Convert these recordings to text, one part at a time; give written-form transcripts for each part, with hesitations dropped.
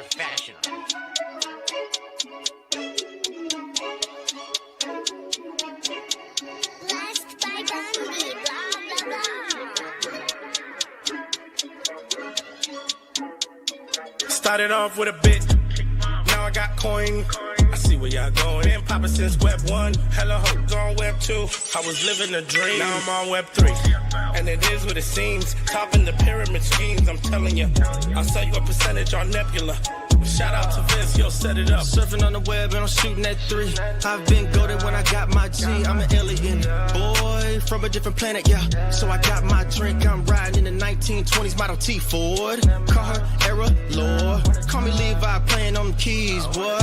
professional. Blessed by Bundy, blah, blah, blah. Started off with a bit, now I got coin. I see where y'all going. Been poppin' since Web 1, hella hoes on Web 2. I was living a dream, now I'm on Web 3. And it is what it seems, topping the pyramid schemes, I'm telling you. I'll sell you a percentage on Nebula. Shout out to Vince, yo, set it up. Surfing on the web and I'm shooting at 3. I've been goated when I got my G. I'm an alien boy from a different planet, yeah. So I got my drink, I'm riding in the 1920s Model T Ford. Call her Era Lord. Call me Levi, playing on the keys, boy.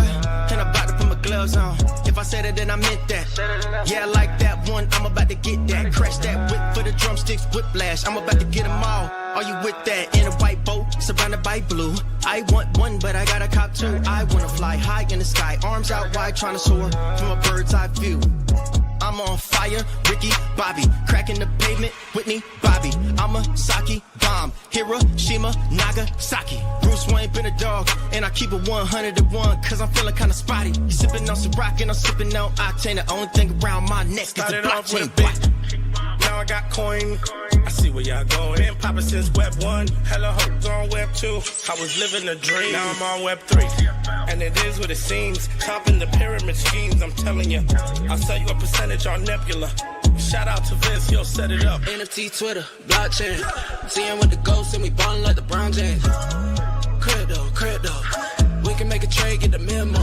And I'm about to put my gloves on. If I said it, then I meant that. Yeah, I like that one, I'm about to get that. Crash that whip for the drumsticks, whiplash. I'm about to get them all. Are you with that? In a white boat, surrounded by blue. I want one, but I got a cop too. I wanna fly high in the sky, arms out wide, trying to soar from a bird's eye view. I'm on fire, Ricky, Bobby, cracking the pavement, Whitney, Bobby. I'm a Saki bomb, Hiroshima, Nagasaki. Bruce Wayne been a dog, and I keep it 101, cause I'm feeling kinda spotty. You sipping on some rock, and I'm sipping on octane. The only thing around my neck is the Started off with a blockchain. bit, now I got coin. I see where y'all going. Been poppin' since Web 1, hella hoes on Web 2. I was living a dream, now I'm on Web 3. And it is what it seems, topping the pyramid schemes, I'm telling you. I'll sell you a percentage on Nebula. Shout out to Vince, yo, set it up. NFT, Twitter, blockchain. Seeing with the ghosts and we ballin' like the Brown James. Crypto. We can make a trade, get the memo.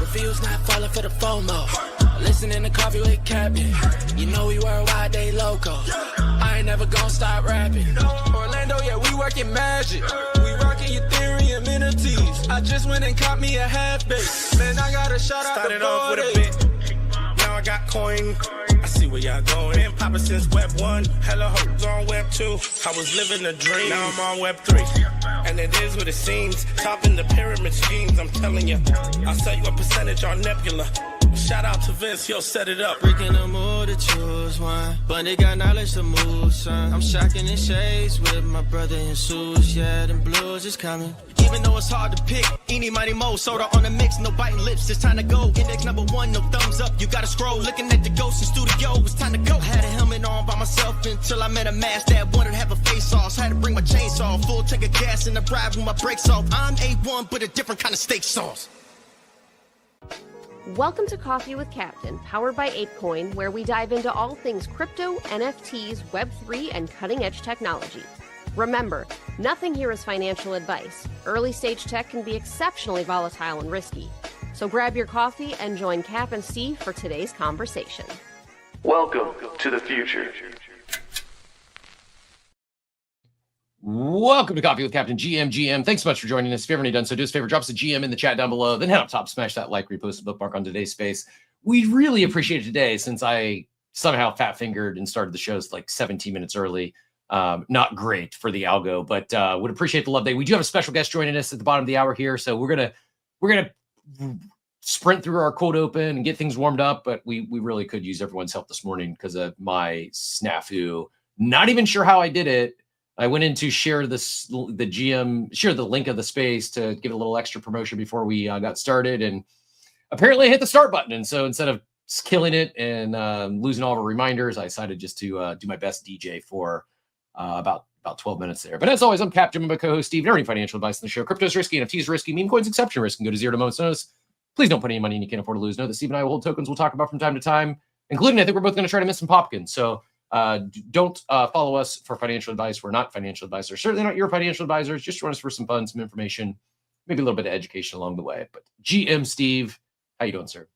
Reviews not falling for the FOMO. Listening to Coffee with Captain. You know we worldwide, they loco. I ain't never gonna stop rapping. Orlando, yeah, we working magic. We rocking Ethereum entities. I just went and caught me a half base. Man, I got a shout out Started to off with a Bode. bit, now I got coin. I see where y'all going. Been poppin' since Web 1, hella hoes on Web 2. I was living a dream, now I'm on Web 3. And it is what it seems, topping the pyramid schemes, I'm telling you. I'll sell you a percentage on Nebula. Shout out to Vince, yo, set it up. Breaking the mood to choose one, but they got knowledge to move, son. I'm shocking in shades with my brother in shoes. Yeah, them blues is coming. Even though it's hard to pick, eeny, mighty, mo, soda on the mix, no biting lips, it's time to go. Index number 1, no thumbs up, you gotta scroll. Looking at the ghost in studio, it's time to go. Had a helmet on by myself until I met a mask that wanted to have a face off. Had to bring my chainsaw, full tank of gas in the drive with my brakes off. I'm A1, but a different kind of steak sauce. Welcome to Coffee with Captain, powered by ApeCoin, where we dive into all things crypto, NFTs, Web3, and cutting-edge technology. Remember, nothing here is financial advice. Early-stage tech can be exceptionally volatile and risky. So grab your coffee and join Cap and Steve for today's conversation. Welcome to the future. Welcome to Coffee with Captain GM. Thanks so much for joining us. If you haven't already done so, do us a favor, drop us a GM in the chat down below. Then head up top, smash that like, repost, and bookmark on today's space. We'd really appreciate it today since I somehow fat-fingered and started the shows like 17 minutes early. Not great for the algo, but would appreciate the love day. We do have a special guest joining us at the bottom of the hour here, so we're gonna sprint through our cold open and get things warmed up. But we really could use everyone's help this morning because of my snafu. Not even sure how I did it. I went in to share the link of the space to give it a little extra promotion before we got started, and apparently I hit the start button. And so instead of killing it and losing all of our reminders, I decided just to do my best DJ for about 12 minutes there. But as always, I'm Captain and my co-host Steve. Never any financial advice in the show. Crypto is risky, NFTs risky, meme coins exception risk can go to zero to moments notice. Please don't put any money in you can't afford to lose. Know that Steve and I will hold tokens we'll talk about from time to time, including I think we're both going to try to miss some Popkins. So don't follow us for financial advice. We're not financial advisors. Certainly not your financial advisors. Just join us for some fun, some information, maybe a little bit of education along the way. But GM Steve, how you doing, sir?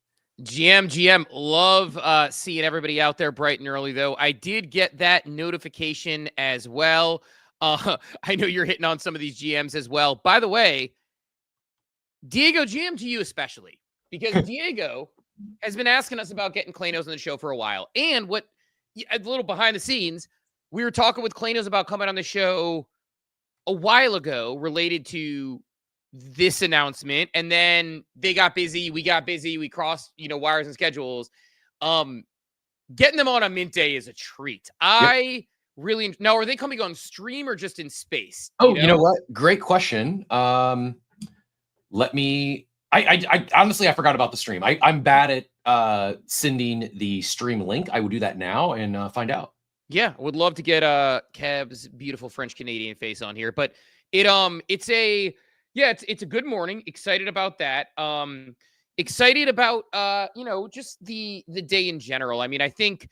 GM, love seeing everybody out there bright and early, though. I did get that notification as well. I know you're hitting on some of these GMs as well. By the way, Diego, GM to you especially, because Diego has been asking us about getting Claynosaurz on the show for a while. And a little behind the scenes, we were talking with Claynosaurz about coming on the show a while ago related to this announcement, and then they got busy, we got busy, we crossed wires and schedules. Getting them on Mint Day is a treat. I really now, are they coming on stream or just in space? You know what, great question. let me. I honestly I forgot about the stream. I'm bad at sending the stream link. I would do that now and find out. Yeah, would love to get Kev's beautiful French Canadian face on here, but it's a good morning. Excited about that. Excited about just the day in general. I mean, I think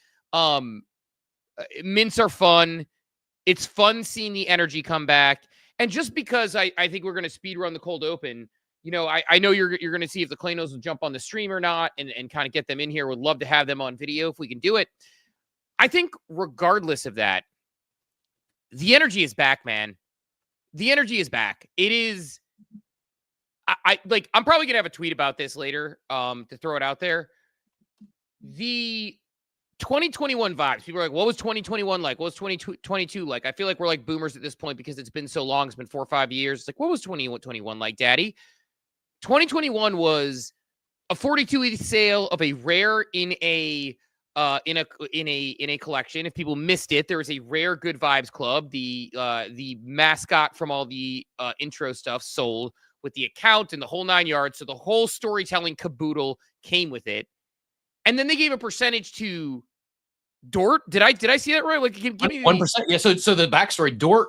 mints are fun. It's fun seeing the energy come back, and just because I think we're going to speed run the cold open. I know you're going to see if the Claynos will jump on the stream or not, and kind of get them in here. Would love to have them on video if we can do it. I think regardless of that, the energy is back, man. The energy is back. It is. I'm probably gonna have a tweet about this later. To throw it out there. The 2021 vibes. People are like, what was 2021 like? What was 2022 like? I feel like we're like boomers at this point because it's been so long. It's been 4 or 5 years. It's like, what was 2021 like, Daddy? 2021 was a 42 ETH sale of a rare in a collection. If people missed it, there was a rare Good Vibes Club. The mascot from all the intro stuff sold with the account and the whole 9 yards. So the whole storytelling caboodle came with it. And then they gave a percentage to Dort. Did I see that right? Like, give me 1%. Yeah. So the backstory, Dort,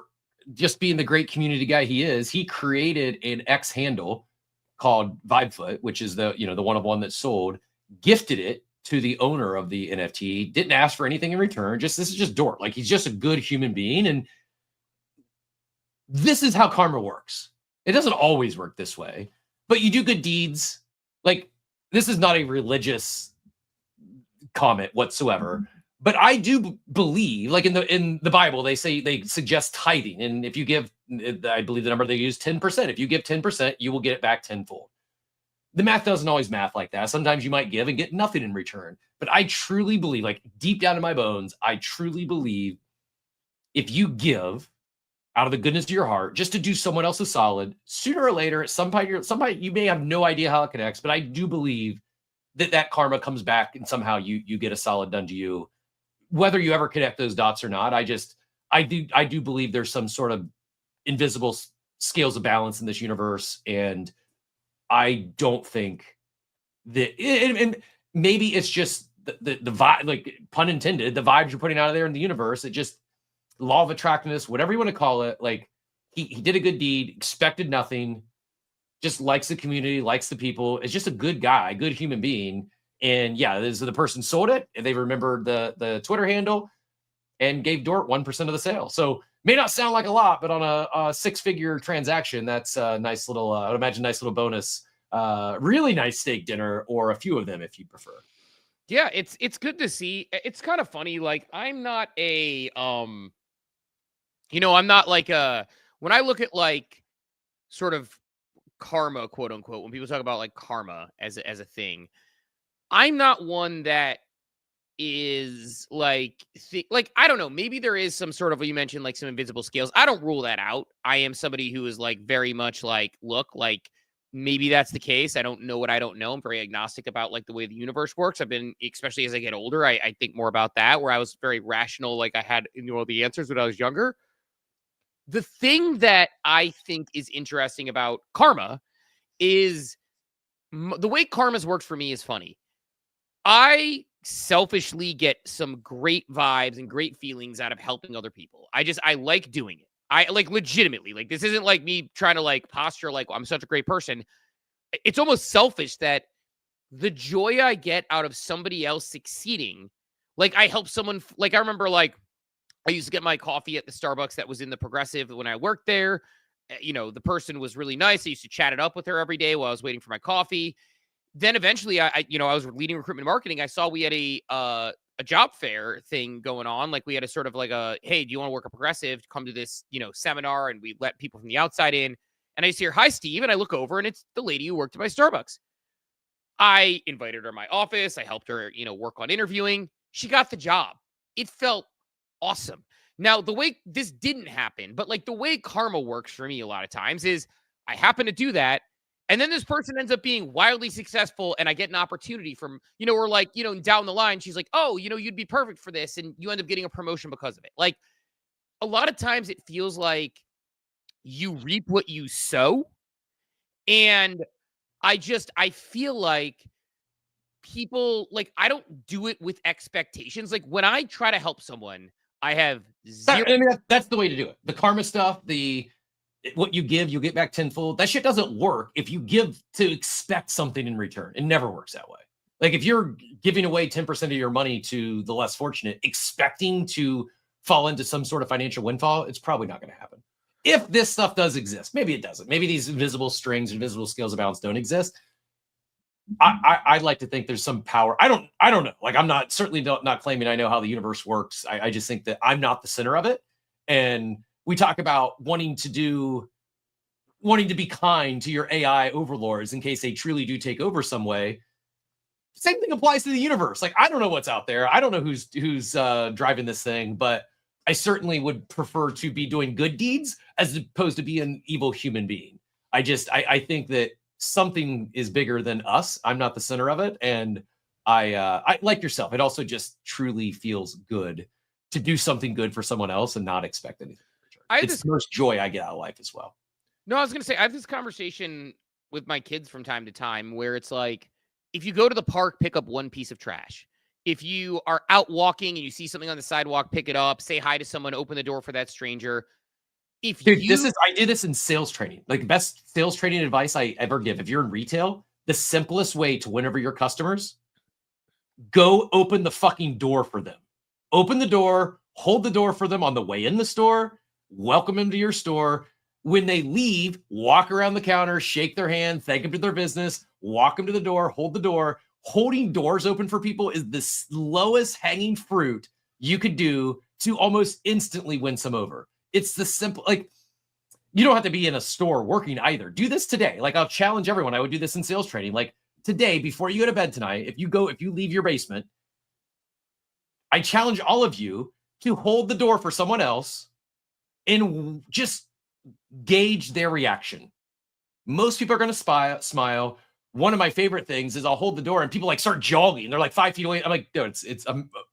just being the great community guy he is, he created an X handle called Vibefoot, which is the one of one that sold, gifted it to the owner of the NFT, didn't ask for anything in return. This is just Dort. Like, he's just a good human being. And this is how karma works. It doesn't always work this way, but you do good deeds. Like, this is not a religious comment whatsoever, but I do believe, like in the Bible, they suggest tithing. And if you give, I believe the number they use, 10%. If you give 10%, you will get it back tenfold. The math doesn't always math like that. Sometimes you might give and get nothing in return. But I truly believe, like deep down in my bones, I truly believe if you give out of the goodness of your heart, just to do someone else a solid, sooner or later, at some point you may have no idea how it connects, but I do believe that karma comes back and somehow you get a solid done to you, whether you ever connect those dots or not. I do believe there's some sort of invisible scales of balance in this universe, and I don't think that, and maybe it's just the vibe, like pun intended, the vibes you're putting out of there in the universe. It just, law of attractiveness, whatever you want to call it. Like he did a good deed, expected nothing, just likes the community, likes the people. It's just a good guy, good human being. And yeah, the person sold it and they remembered the Twitter handle and gave Dort 1% of the sale. So may not sound like a lot, but on a 6-figure transaction, that's a nice little, I would imagine, nice little bonus. Really nice steak dinner, or a few of them if you prefer. Yeah, it's good to see. It's kind of funny. Like, I'm not a I'm not like when I look at like sort of karma, quote unquote, when people talk about like karma as a thing, I'm not one that is like I don't know, maybe there is some sort of, you mentioned like some invisible scales. I don't rule that out. I am somebody who is like very much like, look, like maybe that's the case. I don't know what I don't know. I'm very agnostic about like the way the universe works. I've been, especially as I get older, I think more about that, where I was very rational, like I had the answers when I was younger. The thing that I think is interesting about karma is the way karma's worked for me is funny. I selfishly get some great vibes and great feelings out of helping other people. I like doing it. I like legitimately, like, this isn't like me trying to like posture like I'm such a great person. It's almost selfish that the joy I get out of somebody else succeeding, like I help someone, like I remember like I used to get my coffee at the Starbucks that was in the Progressive when I worked there. The person was really nice. I used to chat it up with her every day while I was waiting for my coffee. Then eventually I was leading recruitment marketing. I saw we had a job fair thing going on. Like we had a sort of like hey, do you want to work at Progressive? Come to this, seminar, and we let people from the outside in. And I see her, hi, Steve. And I look over and it's the lady who worked at my Starbucks. I invited her to my office. I helped her, work on interviewing. She got the job. It felt awesome. Now, the way this didn't happen, but like the way karma works for me a lot of times is I happen to do that. And then this person ends up being wildly successful and I get an opportunity from, or like, down the line, she's like, oh, you'd be perfect for this. And you end up getting a promotion because of it. Like a lot of times it feels like you reap what you sow. And I feel like people, like, I don't do it with expectations. Like, when I try to help someone, I have zero. I mean, that's the way to do it. The karma stuff, what you give, you get back tenfold. That shit doesn't work if you give to expect something in return. It never works that way. Like, if you're giving away 10% of your money to the less fortunate, expecting to fall into some sort of financial windfall, it's probably not going to happen. If this stuff does exist, maybe it doesn't. Maybe these invisible strings, invisible scales of balance don't exist. I'd like to think there's some power. I don't know. Like, I'm not claiming I know how the universe works. I just think that I'm not the center of it. And we talk about wanting to be kind to your AI overlords in case they truly do take over some way. Same thing applies to the universe. Like, I don't know what's out there. I don't know who's driving this thing, but I certainly would prefer to be doing good deeds as opposed to be an evil human being. I think that something is bigger than us. I'm not the center of it. And I like yourself. It also just truly feels good to do something good for someone else and not expect anything. It's the most joy I get out of life as well. No, I was going to say, I have this conversation with my kids from time to time where it's like, if you go to the park, pick up one piece of trash. If you are out walking and you see something on the sidewalk, pick it up, say hi to someone, open the door for that stranger. I do this in sales training. Like, the best sales training advice I ever give. If you're in retail, the simplest way to win over your customers, go open the fucking door for them. Open the door, hold the door for them on the way in the store, welcome them to your store. When they leave, walk around the counter, shake their hand, thank them to their business, walk them to the door, hold the door. Holding doors open for people is the slowest hanging fruit you could do to almost instantly win some over. It's the simple, like, you don't have to be in a store working either. Do this today. Like, I'll challenge everyone. I would do this in sales training. Like, today, before you go to bed tonight, if you leave your basement, I challenge all of you to hold the door for someone else and just gauge their reaction. Most people are going to smile. One of my favorite things is I'll hold the door and people like start jogging. They're like 5 feet away. I'm like, dude,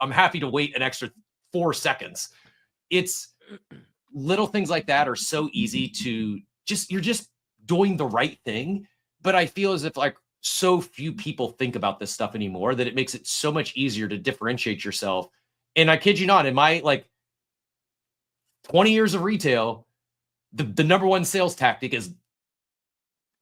I'm happy to wait an extra 4 seconds. It's little things like that are so easy to you're just doing the right thing. But I feel as if, like, so few people think about this stuff anymore that it makes it so much easier to differentiate yourself. And I kid you not, in my 20 years of retail, the number one sales tactic is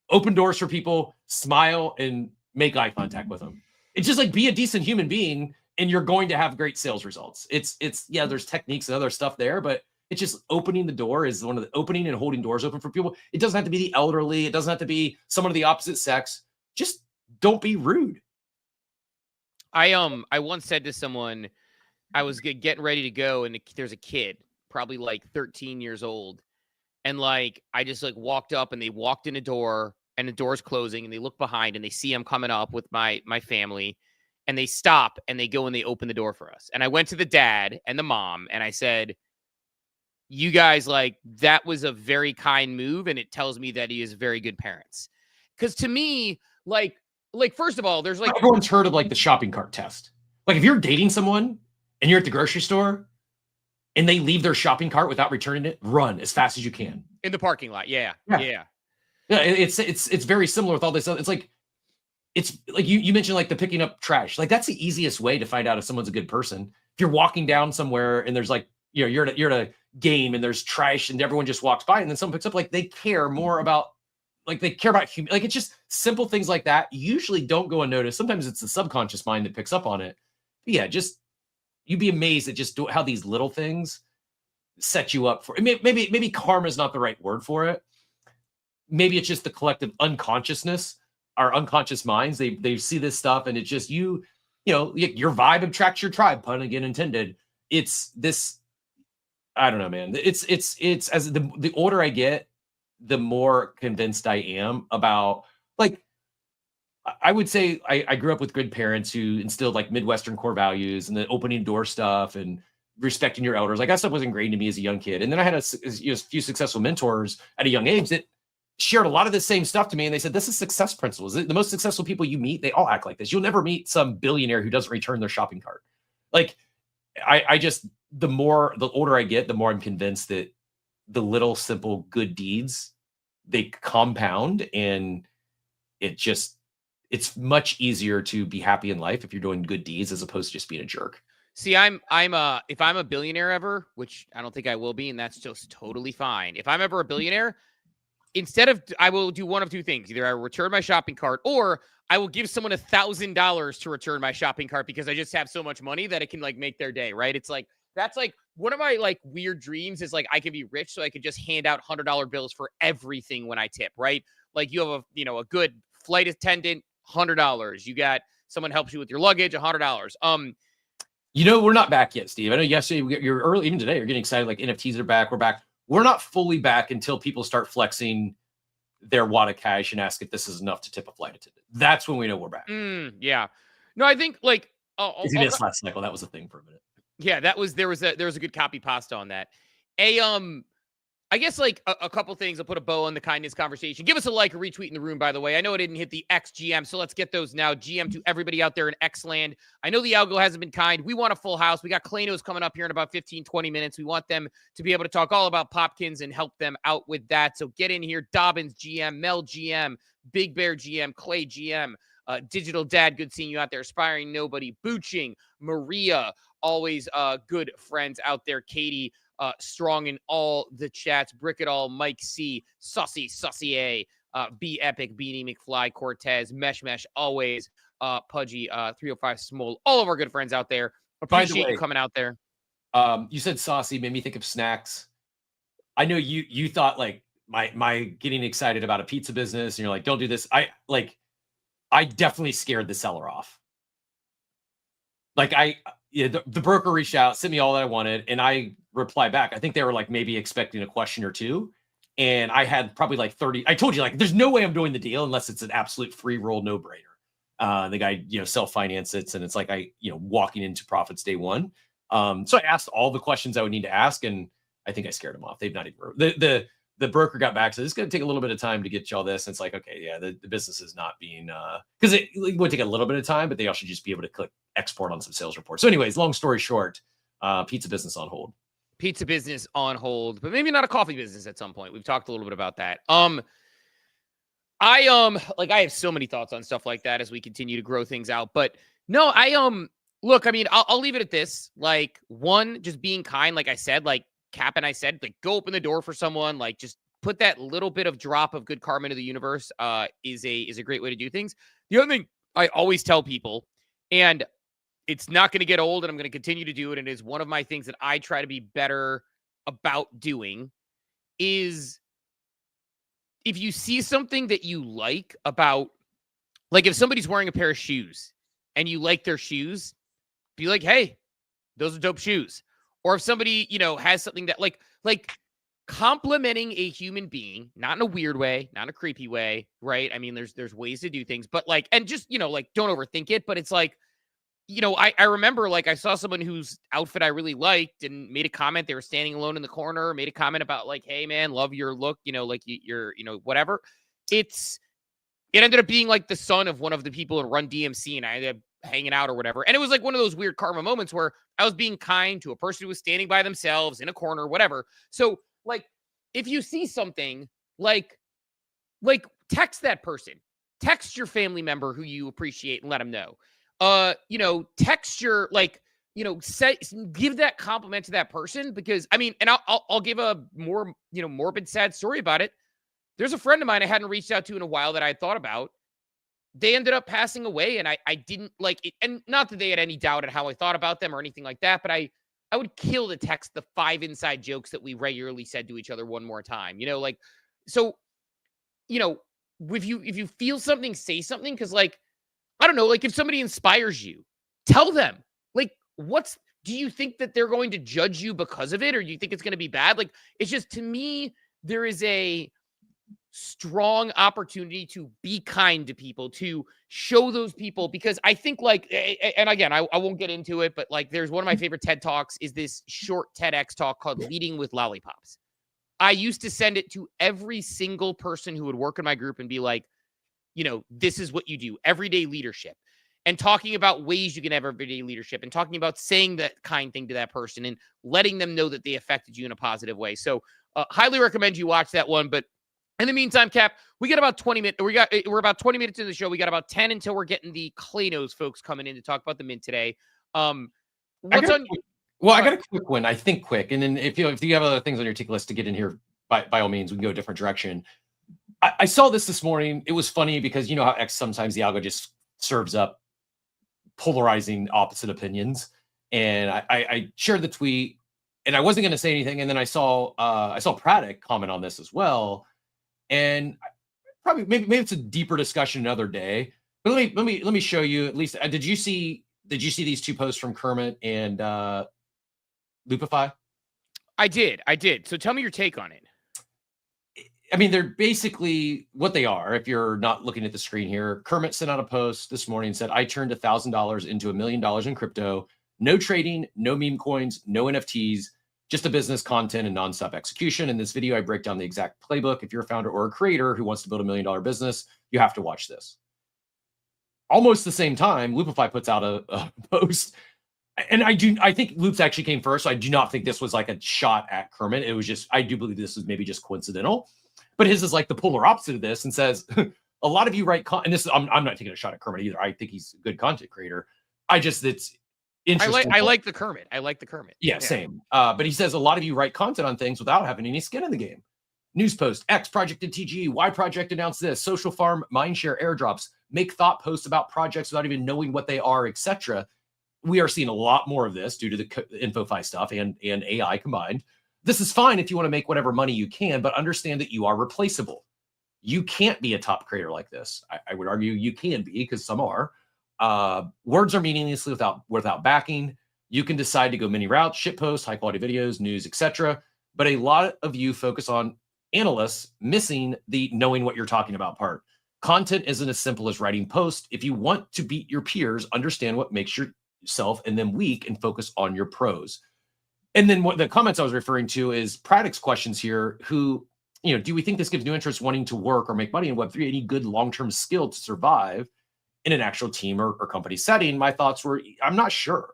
open doors for people, smile, and make eye contact with them. It's just like, be a decent human being and you're going to have great sales results. It's yeah, there's techniques and other stuff there, but it's just opening the door is one of the opening and holding doors open for people. It doesn't have to be the elderly. It doesn't have to be someone of the opposite sex. Just don't be rude. I once said to someone, I was getting ready to go, and there's a kid, probably like 13 years old. And like, I just like walked up and they walked in a door and the door's closing and they look behind and they see I'm coming up with my family and they stop and they go and they open the door for us. And I went to the dad and the mom and I said, you guys, like, that was a very kind move. And it tells me that he is very good parents. Cause to me, like, first of all, there's like, everyone's heard of like the shopping cart test. Like, if you're dating someone and you're at the grocery store and they leave their shopping cart without returning it, run as fast as you can. In the parking lot. Yeah. It's very similar with all this. It's like you mentioned, like, the picking up trash. Like, that's the easiest way to find out if someone's a good person. If you're walking down somewhere and there's like, you know, you're at a game and there's trash and everyone just walks by and then someone picks up, like, they care more about, like, they care about like, it's just simple things like that usually don't go unnoticed. Sometimes it's the subconscious mind that picks up on it. But yeah, just, you'd be amazed at just how these little things set you up for maybe karma is not the right word for it. Maybe it's just the collective unconsciousness, our unconscious minds. They see this stuff and it's just you know, your vibe attracts your tribe, pun again intended. It's this, I don't know, man. It's as the older I get, the more convinced I am about, like, I would say I grew up with good parents who instilled like Midwestern core values and the opening door stuff and respecting your elders. Like, that stuff was ingrained in me as a young kid. And then I had a few successful mentors at a young age that shared a lot of the same stuff to me. And they said, this is success principles. The most successful people you meet, they all act like this. You'll never meet some billionaire who doesn't return their shopping cart. Like, I just, the older I get, the more I'm convinced that the little simple good deeds they compound, and it's much easier to be happy in life if you're doing good deeds as opposed to just being a jerk. See, if I'm a billionaire ever, which I don't think I will be, and that's just totally fine. If I'm ever a billionaire, I will do one of two things. Either I will return my shopping cart, or I will give someone $1,000 to return my shopping cart because I just have so much money that it can like make their day, right? It's like, that's like one of my like weird dreams is like I could be rich so I could just hand out $100 bills for everything when I tip, right? Like you have a good flight attendant, $100. You got someone helps you with your luggage, $100. We're not back yet, Steve. I know yesterday you're early, even today, you're getting excited. Like NFTs are back. We're back. We're not fully back until people start flexing their wad of cash and ask if this is enough to tip a flight attendant. That's when we know we're back. Yeah. No, I think like if you missed last cycle, that was a thing for a minute. Yeah, there was a good copy pasta on that. I guess like a couple things. I'll put a bow on the kindness conversation. Give us a like, a retweet in the room, by the way. I know I didn't hit the XGM, so let's get those now. GM to everybody out there in X land. I know the algo hasn't been kind. We want a full house. We got Claynosaurz coming up here in about 15, 20 minutes. We want them to be able to talk all about Popkins and help them out with that. So get in here. Dobbins GM, Mel GM, Big Bear GM, Clay GM, Digital Dad. Good seeing you out there. Aspiring Nobody, Booching, Maria, always good friends out there. Katie, strong in all the chats. Brick it all, Mike C, Sussy A, B Epic, Beanie McFly, Cortez, Mesh, always, Pudgy, 305 Small, all of our good friends out there. Appreciate you coming out there. You said saucy, made me think of snacks. I know you thought like my getting excited about a pizza business, and you're like, don't do this. I definitely scared the seller off. Like the broker reached out, sent me all that I wanted, and I replied back. I think they were like maybe expecting a question or two, and I had probably like 30. I told you like there's no way I'm doing the deal unless it's an absolute free roll no brainer. The guy self-finance it, and it's like walking into profits day one. So I asked all the questions I would need to ask, and I think I scared them off. They've not even the broker got back, so this is going to take a little bit of time to get you all this. And it's like, okay, yeah, the business is not being because it would take a little bit of time, but they all should just be able to click export on some sales reports. So anyways, long story short, pizza business on hold. Pizza business on hold, but maybe not a coffee business at some point. We've talked a little bit about that. I have so many thoughts on stuff like that as we continue to grow things out. But no, look, I mean, I'll leave it at this. Like, one, just being kind, like I said, like Cap and I said, like go open the door for someone, like just put that little bit of drop of good karma into the universe is a great way to do things. The other thing I always tell people, and it's not going to get old, and I'm going to continue to do it, and it is one of my things that I try to be better about doing, is if you see something that you like about, like if somebody's wearing a pair of shoes and you like their shoes, be like, hey, those are dope shoes. Or if somebody, has something that like complimenting a human being, not in a weird way, not in a creepy way, right? I mean, there's ways to do things, but like, and just, like, don't overthink it. But it's like, I remember like I saw someone whose outfit I really liked and made a comment. They were standing alone in the corner, made a comment about like, hey man, love your look, like you're, whatever. It ended up being like the son of one of the people in Run DMC, and I ended up hanging out or whatever. And it was like one of those weird karma moments where I was being kind to a person who was standing by themselves in a corner, whatever. So like, if you see something like text that person, text your family member who you appreciate and let them know. Text your give that compliment to that person, because I mean, and I'll give a more, morbid, sad story about it. There's a friend of mine I hadn't reached out to in a while that I thought about. They ended up passing away, and I didn't like it. And not that they had any doubt at how I thought about them or anything like that, but I would kill to text the 5 inside jokes that we regularly said to each other one more time, so, if you feel something, say something. Cause like, I don't know, like if somebody inspires you, tell them, like, do you think that they're going to judge you because of it? Or do you think it's going to be bad? Like, it's just, to me, there is a strong opportunity to be kind to people, to show those people, because I think like, and again, I won't get into it, but like there's one of my favorite TED Talks is this short TEDx talk called Leading with Lollipops. I used to send it to every single person who would work in my group and be like, this is what you do, everyday leadership, and talking about ways you can have everyday leadership, and talking about saying that kind thing to that person and letting them know that they affected you in a positive way. So highly recommend you watch that one. But In the meantime, Cap, we got about 20 minutes. We're about 20 minutes into the show. We got about 10 until we're getting the Claynosaurz folks coming in to talk about the mint today. What's on? Well, I got a quick one. I think quick, and then if you have other things on your tick list to get in here, by all means, we can go a different direction. I saw this morning. It was funny because you know how X sometimes the algo just serves up polarizing opposite opinions, and I shared the tweet, and I wasn't going to say anything, and then I saw Praddock comment on this as well, and probably maybe it's a deeper discussion another day. But let me show you at least. Did you see these two posts from Kermit and Loopify? I did. So tell me your take on it. I mean, they're basically what they are. If you're not looking at the screen here, Kermit sent out a post this morning and said, I turned $1,000 into $1 million in crypto. No trading, no meme coins, no NFTs, just a business, content, and nonstop execution. In this video, I break down the exact playbook. If you're a founder or a creator who wants to build $1 million business, you have to watch this. Almost the same time, Loopify puts out a post. And I think Loops actually came first. So I do not think this was like a shot at Kermit. It was just, I do believe this was maybe just coincidental. But his is like the polar opposite of this and says, a lot of you write and this is, I'm not taking a shot at Kermit either. I think he's a good content creator. It's interesting. I like the Kermit. Yeah, same. But he says a lot of you write content on things without having any skin in the game. News post, X project and TG, Y project announced this, social farm, mindshare airdrops, make thought posts about projects without even knowing what they are, etc. We are seeing a lot more of this due to the InfoFi stuff and AI combined. This is fine if you want to make whatever money you can, but understand that you are replaceable. You can't be a top creator like this. I would argue you can be because some are. Words are meaningless without backing. You can decide to go many routes, shit posts, high quality videos, news, etc. But a lot of you focus on analysts missing the knowing what you're talking about part. Content isn't as simple as writing posts. If you want to beat your peers, understand what makes yourself and them weak and focus on your pros. And then what the comments I was referring to is Praddock's questions here, who, do we think this gives new interests wanting to work or make money in Web3 any good long-term skill to survive in an actual team or company setting? My thoughts were, I'm not sure.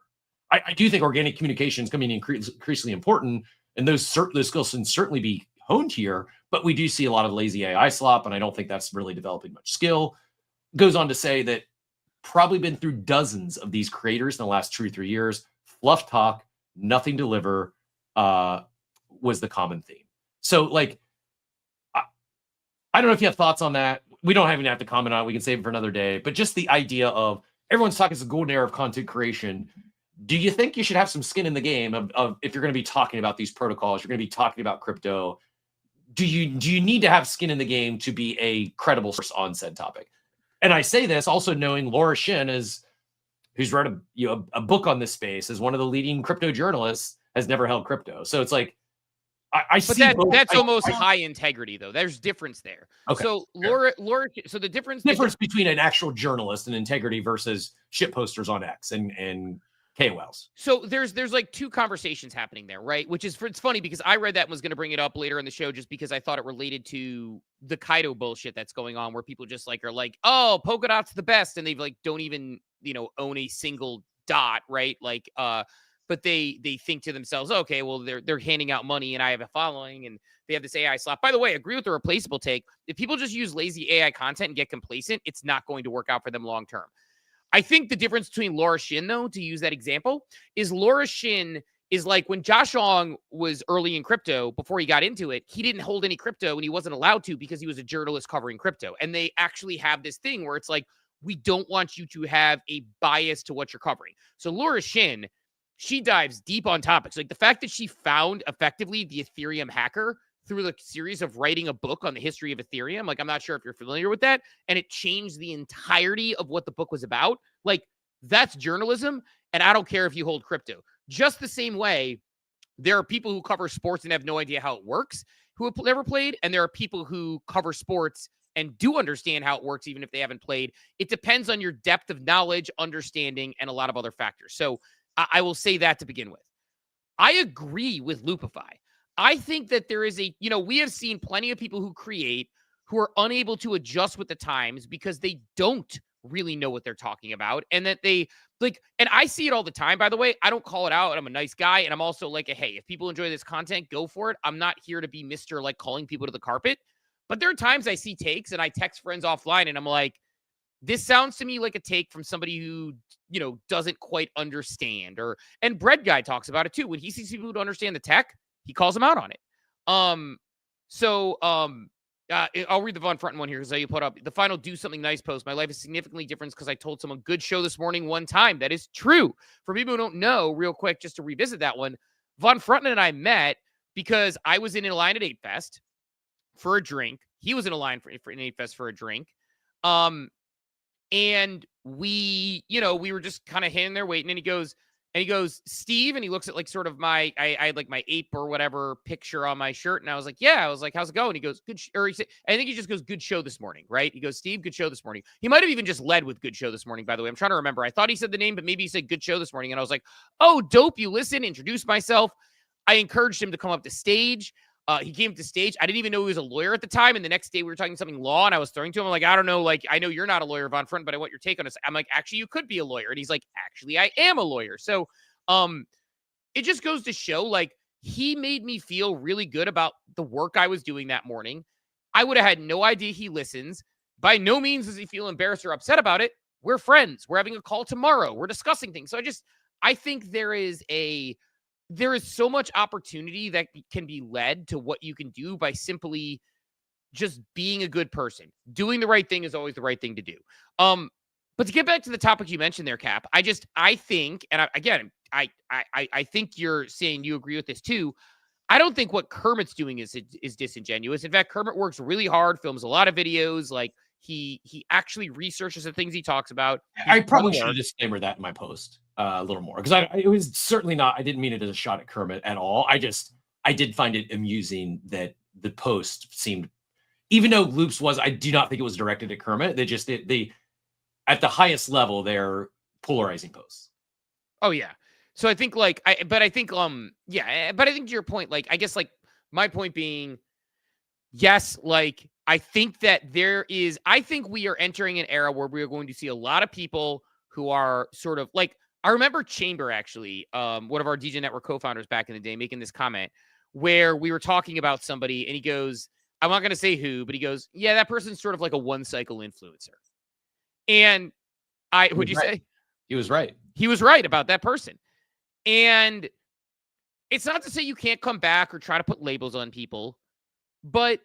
I do think organic communication is becoming increasingly important, and those skills can certainly be honed here, but we do see a lot of lazy AI slop, and I don't think that's really developing much skill. Goes on to say that probably been through dozens of these creators in the last 2 or 3 years. Fluff talk, nothing deliver was the common theme. So, I don't know if you have thoughts on that. We don't even have to comment on it. We can save it for another day. But just the idea of everyone's talking it's a golden era of content creation. Do you think you should have some skin in the game of if you're going to be talking about these protocols, you're going to be talking about crypto? Do you need to have skin in the game to be a credible source on said topic? And I say this also knowing Laura Shin who's wrote a book on this space, as one of the leading crypto journalists, has never held crypto. So it's like I see that's almost high integrity though. There's difference there. Okay. So Laura, so the difference between an actual journalist and integrity versus shit posters on X and KOLs. So there's like two conversations happening there, right? Which is it's funny because I read that and was going to bring it up later in the show just because I thought it related to the Kaido bullshit that's going on, where people just are like, oh, Polkadot's the best, and they've don't even own a single dot, right? But they think to themselves, okay, well they're handing out money and I have a following and they have this AI slot. By the way, agree with the replaceable take. If people just use lazy AI content and get complacent, it's not going to work out for them long term. I think the difference between Laura Shin, though, to use that example, is Laura Shin is like when Josh Ong was early in crypto, before he got into it, he didn't hold any crypto and he wasn't allowed to because he was a journalist covering crypto. And they actually have this thing where it's like, we don't want you to have a bias to what you're covering. So Laura Shin, she dives deep on topics. Like the fact that she found effectively the Ethereum hacker through the series of writing a book on the history of Ethereum. Like, I'm not sure if you're familiar with that. And it changed the entirety of what the book was about. Like, that's journalism. And I don't care if you hold crypto. Just the same way, there are people who cover sports and have no idea how it works who have never played. And there are people who cover sports and do understand how it works, even if they haven't played. It depends on your depth of knowledge, understanding, and a lot of other factors. So I will say that to begin with. I agree with Loopify. I think that there is we have seen plenty of people who create who are unable to adjust with the times because they don't really know what they're talking about. And that they and I see it all the time, by the way. I don't call it out. I'm a nice guy. And I'm also like, hey, if people enjoy this content, go for it. I'm not here to be Mr. calling people to the carpet. But there are times I see takes and I text friends offline and I'm like, this sounds to me like a take from somebody who, doesn't quite understand. And Bread Guy talks about it too. When he sees people who don't understand the tech, he calls them out on it. I'll read the Von Frunten one here because you put up the final do something nice post. My life is significantly different because I told someone good show this morning one time. That is true. For people who don't know, real quick, just to revisit that one, Von Frunten and I met because I was in a line at 8 Fest for a drink. He was in a line for an 8 Fest for a drink. And we were just kind of hanging there waiting. And he goes, Steve, and he looks at like sort of I had like my ape or whatever picture on my shirt. And I was like, yeah, I was like, how's it going? He goes, good. I think he just goes, good show this morning. Right. He goes, Steve, good show this morning. He might've even just led with good show this morning, by the way. I'm trying to remember. I thought he said the name, but maybe he said good show this morning. And I was like, oh, dope. You listen, introduce myself. I encouraged him to come up to stage. He came to stage. I didn't even know he was a lawyer at the time. And the next day we were talking something law and I was throwing to him. I'm like, I don't know. Like, I know you're not a lawyer, Von Frunten, but I want your take on this. I'm like, actually, you could be a lawyer. And he's like, actually, I am a lawyer. So, it just goes to show, like, he made me feel really good about the work I was doing that morning. I would have had no idea he listens. By no means does he feel embarrassed or upset about it. We're friends. We're having a call tomorrow. We're discussing things. So I think there is so much opportunity that can be led to what you can do by simply just being a good person. Doing the right thing is always the right thing to do. But to get back to the topic you mentioned there, Cap, I think, and I think you're saying you agree with this too. I don't think what Kermit's doing is disingenuous. In fact, Kermit works really hard, films a lot of videos. Like he actually researches the things he talks about. I probably should have disclaimed that in my post a little more because it was certainly not. I didn't mean it as a shot at Kermit at all. I did find it amusing that the post seemed, even though Loops was, I do not think it was directed at Kermit. They at the highest level, they're polarizing posts. Oh yeah. So I think but I think to your point, like, I guess like my point being, yes, like, I think we are entering an era where we are going to see a lot of people who are sort of like, I remember Chamber actually, one of our DJ Network co-founders back in the day, making this comment where we were talking about somebody and he goes, I'm not going to say who, but he goes, yeah, that person's sort of like a one cycle influencer. And what'd you say? He was right. He was right about that person. And it's not to say you can't come back or try to put labels on people, but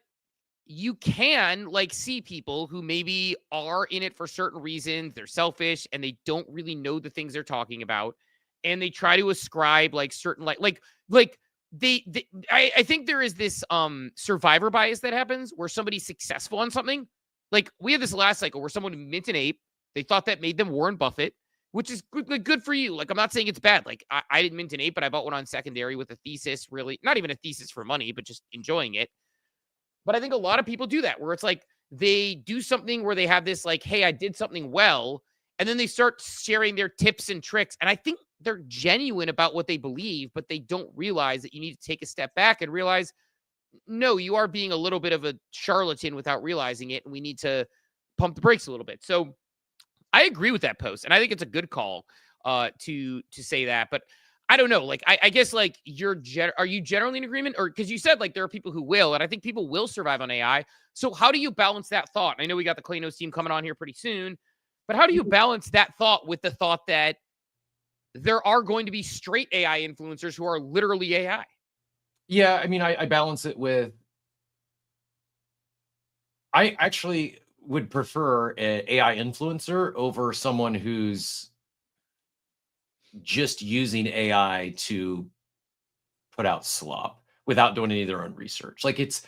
you can like see people who maybe are in it for certain reasons. They're selfish and they don't really know the things they're talking about. And they try to ascribe like certain, I think there is this survivor bias that happens where somebody's successful on something. Like we had this last cycle where someone minted an ape. They thought that made them Warren Buffett, which is good for you. Like, I'm not saying it's bad. Like, I didn't mint an ape, but I bought one on secondary with a thesis, really, not even a thesis for money, but just enjoying it. But I think a lot of people do that, where it's like they do something where they have this like, hey, I did something well, and then they start sharing their tips and tricks. And I think they're genuine about what they believe, but they don't realize that you need to take a step back and realize, no, you are being a little bit of a charlatan without realizing it, and we need to pump the brakes a little bit. So I agree with that post, and I think it's a good call to say that. But I don't know. Like, I guess like are you generally in agreement, or because you said like there are people who will, and I think people will survive on AI. So how do you balance that thought? I know we got the Claynosaurz team coming on here pretty soon, but how do you balance that thought with the thought that there are going to be straight AI influencers who are literally AI? Yeah, I mean, I balance it with. I actually would prefer an AI influencer over someone who's just using AI to put out slop without doing any of their own research. Like it's,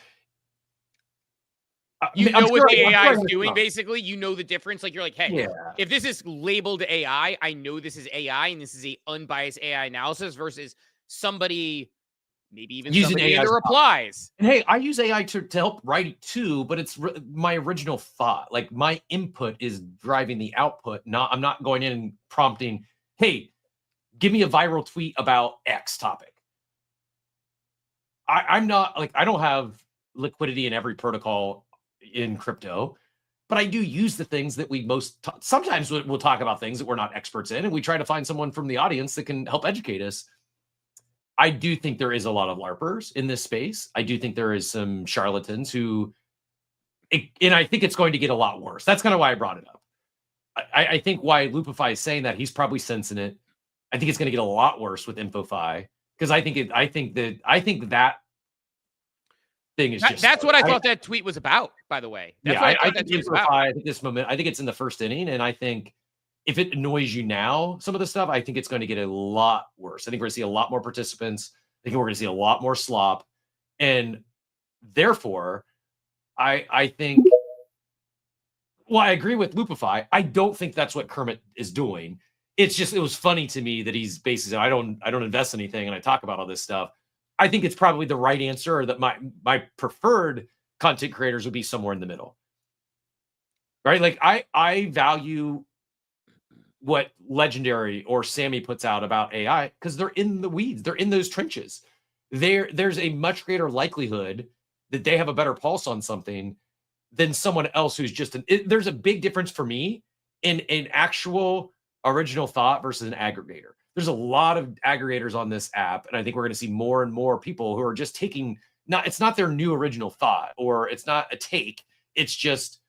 you know what the AI is doing, basically. You know the difference. Like you're like, hey, if this is labeled AI, I know this is AI and this is a unbiased AI analysis versus somebody. Maybe even using AI in the replies. And hey, I use AI to help write it too, but it's my original thought. Like my input is driving the output. I'm not going in and prompting, hey, give me a viral tweet about X topic. I'm not like, I don't have liquidity in every protocol in crypto, but I do use the things that we sometimes we'll talk about things that we're not experts in, and we try to find someone from the audience that can help educate us. I do think there is a lot of LARPers in this space. I do think there is some charlatans who And I think it's going to get a lot worse. That's kind of why I brought it up. I think why Loopify is saying that, he's probably sensing it. I think it's going to get a lot worse with InfoFi, because I think that thing is just. That's what I thought that tweet was about, by the way. That's yeah, what I think InfoFi, I think this moment, I think it's in the first inning, and I think if it annoys you now, some of the stuff, I think it's going to get a lot worse. I think we're going to see a lot more participants. I think we're going to see a lot more slop, and therefore, I think. Well, I agree with Loopify. I don't think that's what Kermit is doing. It's just, it was funny to me that he's basically, I don't invest anything, and I talk about all this stuff. I think it's probably the right answer, or that my preferred content creators would be somewhere in the middle. Right? Like I value what Legendary or Sammy puts out about AI, because they're in the weeds. They're in those trenches. There's a much greater likelihood that they have a better pulse on something than someone else who's just there's a big difference for me in an actual original thought versus an aggregator. There's a lot of aggregators on this app, and I think we're going to see more and more people who are just taking, it's not their new original thought, or it's not a take. It's just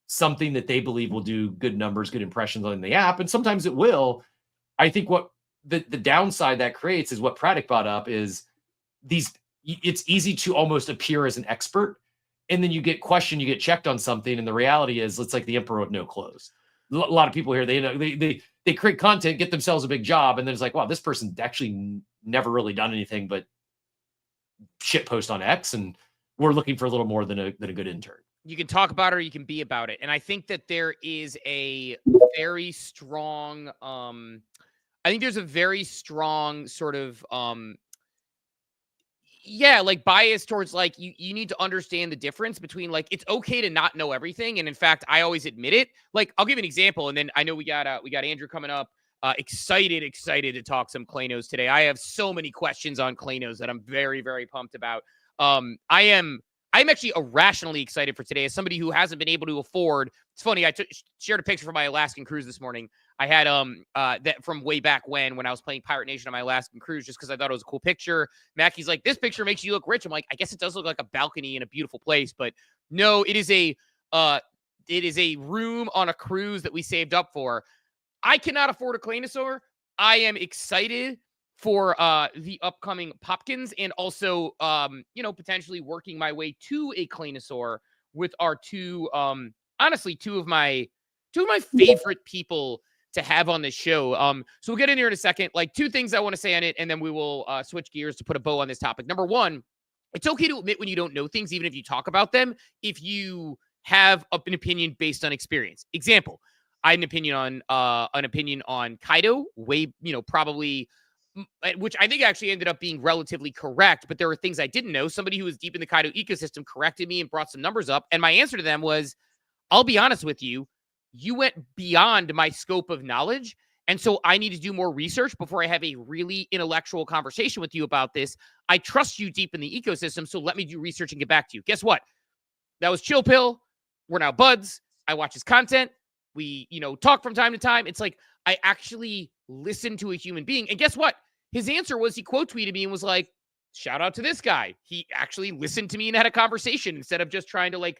something that they believe will do good numbers, good impressions on the app. And sometimes it will. I think what the downside that creates is what Praddock brought up, is it's easy to almost appear as an expert. And then you get questioned, you get checked on something, and the reality is it's like the emperor with no clothes. A lot of people here, they create content, get themselves a big job, and then it's like, wow, this person actually never really done anything but shit post on X, and we're looking for a little more than a good intern. You can talk about it or you can be about it. And I think that there is a very strong, I think there's a very strong sort of, like bias towards like you need to understand the difference between like it's okay to not know everything, and in fact I always admit it. Like I'll give you an example, and then I know we got Andrew coming up. Excited to talk some Claynosaurz today. I have so many questions on Claynosaurz that I'm very, very pumped about. I'm actually irrationally excited for today as somebody who hasn't been able to afford. It's funny, I shared a picture from my Alaskan cruise this morning. I had that from way back when I was playing Pirate Nation on my Alaskan cruise, just because I thought it was a cool picture. Mackey's like, this picture makes you look rich. I'm like, I guess it does look like a balcony in a beautiful place, but no, it is a room on a cruise that we saved up for. I cannot afford a Claynosaurz. I am excited for the upcoming Popkins, and also potentially working my way to a Claynosaurz with our two of my favorite people to have on this show. So we'll get in here in a second. Like, two things I want to say on it, and then we will switch gears to put a bow on this topic. Number one, it's okay to admit when you don't know things, even if you talk about them, if you have an opinion based on experience. Example, I had an opinion on Kaido, probably, which I think actually ended up being relatively correct, but there were things I didn't know. Somebody who was deep in the Kaido ecosystem corrected me and brought some numbers up, and my answer to them was, I'll be honest with you, you went beyond my scope of knowledge, and so I need to do more research before I have a really intellectual conversation with you about this. I trust you deep in the ecosystem, so let me do research and get back to you. Guess what? That was Chill Pill. We're now buds. I watch his content. We, talk from time to time. It's like I actually listen to a human being. And guess what? His answer was, he quote tweeted me and was like, shout out to this guy. He actually listened to me and had a conversation instead of just trying to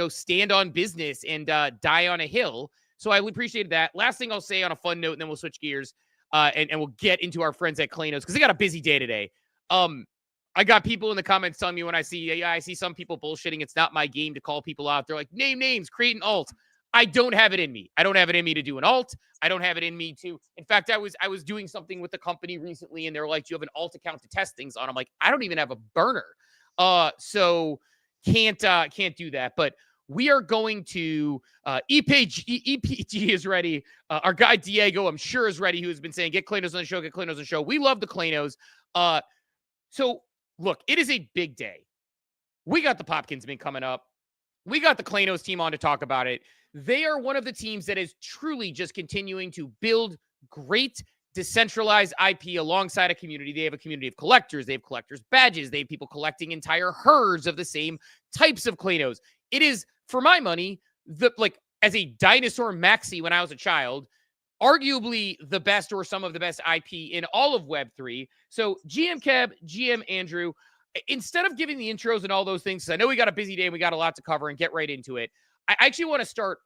stand on business and die on a hill. So I appreciated that. Last thing I'll say on a fun note, and then we'll switch gears and we'll get into our friends at Claynosaurz, because they got a busy day today. I got people in the comments telling me when I see some people bullshitting, it's not my game to call people out. They're like, name names, create an alt. I don't have it in me. I don't have it in me to do an alt. I don't have it in me to. In fact, I was doing something with the company recently, and they're like, "Do you have an alt account to test things on?" I'm like, I don't even have a burner, so can't do that. But we are going to EPG is ready. Our guy Diego, I'm sure, is ready. Who has been saying, "Get Claynosaurz on the show. Get Claynosaurz on the show." We love the Claynosaurz. So look, it is a big day. We got the Popkins been coming up. We got the Claynosaurz team on to talk about it. They are one of the teams that is truly just continuing to build great decentralized IP alongside a community. They have a community of collectors. They have collectors' badges. They have people collecting entire herds of the same types of Claynosaurz. It is, for my money, as a dinosaur maxi when I was a child, arguably the best or some of the best IP in all of Web3. So GM Kev, GM Andrew, instead of giving the intros and all those things, 'cause I know we got a busy day and we got a lot to cover and get right into it, I actually want to start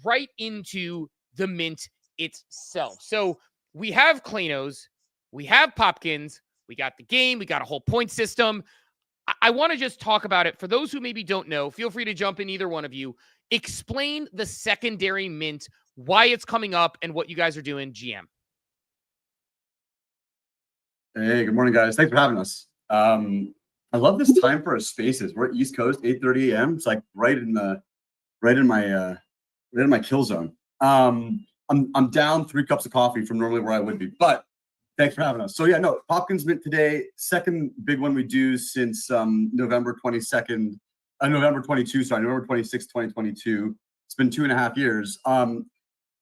right into the mint itself. So we have Claynosaurz, we have Popkins, we got the game, we got a whole point system. I want to just talk about it. For those who maybe don't know, feel free to jump in, either one of you. Explain the secondary mint, why it's coming up, and what you guys are doing, GM. Hey, good morning, guys. Thanks for having us. I love this time for our spaces. We're at East Coast, 8:30 a.m. It's like right in my kill zone. I'm down 3 cups of coffee from normally where I would be, but thanks for having us. So yeah, no, Popkins mint today, second big one we do since November 22nd, November 22, sorry, November 26, 2022. It's been 2.5 years.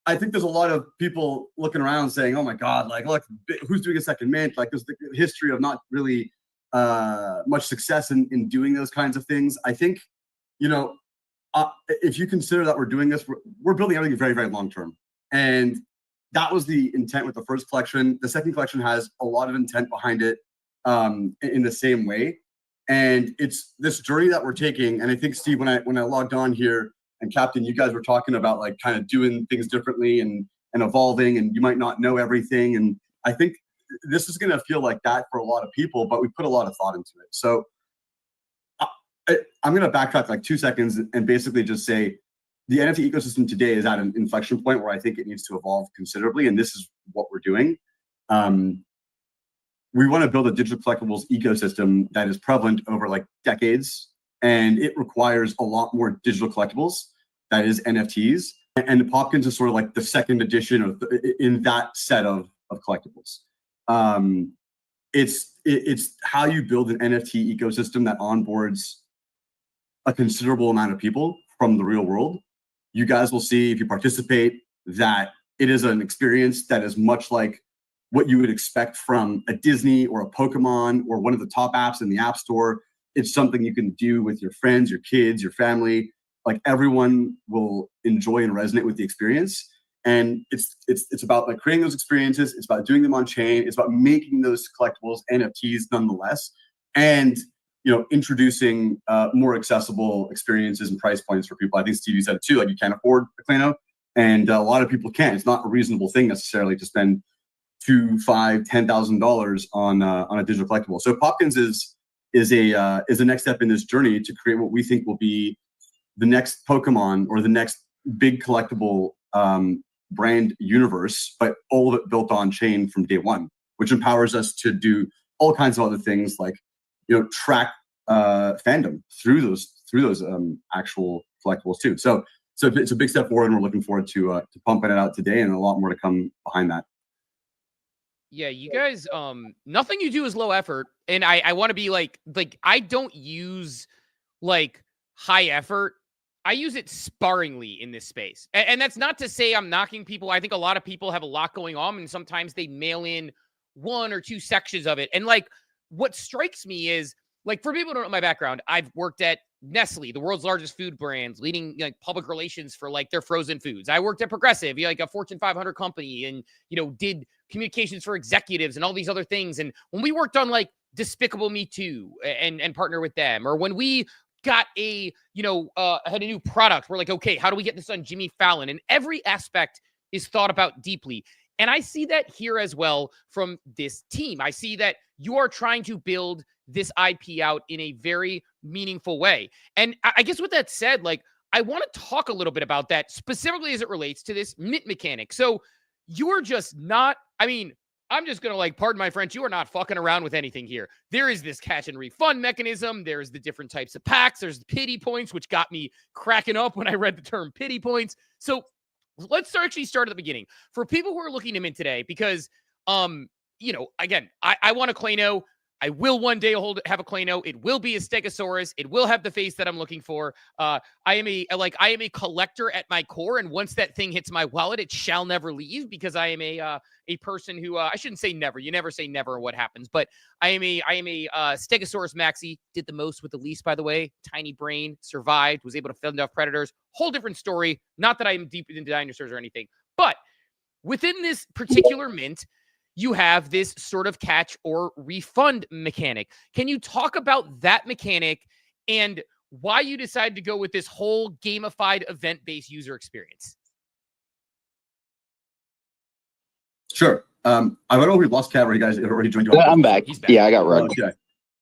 I think there's a lot of people looking around saying, oh my God, like, look, who's doing a second mint? Like, there's the history of not really much success in doing those kinds of things. I think, if you consider that we're doing this, we're building everything very, very long term. And that was the intent with the first collection. The second collection has a lot of intent behind it in the same way. And it's this journey that we're taking. And I think, Steve, when I logged on here, and Captain, you guys were talking about like kind of doing things differently and evolving, and you might not know everything. And I think this is going to feel like that for a lot of people, but we put a lot of thought into it. So I'm going to backtrack like 2 seconds and basically just say the NFT ecosystem today is at an inflection point where I think it needs to evolve considerably. And this is what we're doing. We want to build a digital collectibles ecosystem that is prevalent over like decades. And it requires a lot more digital collectibles, that is NFTs. And the Popkins is sort of like the second edition of in that set of collectibles. It's how you build an NFT ecosystem that onboards a considerable amount of people from the real world. You guys will see, if you participate, that it is an experience that is much like what you would expect from a Disney or a Pokemon or one of the top apps in the App Store. It's something you can do with your friends, your kids, your family. Like, everyone will enjoy and resonate with the experience. And it's about like creating those experiences. It's about doing them on chain. It's about making those collectibles NFTs nonetheless. And introducing more accessible experiences and price points for people. I think Stevie said it too. Like, you can't afford a Clayno, and a lot of people can't. It's not a reasonable thing necessarily to spend $2,000, $5,000, $10,000 on a digital collectible. So Popkins is a next step in this journey to create what we think will be the next Pokemon or the next big collectible brand universe, but all of it built on chain from day one, which empowers us to do all kinds of other things like track fandom through those actual collectibles too. So it's a big step forward, and we're looking forward to pumping it out today, and a lot more to come behind that. Yeah, you guys, nothing you do is low effort. And I want to be like, I don't use like high effort. I use it sparingly in this space. And that's not to say I'm knocking people. I think a lot of people have a lot going on, and sometimes they mail in 1 or 2 sections of it. And like, what strikes me is, like, for people who don't know my background, I've worked at Nestle, the world's largest food brands, leading like public relations for like their frozen foods. I worked at Progressive, like a Fortune 500 company, and did communications for executives and all these other things. And when we worked on like Despicable Me 2 and partner with them, or when we got had a new product, we're like, okay, how do we get this on Jimmy Fallon? And every aspect is thought about deeply. And I see that here as well from this team. I see that you are trying to build this IP out in a very meaningful way. And I guess with that said, like, I want to talk a little bit about that specifically as it relates to this mint mechanic. So you're just not, I'm just going to, like, pardon my French, you are not fucking around with anything here. There is this catch and refund mechanism. There's the different types of packs. There's the pity points, which got me cracking up when I read the term pity points. So let's actually start at the beginning. For people who are looking to mint today, because, again, I want a Clayno. I will one day have a Clayno. It will be a Stegosaurus. It will have the face that I'm looking for. I am a collector at my core, and once that thing hits my wallet, it shall never leave, because I am a person who I shouldn't say never. You never say never what happens, but I am a Stegosaurus Maxi. Did the most with the least, by the way. Tiny brain, survived, was able to fend off predators. Whole different story. Not that I'm deep into dinosaurs or anything, but within this particular mint, you have this sort of catch or refund mechanic. Can you talk about that mechanic and why you decided to go with this whole gamified event-based user experience? Sure. I don't know if we lost Cat or you guys already joined. I'm back. He's back. Yeah, I got rugged. Okay.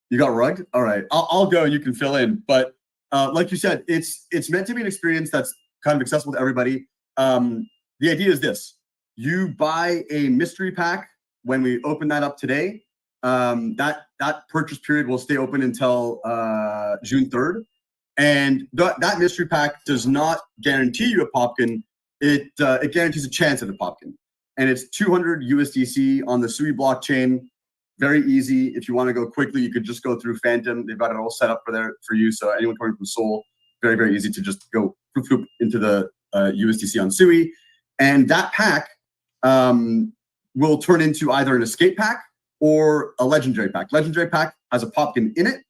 You got rugged? All right. I'll go and you can fill in. But like you said, it's meant to be an experience that's kind of accessible to everybody. The idea is this. You buy a mystery pack when we open that up today. That purchase period will stay open until June 3rd. And that mystery pack does not guarantee you a Popkin. It guarantees a chance at a Popkin. And it's 200 USDC on the Sui blockchain. Very easy. If you want to go quickly, you could just go through Phantom. They've got it all set up for you. So anyone coming from Seoul, very, very easy to just go into the USDC on Sui. And that pack will turn into either an escape pack or a legendary pack. Legendary pack has a Popkin in it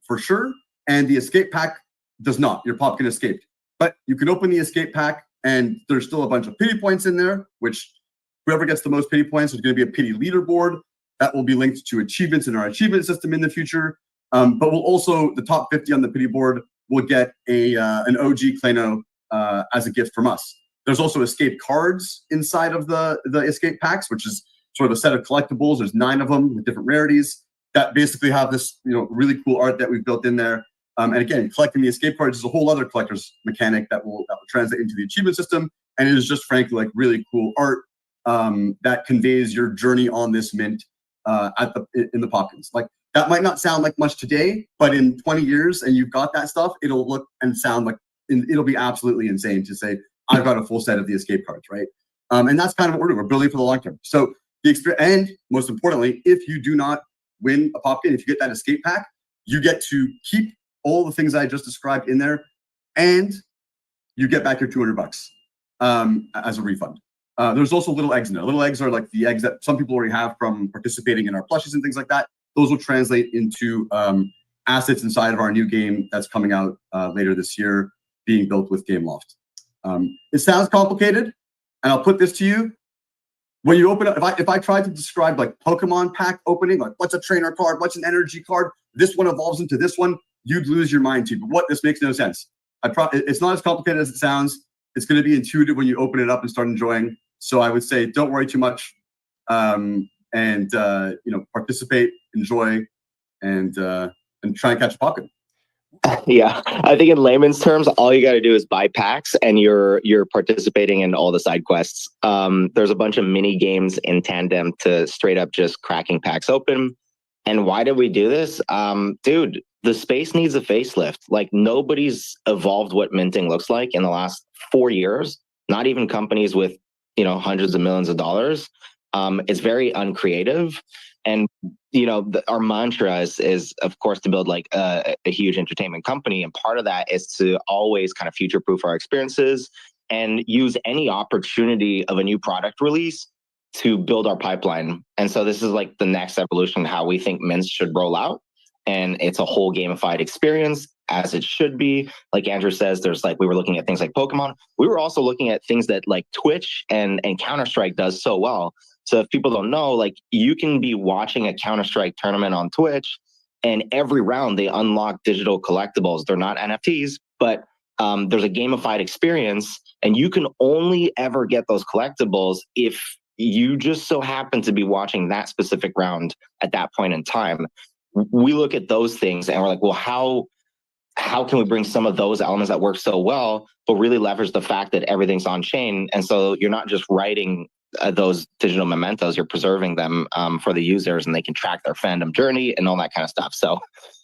for sure. And the escape pack does not. Your Popkin escaped. But you can open the escape pack and there's still a bunch of pity points in there, which whoever gets the most pity points, there's going to be a pity leaderboard that will be linked to achievements in our achievement system in the future. But we'll also, the top 50 on the pity board will get an OG Clayno as a gift from us. There's also escape cards inside of the escape packs, which is sort of a set of collectibles. There's 9 of them with different rarities that basically have this, really cool art that we've built in there. And again, collecting the escape cards is a whole other collector's mechanic that will translate into the achievement system. And it is just frankly like really cool art that conveys your journey on this mint in the Popkins. Like that might not sound like much today, but in 20 years and you've got that stuff, it'll look and sound like it'll be absolutely insane to say, I've got a full set of the escape cards, right? And that's kind of what we're doing. We're building for the long term. So the experience, and most importantly, if you do not win a Popkin, if you get that escape pack, you get to keep all the things I just described in there, and you get back your $200 as a refund. There's also little eggs in there. Little eggs are like the eggs that some people already have from participating in our plushies and things like that. Those will translate into assets inside of our new game that's coming out later this year, being built with Gameloft. It sounds complicated, and I'll put this to you. When you open up, if I tried to describe like Pokemon pack opening, like what's a trainer card, what's an energy card, this one evolves into this one, you'd lose your mind too. But this makes no sense. It's not as complicated as it sounds. It's going to be intuitive when you open it up and start enjoying. So I would say don't worry too much, and participate, enjoy, and try and catch a Popkin. Yeah, I think in layman's terms, all you got to do is buy packs, and you're participating in all the side quests. There's a bunch of mini games in tandem to straight up just cracking packs open. And why did we do this? Dude, the space needs a facelift. Like nobody's evolved what minting looks like in the last 4 years. Not even companies with hundreds of millions of dollars. It's very uncreative. And our mantra is of course to build like a huge entertainment company, and part of that is to always kind of future-proof our experiences and use any opportunity of a new product release to build our pipeline. And so this is like the next evolution how we think mints should roll out, and it's a whole gamified experience as it should be. Like Andrew says, there's like we were looking at things like Pokemon. We were also looking at things that like Twitch and Counter-Strike does so well. So if people don't know, like you can be watching a Counter-Strike tournament on Twitch, and every round they unlock digital collectibles. They're not NFTs, but there's a gamified experience, and you can only ever get those collectibles if you just so happen to be watching that specific round at that point in time. We look at those things and we're like, well, how can we bring some of those elements that work so well, but really leverage the fact that everything's on chain? And so you're not just writing those digital mementos, you're preserving them for the users, and they can track their fandom journey and all that kind of stuff. So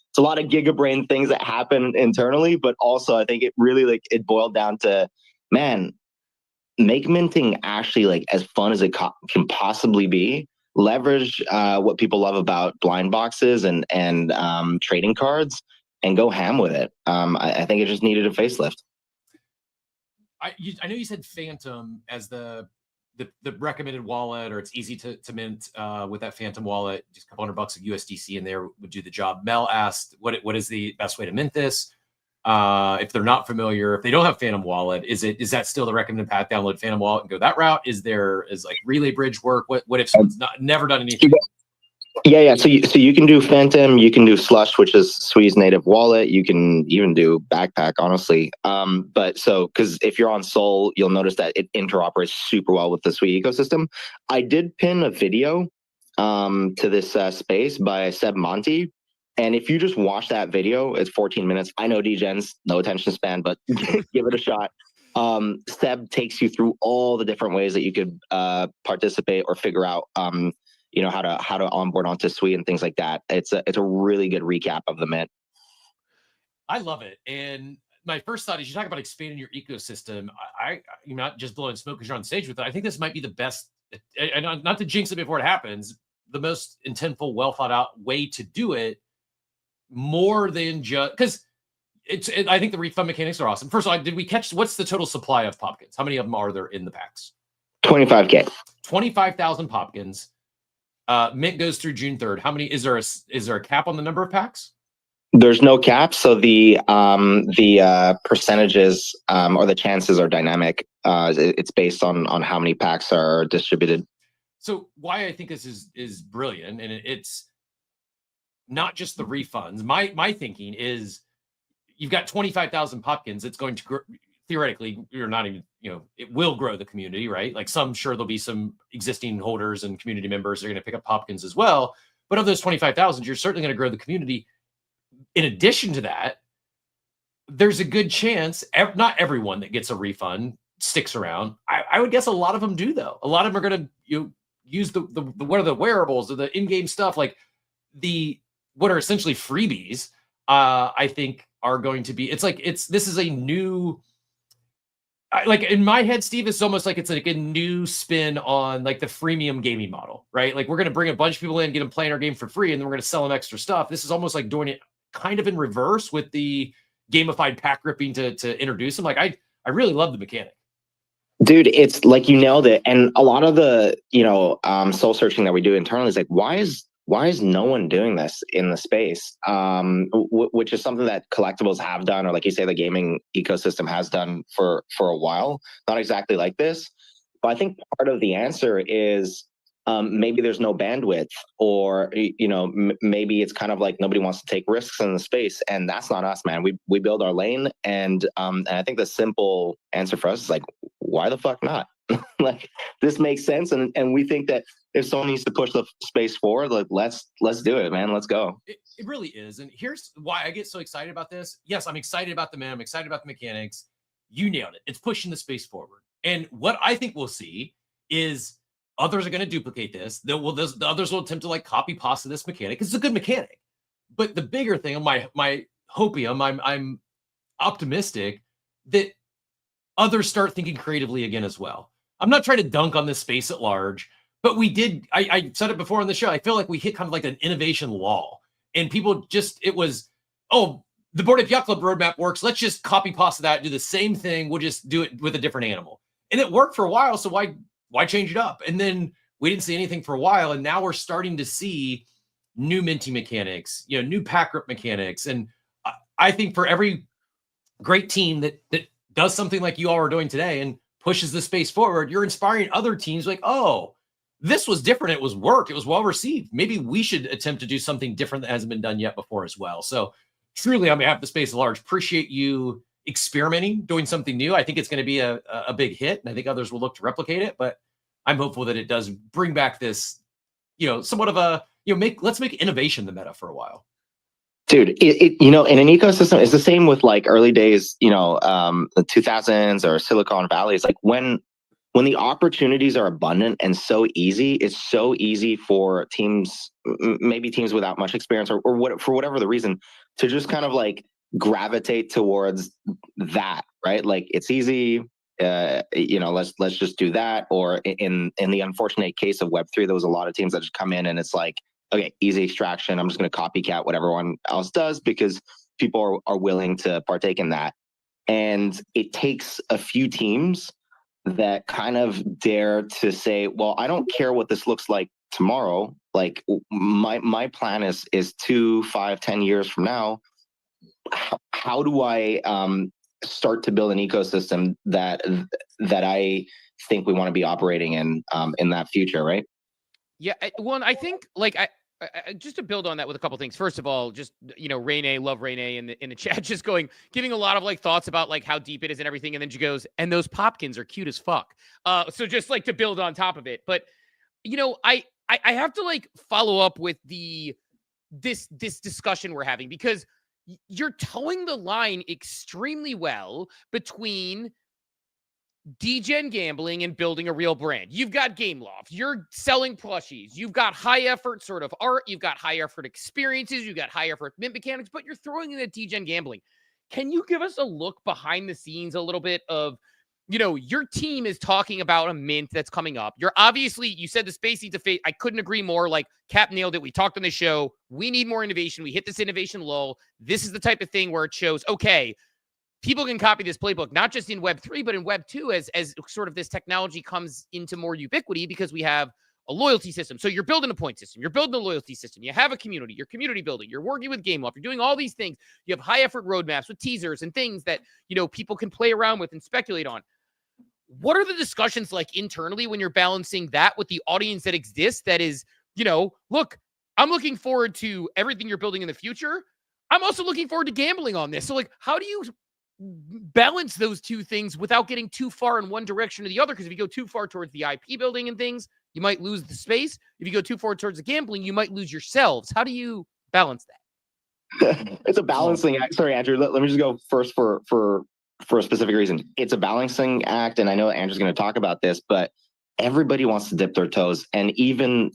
it's a lot of gigabrain things that happen internally, but also I think it really it boiled down to, man, make minting actually like as fun as it can possibly be. Leverage what people love about blind boxes and trading cards, and go ham with it. I think it just needed a facelift. I know you said Phantom as the recommended wallet, or it's easy to mint with that Phantom wallet. Just a couple $100 of USDC in there would do the job. Mel asked, what is the best way to mint this? If they're not familiar, if they don't have Phantom Wallet, is that still the recommended path? Download Phantom Wallet and go that route? Is like Relay Bridge work? What if someone's never done anything? Yeah. So you can do Phantom, you can do Slush, which is Swee's native wallet. You can even do Backpack, honestly. But because if you're on Sol, you'll notice that it interoperates super well with the Sweet ecosystem. I did pin a video to this space by Seb Monty. And if you just watch that video, it's 14 minutes. I know DGens, no attention span, but give it a shot. Seb takes you through all the different ways that you could participate or figure out how to onboard onto Sweet and things like that. It's a really good recap of the mint. I love it. And my first thought is, you talk about expanding your ecosystem. You're not just blowing smoke because you're on stage with it. I think this might be the best, and not to jinx it before it happens, the most intentful, well thought out way to do it, more than just because I think the refund mechanics are awesome. First of all, did we catch what's the total supply of Popkins? How many of them are there in the packs? 25K. 25,000 Popkins. Mint goes through June 3rd. How many is there a cap on the number of packs? There's no cap, so the percentages or the chances are dynamic. It's based on how many packs are distributed. So why I think this is brilliant, and it's not just the refunds. My thinking is, you've got 25,000 Popkins. It's going to theoretically, you're not even, it will grow the community, right? Like sure there'll be some existing holders and community members that are going to pick up Popkins as well. But of those 25,000, you're certainly going to grow the community. In addition to that, there's a good chance not everyone that gets a refund sticks around. I would guess a lot of them do, though. A lot of them are going to use the what are the wearables or the in-game stuff, like what are essentially freebies. I think are going to be. This is a new. Like in my head, Steve, it's almost like it's like a new spin on like the freemium gaming model, right? Like we're going to bring a bunch of people in, get them playing our game for free, and then we're going to sell them extra stuff. This is almost like doing it kind of in reverse with the gamified pack ripping to introduce them. Like I really love the mechanic. Dude, it's like you nailed it. And a lot of the soul searching that we do internally is like, why is no one doing this in the space? Which is something that collectibles have done, or like you say, the gaming ecosystem has done for a while. Not exactly like this, but I think part of the answer is maybe there's no bandwidth, or maybe it's kind of like nobody wants to take risks in the space, and that's not us, man. We build our lane, and I think the simple answer for us is like, why the fuck not? Like, this makes sense, and we think that if someone needs to push the space forward, like let's do it, man. Let's go. It really is. And here's why I get so excited about this. Yes, I'm excited about the man. I'm excited about the mechanics. You nailed it. It's pushing the space forward. And what I think we'll see is others are going to duplicate this. The others will attempt to like copy pasta this mechanic. It's a good mechanic. But the bigger thing, my hopium, I'm optimistic that others start thinking creatively again as well. I'm not trying to dunk on this space at large, but we did. I said it before on the show. I feel like we hit kind of like an innovation lull, and people it was, oh, the Bored Ape Yacht Club roadmap works. Let's just copy pasta that, do the same thing. We'll just do it with a different animal, and it worked for a while. So why change it up? And then we didn't see anything for a while, and now we're starting to see new minty mechanics, new pack rip mechanics, and I think for every great team that does something like you all are doing today and pushes the space forward, you're inspiring other teams like, oh, this was different. It was worked. It was well received. Maybe we should attempt to do something different that hasn't been done yet before as well. So truly, on behalf of the space at large, appreciate you experimenting, doing something new. I think it's going to be a big hit, and I think others will look to replicate it, but I'm hopeful that it does bring back this, somewhat of a, let's make innovation the meta for a while. Dude, in an ecosystem, it's the same with like early days, the 2000s or Silicon Valley. It's like when the opportunities are abundant and so easy, it's so easy for teams, maybe teams without much experience or for whatever the reason, to just kind of like gravitate towards that, right? Like it's easy, let's just do that. Or in the unfortunate case of Web3, there was a lot of teams that just come in and it's like, okay, easy extraction. I'm just going to copycat what everyone else does because people are willing to partake in that. And it takes a few teams that kind of dare to say, well, I don't care what this looks like tomorrow. Like my plan is 2, 5, 10 years from now. how do I start to build an ecosystem that I think we want to be operating in that future, right? Yeah, well, and I think like I just to build on that with a couple things. First of all, just Rene, love Rene in the chat, just giving a lot of like thoughts about like how deep it is and everything, and then she goes, and those Popkins are cute as fuck. So just like to build on top of it, but I have to like follow up with this discussion we're having, because you're towing the line extremely well between degen gambling and building a real brand. You've got Gameloft, you're selling plushies, you've got high effort sort of art, you've got high effort experiences, you've got high effort mint mechanics, but you're throwing in that degen gambling. Can you give us a look behind the scenes a little bit of, your team is talking about a mint that's coming up. You're obviously, you said the space needs a face. I couldn't agree more. Like Cap nailed it. We talked on the show. We need more innovation. We hit this innovation lull. This is the type of thing where it shows, okay, people can copy this playbook, not just in Web 3, but in Web 2 as sort of this technology comes into more ubiquity, because we have a loyalty system. So you're building a point system. You're building a loyalty system. You have a community. You're community building. You're working with Gameloft. You're doing all these things. You have high effort roadmaps with teasers and things that, people can play around with and speculate on. What are the discussions like internally when you're balancing that with the audience that exists that is, look, I'm looking forward to everything you're building in the future. I'm also looking forward to gambling on this. So like, how do you balance those two things without getting too far in one direction or the other? Because if you go too far towards the IP building and things, you might lose the space. If you go too far towards the gambling, you might lose yourselves. How do you balance that? It's a balancing act. Sorry, Andrew, let me just go first for a specific reason. It's a balancing act, and I know Andrew's going to talk about this, but everybody wants to dip their toes, and even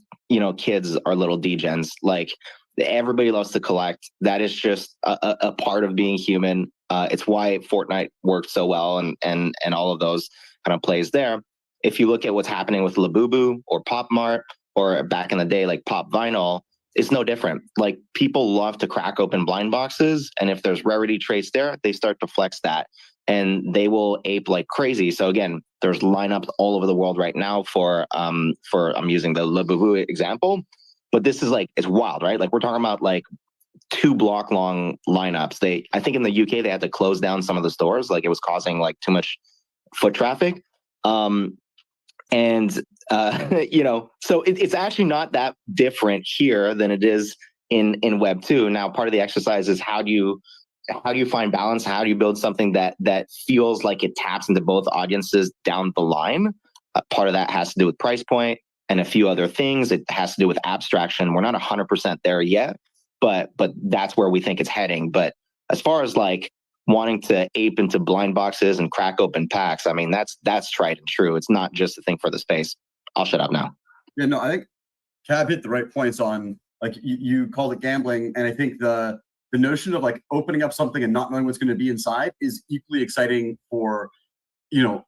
kids are little degens. Like everybody loves to collect. That is just a part of being human. It's why Fortnite worked so well, and all of those kind of plays there. If you look at what's happening with Labubu or Pop Mart, or back in the day like Pop Vinyl, it's no different. Like people love to crack open blind boxes, and if there's rarity traits there, they start to flex that, and they will ape like crazy. So again, there's lineups all over the world right now for I'm using the Labubu example, but this is like, it's wild, right? Like we're talking about like 2 block long lineups. I think in the UK they had to close down some of the stores, like it was causing like too much foot traffic. So it's actually not that different here than it is in Web 2. Now, part of the exercise is how do you find balance? How do you build something that feels like it taps into both audiences down the line? Part of that has to do with price point and a few other things. It has to do with abstraction. We're not 100% there yet, but that's where we think it's heading. But as far as like wanting to ape into blind boxes and crack open packs, I mean, that's tried and true. It's not just a thing for the space. I'll shut up now. Yeah, no, I think Cab hit the right points on, like you called it gambling, and I think the notion of like opening up something and not knowing what's going to be inside is equally exciting for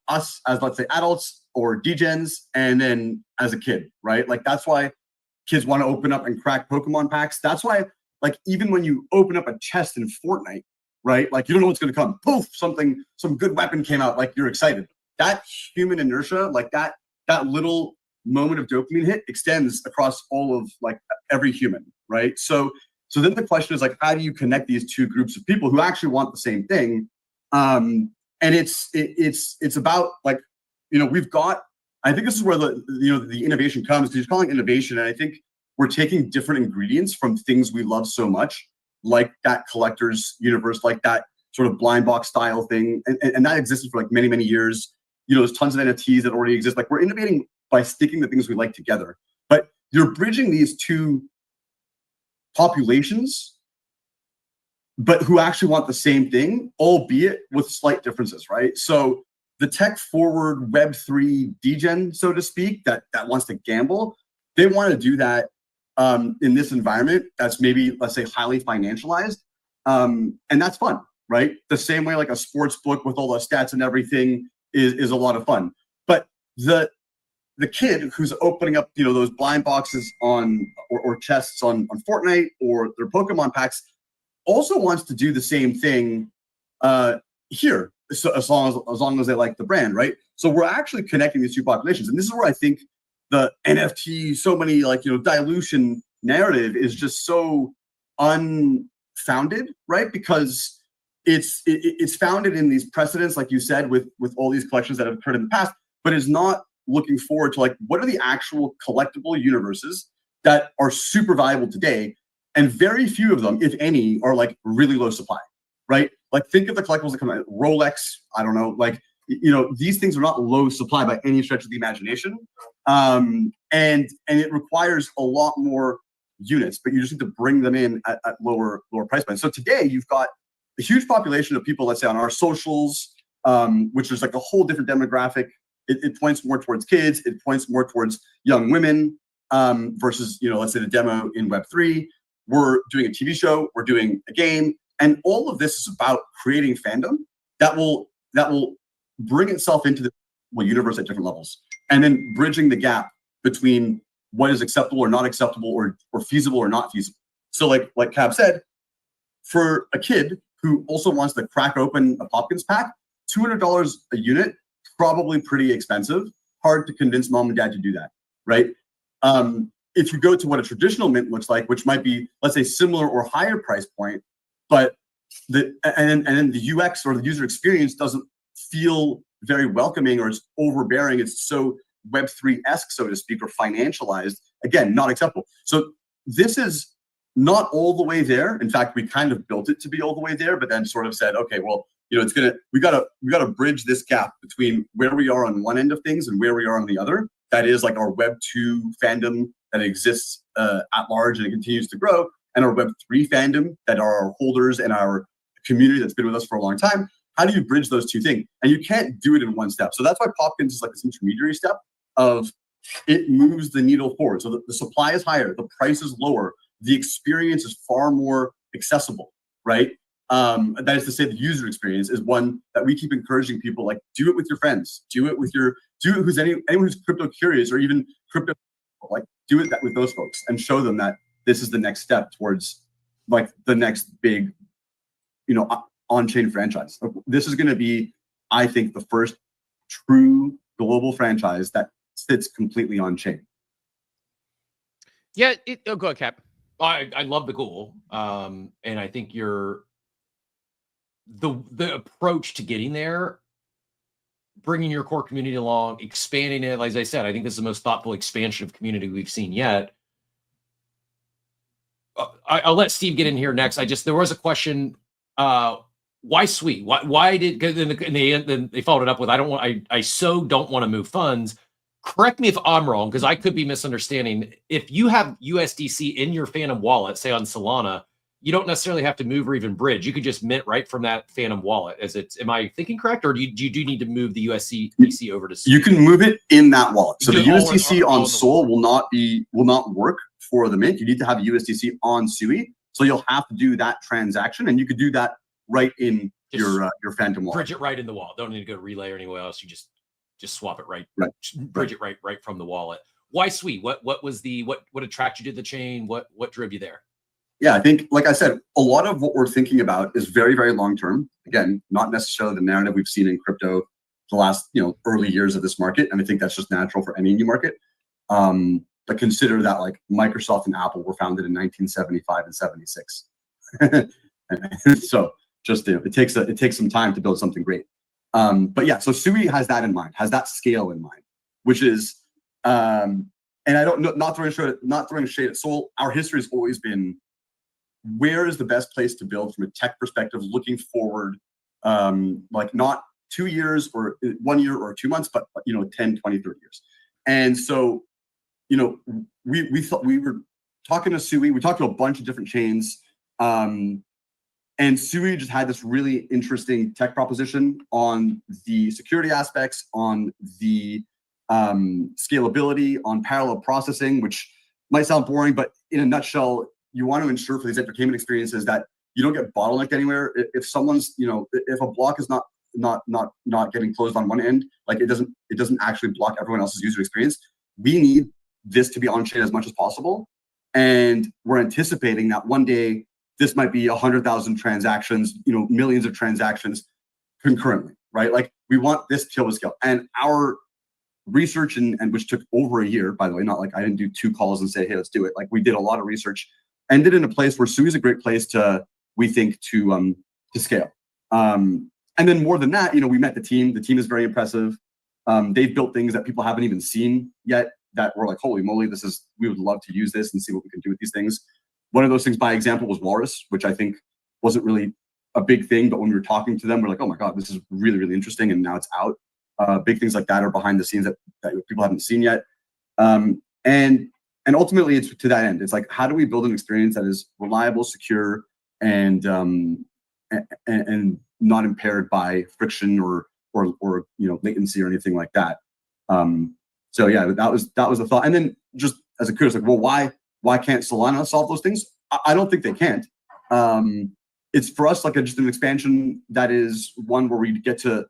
us as, let's say, adults or degens, and then as a kid, right? Like that's why kids want to open up and crack Pokemon packs. That's why, like, even when you open up a chest in Fortnite, right? Like you don't know what's going to come. Poof, some good weapon came out. Like you're excited. That human inertia, like that little moment of dopamine hit extends across all of like every human, right? So then the question is like, how do you connect these two groups of people who actually want the same thing? And it's about like, we've got, I think this is where the innovation comes, because you're calling it innovation. And I think we're taking different ingredients from things we love so much, like that collector's universe, like that sort of blind box style thing. And that existed for like many, many years. There's tons of NFTs that already exist. Like we're innovating by sticking the things we like together, but you're bridging these two populations, but who actually want the same thing, albeit with slight differences, right? So the tech forward Web3 degen, so to speak, that wants to gamble, they want to do that in this environment that's maybe, let's say, highly financialized. And that's fun, right? The same way like a sports book with all the stats and everything is a lot of fun. But the kid who's opening up, those blind boxes on or chests on Fortnite or their Pokemon packs also wants to do the same thing here, so as long as they like the brand, right? So we're actually connecting these two populations, and this is where I think the NFT, so many like dilution narrative is just so founded, right? Because it's founded in these precedents, like you said, with all these collections that have occurred in the past, but is not looking forward to like, what are the actual collectible universes that are super valuable today? And very few of them, if any, are like really low supply, right? Like think of the collectibles that come out, Rolex, I don't know, like, these things are not low supply by any stretch of the imagination. And it requires a lot more units, but you just need to bring them in at lower price points. So today you've got a huge population of people, let's say on our socials, which is like a whole different demographic. It points more towards kids. It points more towards young women versus, let's say the demo in Web3. We're doing a TV show. We're doing a game. And all of this is about creating fandom that will bring itself into the universe at different levels. And then bridging the gap between what is acceptable or not acceptable or feasible or not feasible. So like Cab said, for a kid who also wants to crack open a Popkins pack, $200 a unit, probably pretty expensive. Hard to convince mom and dad to do that, right? If you go to what a traditional mint looks like, which might be, let's say, similar or higher price point, but then the UX or the user experience doesn't feel very welcoming or it's overbearing. It's so Web3-esque, so to speak, or financialized. Again, not acceptable. So this is not all the way there. In fact, we kind of built it to be all the way there, but then sort of said, okay, well, we gotta bridge this gap between where we are on one end of things and where we are on the other. That is like our Web2 fandom that exists at large and it continues to grow, and our Web3 fandom that are our holders and our community that's been with us for a long time. How do you bridge those two things? And you can't do it in one step. So that's why Popkins is like this intermediary step of it moves the needle forward. So the supply is higher, the price is lower, the experience is far more accessible, right? That is to say, the user experience is one that we keep encouraging people, like, do it with your friends, do it with anyone who's crypto curious or even crypto, like, do it with those folks and show them that this is the next step towards like the next big, on-chain franchise. This is going to be, I think, the first true global franchise that sits completely on-chain. Yeah, go ahead, Cap. I love the goal, and I think the approach to getting there, bringing your core community along, expanding it. As I said, I think this is the most thoughtful expansion of community we've seen yet. I'll let Steve get in here next. There was a question. Why Sui? Why did? Then they followed it up with, I so don't want to move funds. Correct me if I'm wrong, because I could be misunderstanding. If you have USDC in your Phantom wallet, say on Solana, you don't necessarily have to move or even bridge. You could just mint right from that Phantom wallet. Am I thinking correct, or do you need to move the USDC over to Sui? You can move it in that wallet. So the USDC on Sol will not work for the mint. You need to have USDC on Sui. So you'll have to do that transaction, and you could do that right in your Phantom wallet. Bridge it right in the wallet. Don't need to go to Relay or anywhere else. You just swap it right. Bridge it right from the wallet. Why Sui? What attracted you to the chain? What drove you there? Yeah, I think, like I said, a lot of what we're thinking about is very, very long term. Again, not necessarily the narrative we've seen in crypto the last, early years of this market. And I think that's just natural for any new market. But consider that like Microsoft and Apple were founded in 1975 and 76. So just it takes some time to build something great. But yeah, so Sui has that in mind, has that scale in mind, which is, and I don't know, not throwing shade at Sol. Our history has always been, where is the best place to build from a tech perspective, looking forward, like not 2 years or 1 year or 2 months, but 10, 20, 30 years. And so, we thought, we were talking to Sui, we talked to a bunch of different chains, and Sui just had this really interesting tech proposition on the security aspects, on the scalability, on parallel processing, which might sound boring, but in a nutshell, you want to ensure for these entertainment experiences that you don't get bottlenecked anywhere. If someone's, if a block is not getting closed on one end, like it doesn't actually block everyone else's user experience. We need this to be on chain as much as possible, and we're anticipating that one day this might be 100,000 transactions, millions of transactions concurrently, right? Like we want this to scale. And our research, and which took over a year, by the way, not like I didn't do 2 calls and say, hey, let's do it. Like we did a lot of research, ended in a place where Sui is a great place to we think to scale. And then more than that, we met the team. The team is very impressive. They've built things that people haven't even seen yet that we're like, holy moly, we would love to use this and see what we can do with these things. One of those things, by example, was Walrus, which I think wasn't really a big thing, but when we were talking to them, we're like, oh my God, this is really, really interesting. And now it's out. Big things like that are behind the scenes that people haven't seen yet. And ultimately it's to that end. It's like, how do we build an experience that is reliable, secure, and not impaired by friction or latency or anything like that. So yeah, that was the thought. And then just as a curious, like, well, why can't Solana solve those things? I don't think they can't. It's for us like just an expansion that is one where we get to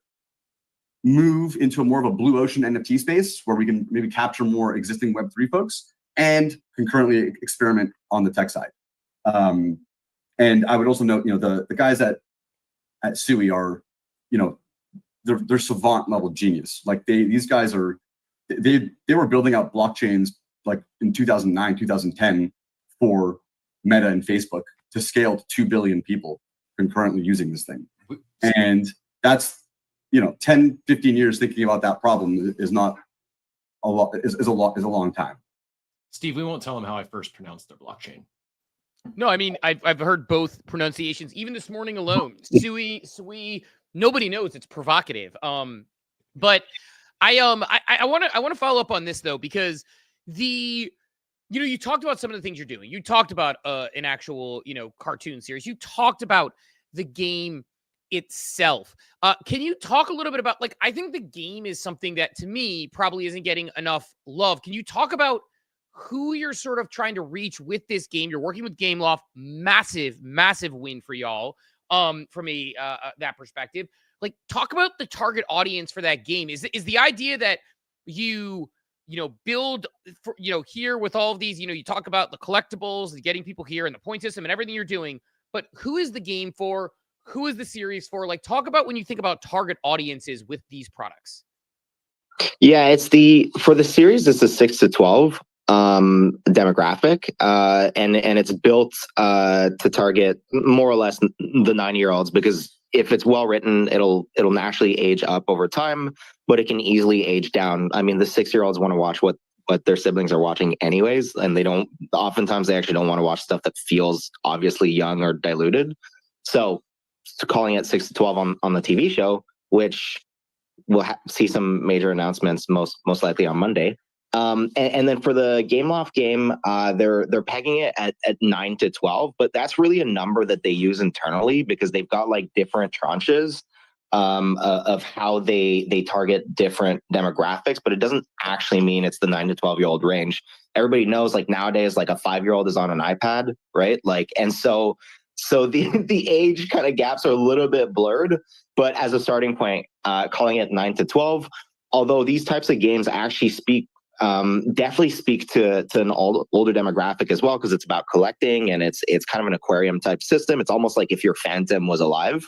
move into more of a blue ocean NFT space where we can maybe capture more existing Web3 folks and concurrently experiment on the tech side. And I would also note, the guys at Sui are, they're savant level genius. Like these guys are, they were building out blockchains like in 2009, 2010 for Meta and Facebook to scale to 2 billion people concurrently using this thing. And that's, 10, 15 years thinking about that problem is not a lot, is a long time. Steve, we won't tell them how I first pronounced their blockchain. No, I mean, I've heard both pronunciations, even this morning alone. Sui, nobody knows. It's provocative. But I want to follow up on this though, because you talked about some of the things you're doing. You talked about an actual, cartoon series. You talked about the game itself. Can you talk a little bit about, like, I think the game is something that to me probably isn't getting enough love. Can you talk about who you're sort of trying to reach with this game? You're working with Gameloft, massive win for y'all. From that perspective, like, talk about the target audience for that game. Is the idea that you build for, here with all of these, you talk about the collectibles, getting people here and the point system and everything you're doing, but who is the game for? Who is the series for? Like, talk about when you think about target audiences with these products. Yeah, for the series, it's a 6 to 12 demographic, and it's built to target more or less the 9-year-olds, because if it's well written, it'll naturally age up over time, but it can easily age down. I mean, the 6-year-olds want to watch what their siblings are watching anyways, and oftentimes they actually don't want to watch stuff that feels obviously young or diluted. So calling it 6 to 12 on the TV show, which we'll see some major announcements most likely on Monday. And then for the Gameloft game, they're pegging it at 9 to 12, but that's really a number that they use internally because they've got like different tranches of how they target different demographics, but it doesn't actually mean it's the 9 to 12-year-old range. Everybody knows, like, nowadays, like, a 5-year-old is on an iPad, right? Like, and so the age kind of gaps are a little bit blurred, but as a starting point, calling it 9 to 12, although these types of games actually definitely speak to an older demographic as well, because it's about collecting and it's kind of an aquarium type system. It's almost like if your Phantom was alive,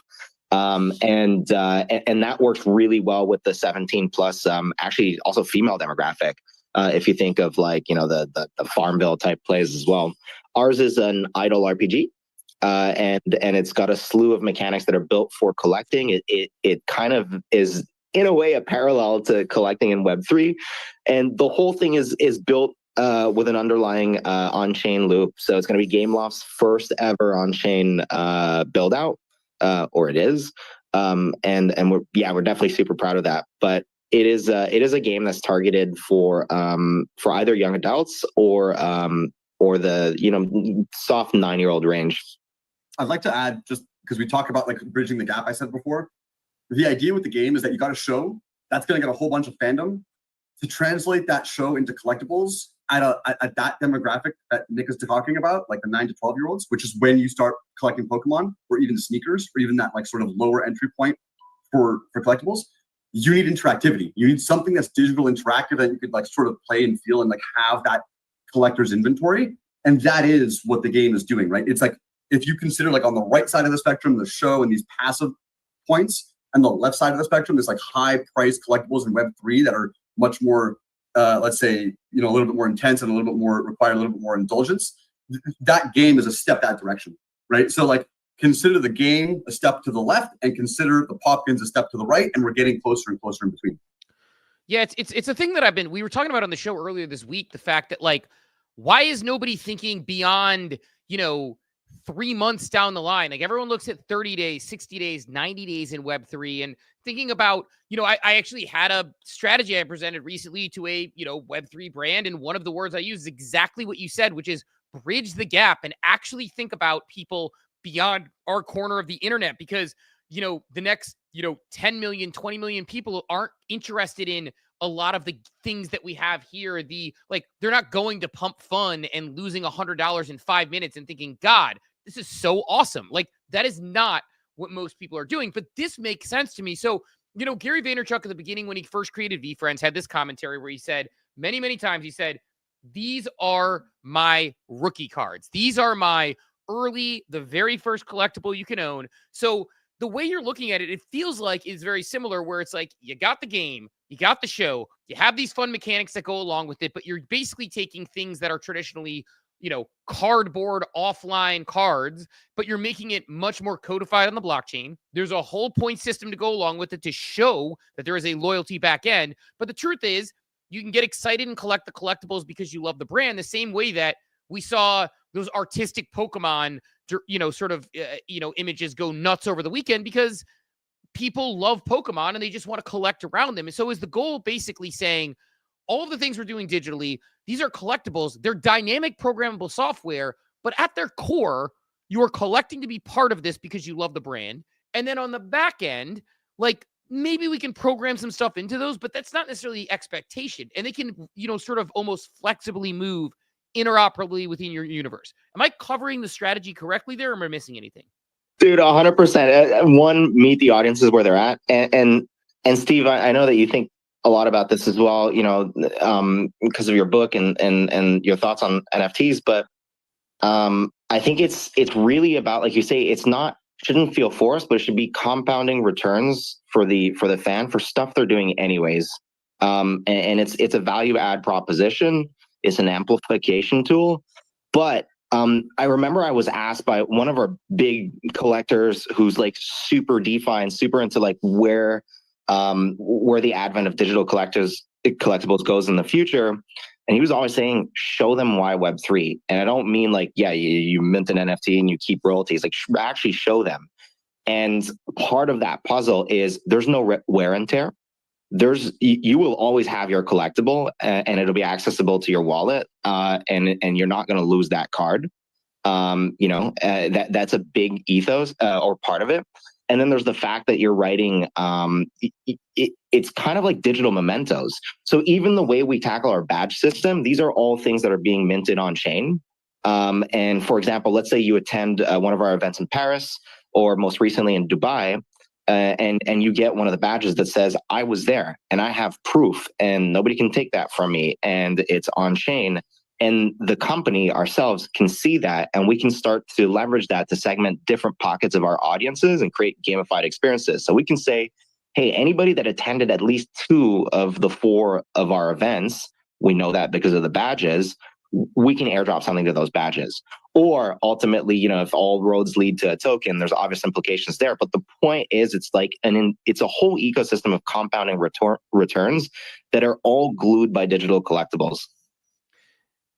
and that works really well with the 17 plus, actually also female demographic. If you think of, like, the Farmville type plays as well. Ours is an idle RPG. And it's got a slew of mechanics that are built for collecting. It kind of is, in a way, a parallel to collecting in Web3, and the whole thing is built with an underlying on-chain loop. So it's going to be Gameloft's first ever on-chain build out, or it is, and we're definitely super proud of that. But it is a game that's targeted for either young adults or the soft 9-year-old range. I'd like to add, just because we talk about, like, bridging the gap I said before, the idea with the game is that you got a show that's going to get a whole bunch of fandom. To translate that show into collectibles at that demographic that Nick is talking about, like the 9 to 12-year-olds, which is when you start collecting Pokemon, or even sneakers, or even that, like, sort of lower entry point for collectibles, you need interactivity. You need something that's digital interactive that you could, like, sort of play and feel and, like, have that collector's inventory. And that is what the game is doing, right? It's like, if you consider, like, on the right side of the spectrum, the show and these passive points, and the left side of the spectrum is like high price collectibles in Web3 that are much more, let's say, a little bit more intense and require a little bit more indulgence. That game is a step that direction, right? So, like, consider the game a step to the left and consider the Popkins a step to the right, and we're getting closer and closer in between. Yeah, it's a thing that we were talking about on the show earlier this week, the fact that, like, why is nobody thinking beyond, 3 months down the line? Like, everyone looks at 30 days, 60 days, 90 days in Web3 and thinking about, I actually had a strategy I presented recently to a, Web3 brand. And one of the words I use is exactly what you said, which is bridge the gap and actually think about people beyond our corner of the internet, because, the next, 10 million, 20 million people aren't interested in a lot of the things that we have here. They're not going to Pump Fun and losing $100 in 5 minutes and thinking, God, this is so awesome. Like, that is not what most people are doing, but this makes sense to me. So, Gary Vaynerchuk at the beginning, when he first created VeeFriends, had this commentary where he said many, many times, he said, these are my rookie cards. These are my the very first collectible you can own. So the way you're looking at it, it feels like is very similar, where it's like, you got the game, you got the show, you have these fun mechanics that go along with it, but you're basically taking things that are traditionally, cardboard offline cards, but you're making it much more codified on the blockchain. There's a whole point system to go along with it to show that there is a loyalty back end. But the truth is, you can get excited and collect the collectibles because you love the brand, the same way that we saw those artistic Pokemon, images go nuts over the weekend because people love Pokemon and they just want to collect around them. And so is the goal basically saying all of the things we're doing digitally, these are collectibles, they're dynamic programmable software, but at their core, you are collecting to be part of this because you love the brand. And then on the back end, like, maybe we can program some stuff into those, but that's not necessarily the expectation. And they can, sort of almost flexibly move interoperably within your universe. Am I covering the strategy correctly there, or am I missing anything? Dude, 100%. One, meet the audiences where they're at. And Steve, I know that you think a lot about this as well, because of your book and your thoughts on NFTs. But I think it's really about, like you say, shouldn't feel forced, but it should be compounding returns for the fan for stuff they're doing anyways. And it's a value add proposition. It's an amplification tool. But I remember I was asked by one of our big collectors who's like super DeFi and super into like where the advent of digital collectibles goes in the future. And he was always saying, show them why Web3. And I don't mean like, yeah, you mint an NFT and you keep royalties, like actually show them. And part of that puzzle is there's no wear and tear. You will always have your collectible and it'll be accessible to your wallet, and you're not going to lose that card. That's a big ethos or part of it. And then there's the fact that you're writing, it's kind of like digital mementos. So even the way we tackle our badge system, these are all things that are being minted on chain. And for example, let's say you attend one of our events in Paris, or most recently in Dubai, and you get one of the badges that says, I was there and I have proof and nobody can take that from me, and it's on chain. And the company ourselves can see that, and we can start to leverage that to segment different pockets of our audiences and create gamified experiences. So we can say, hey, anybody that attended at least 2 of the 4 of our events, we know that because of the badges, we can airdrop something to those badges. Or ultimately, if all roads lead to a token, there's obvious implications there. But the point is, it's like it's a whole ecosystem of compounding returns that are all glued by digital collectibles.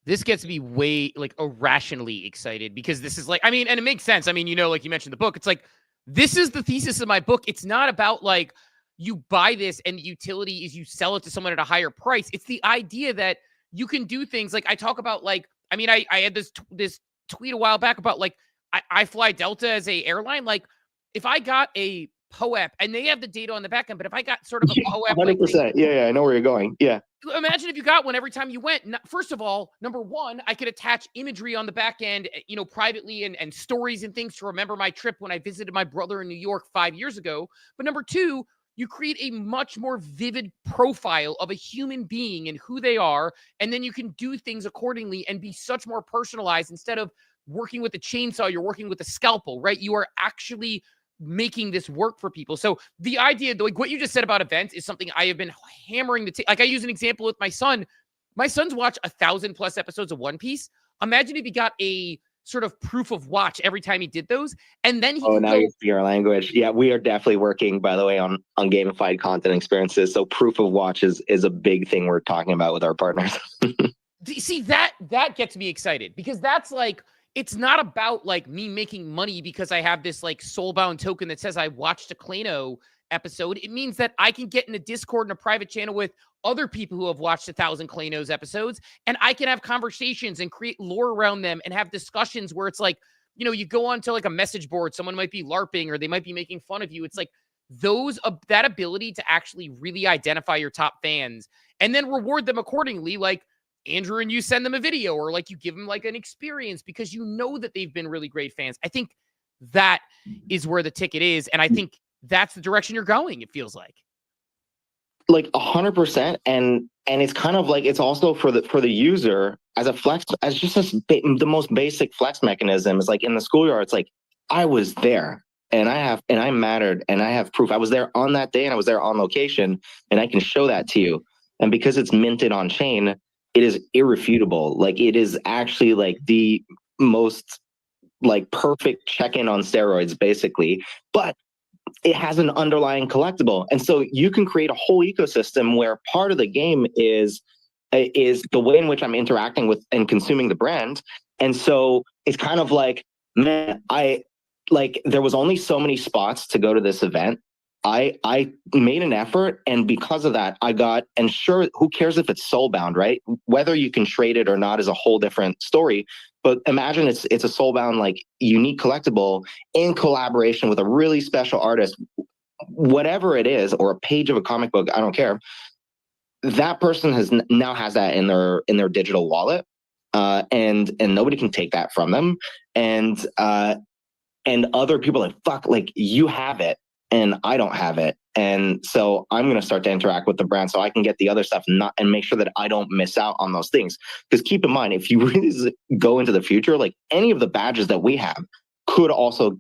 This gets me way irrationally excited, because this is and it makes sense. Like you mentioned the book, it's like, this is the thesis of my book. It's not about like you buy this and the utility is you sell it to someone at a higher price. It's the idea that you can do things like I talk about, I had this tweet a while back about I fly Delta as a airline. Like, if I got a POEP, and they have the data on the back end, but if I got sort of a POEP, 100%. Yeah, I know where you're going. Yeah. Imagine if you got one every time you went. First of all, number one, I could attach imagery on the back end, privately and stories and things to remember my trip when I visited my brother in New York 5 years ago. But number two, you create a much more vivid profile of a human being and who they are. And then you can do things accordingly and be such more personalized. Instead of working with a chainsaw, you're working with a scalpel, right? You are actually making this work for people. So the idea, like what you just said about events, is something I have been hammering I use an example with my son. My son's watched 1,000+ episodes of One Piece. Imagine if he got a sort of proof of watch every time he did those. And then he now you speak our language. Yeah, we are definitely working, by the way, on gamified content experiences. So proof of watch is a big thing we're talking about with our partners. See, that gets me excited, because that's like, it's not about like me making money because I have this like soulbound token that says I watched a Clayno episode. It means that I can get in a Discord and a private channel with other people who have watched 1,000 Claynos episodes, and I can have conversations and create lore around them and have discussions where it's like, you know, you go onto like a message board, someone might be LARPing or they might be making fun of you. It's like that ability to actually really identify your top fans and then reward them accordingly. Like Andrew and you send them a video, or like you give them like an experience because you know that they've been really great fans. I think that is where the ticket is. And I think that's the direction you're going, it feels like. Like 100%. And it's kind of like, it's also for the user as a flex, as just the most basic flex mechanism. Is like in the schoolyard, it's like, I was there and I mattered and I have proof. I was there on that day and I was there on location and I can show that to you. And because it's minted on chain, it is irrefutable. Like it is actually like the most like perfect check-in on steroids, basically. But it has an underlying collectible. And so you can create a whole ecosystem where part of the game is the way in which I'm interacting with and consuming the brand. And so it's kind of like, man, there was only so many spots to go to this event. I made an effort, and because of that, I got, and sure, who cares if it's soulbound, right? Whether you can trade it or not is a whole different story. But imagine it's a soulbound, like unique collectible in collaboration with a really special artist, whatever it is, or a page of a comic book, I don't care. That person now has that in their digital wallet, and nobody can take that from them. And other people are like, fuck, like you have it and I don't have it. And so I'm going to start to interact with the brand so I can get the other stuff and make sure that I don't miss out on those things. Because keep in mind, if you really go into the future, like any of the badges that we have could also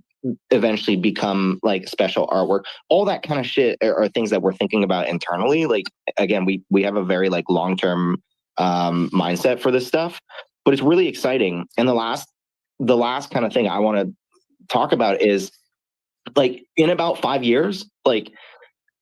eventually become like special artwork. All that kind of shit are things that we're thinking about internally. Like, again, we have a very like long-term mindset for this stuff, but it's really exciting. And the last kind of thing I want to talk about is like in about 5 years, like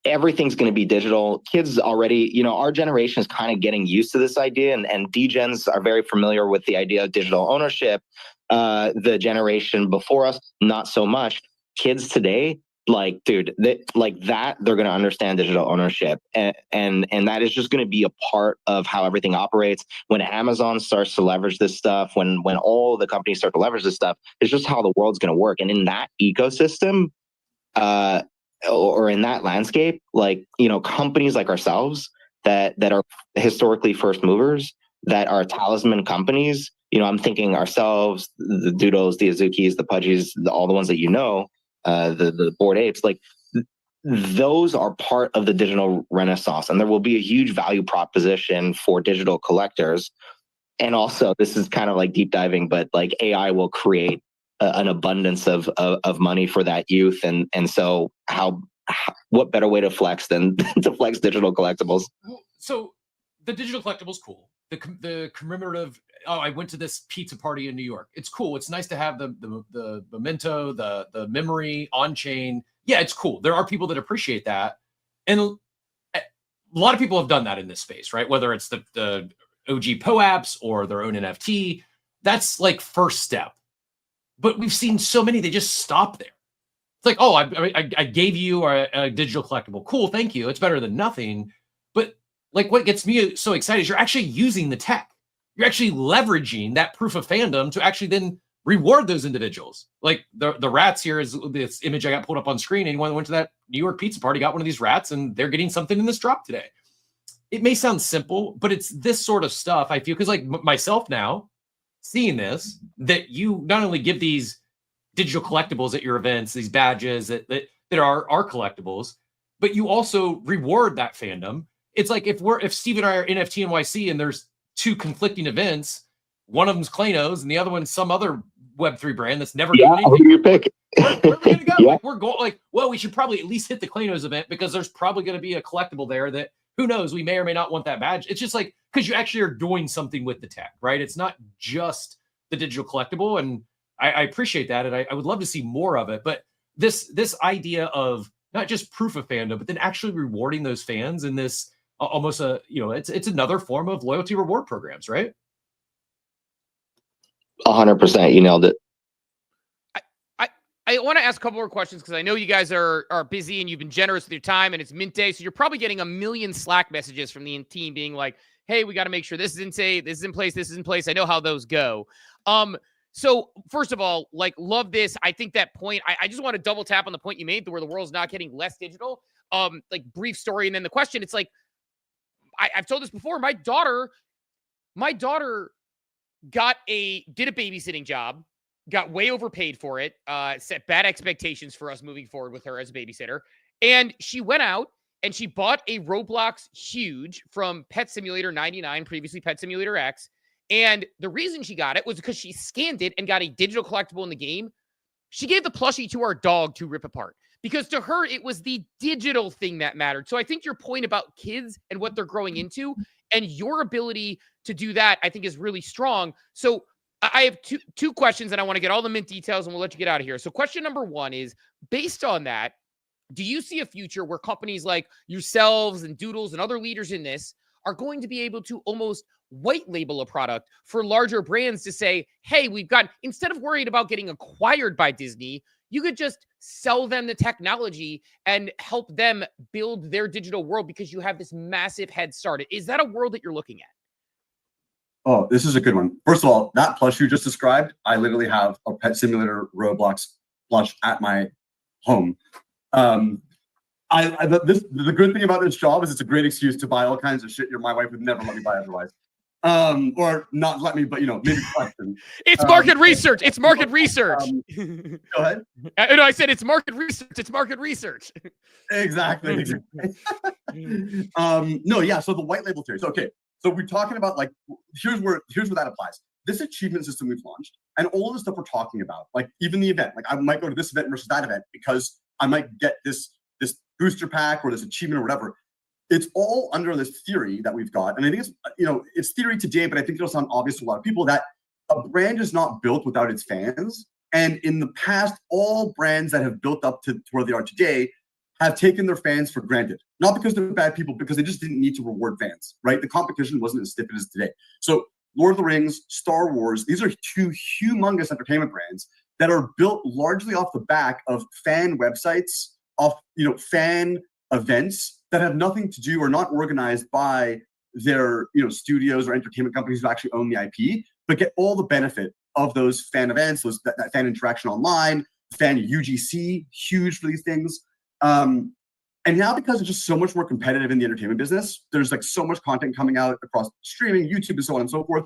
everything's going to be digital. Kids already, you know, our generation is kind of getting used to this idea, and D-gens are very familiar with the idea of digital ownership. The generation before us, not so much. Kids today, like, dude, they're going to understand digital ownership, and that is just going to be a part of how everything operates. When Amazon starts to leverage this stuff, when all the companies start to leverage this stuff, it's just how the world's going to work. And in that ecosystem, or in that landscape, like, you know, companies like ourselves that are historically first movers, that are talisman companies. You know, I'm thinking ourselves, the Doodles, the Azukis, the Pudgies, all the ones that you know. The Bored Apes, like those are part of the digital renaissance, and there will be a huge value proposition for digital collectors. And also, this is kind of like deep diving, but like AI will create an abundance of money for that youth, and so what better way to flex than to flex digital collectibles? So the digital collectibles, cool. The commemorative. Oh, I went to this pizza party in New York. It's cool. It's nice to have the memento, the memory on chain. Yeah, it's cool. There are people that appreciate that, and a lot of people have done that in this space, right? Whether it's the OG POAPs or their own NFT, that's like first step. But we've seen so many, they just stop there. It's like, oh, I gave you a digital collectible. Cool, thank you. It's better than nothing. But like, what gets me so excited is you're actually using the tech. You're actually leveraging that proof of fandom to actually then reward those individuals. Like the rats here is this image I got pulled up on screen. Anyone that went to that New York pizza party got one of these rats, and they're getting something in this drop today. It may sound simple, but it's this sort of stuff I feel, because like myself now, seeing this, that you not only give these digital collectibles at your events, these badges that are collectibles, but you also reward that fandom. It's like if Steve and I are NFT NYC and there's two conflicting events, one of them's Claynos and the other one's some other Web3 brand that's never doing anything. Who do you pick? Where are we gonna go? Yeah. Like, we're going like, well, we should probably at least hit the Claynos event, because there's probably going to be a collectible there that, who knows, we may or may not want that badge. It's just like, because you actually are doing something with the tech, right? It's not just the digital collectible. And I appreciate that, and I would love to see more of it. But this idea of not just proof of fandom, but then actually rewarding those fans in this almost it's another form of loyalty reward programs, right? 100%. You nailed it. I want to ask a couple more questions because I know you guys are busy and you've been generous with your time, and it's mint day, so you're probably getting a million Slack messages from the team being like, "Hey, we got to make sure this is in place, this is in place." I know how those go. So first of all, like, love this. I think that point. I just want to double tap on the point you made, where the world's not getting less digital. Like, brief story, and then the question. It's like I've told this before. My daughter did a babysitting job. Got way overpaid for it, set bad expectations for us moving forward with her as a babysitter. And she went out and she bought a Roblox Huge from Pet Simulator 99, previously Pet Simulator X. And the reason she got it was because she scanned it and got a digital collectible in the game. She gave the plushie to our dog to rip apart because to her, it was the digital thing that mattered. So I think your point about kids and what they're growing into and your ability to do that, I think, is really strong. So I have two questions, and I want to get all the mint details, and we'll let you get out of here. So question number one is, based on that, do you see a future where companies like yourselves and Doodles and other leaders in this are going to be able to almost white label a product for larger brands to say, hey, instead of worried about getting acquired by Disney, you could just sell them the technology and help them build their digital world because you have this massive head start? Is that a world that you're looking at? Oh, this is a good one. First of all, that plush you just described, I literally have a Pet Simulator Roblox plush at my home. The good thing about this job is it's a great excuse to buy all kinds of shit my wife would never let me buy otherwise. Or not let me, but maybe question. It's market research. It's market research. Go ahead. I said it's market research. It's market research. Exactly. No, yeah. So the white label theory. So, okay. So we're talking about, like, here's where that applies. This achievement system we've launched and all of the stuff we're talking about, like even the event, like I might go to this event versus that event because I might get this booster pack or this achievement or whatever. It's all under this theory that we've got. And I think it's theory today, but I think it'll sound obvious to a lot of people that a brand is not built without its fans. And in the past, all brands that have built up to where they are today have taken their fans for granted. Not because they're bad people, because they just didn't need to reward fans, right? The competition wasn't as stiff as today. So Lord of the Rings, Star Wars, these are two humongous entertainment brands that are built largely off the back of fan websites, of fan events that have nothing to do or not organized by their studios or entertainment companies who actually own the IP, but get all the benefit of those fan events, that fan interaction online, fan UGC, huge for these things. And now, because it's just so much more competitive in the entertainment business, there's like so much content coming out across streaming, YouTube, and so on and so forth.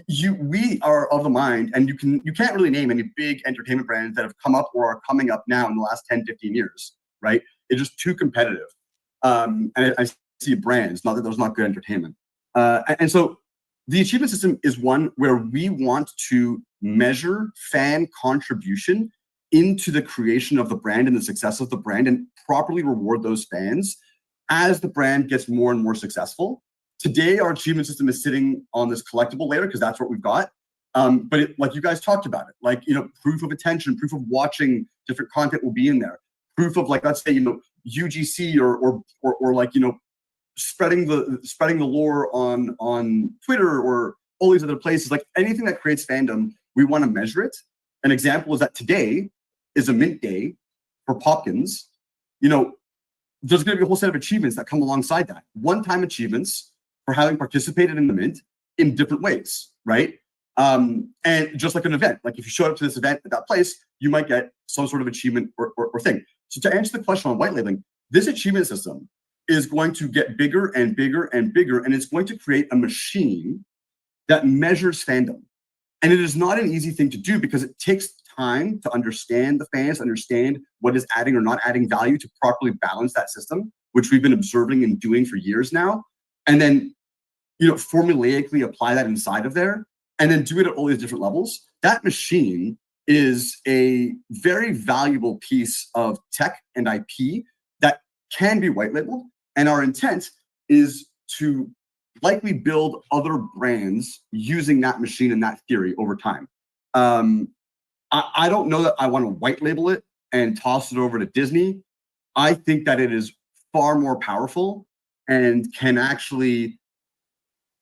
We are of the mind, and you can't really name any big entertainment brands that have come up or are coming up now in the last 10, 15 years, right? It's just too competitive. And I see brands, not that there's not good entertainment. And so the achievement system is one where we want to measure fan contribution into the creation of the brand and the success of the brand and properly reward those fans as the brand gets more and more successful. Today, our achievement system is sitting on this collectible layer because that's what we've got. But like you guys talked about it, like, proof of attention, proof of watching different content will be in there. Proof of, like, let's say, UGC or like, spreading the lore on Twitter or all these other places, like anything that creates fandom, we want to measure it. An example is that today is a mint day for Popkins. There's going to be a whole set of achievements that come alongside that. One-time achievements for having participated in the mint in different ways, right? And just like an event, like if you showed up to this event at that place, you might get some sort of achievement or thing. So to answer the question on white labeling, this achievement system is going to get bigger and bigger and bigger, and it's going to create a machine that measures fandom. And it is not an easy thing to do because it takes time to understand the fans, understand what is adding or not adding value to properly balance that system, which we've been observing and doing for years now. And then, formulaically apply that inside of there and then do it at all these different levels. That machine is a very valuable piece of tech and IP that can be white labeled. And our intent is to likely build other brands using that machine and that theory over time. I don't know that I want to white label it and toss it over to Disney. I think that it is far more powerful and can actually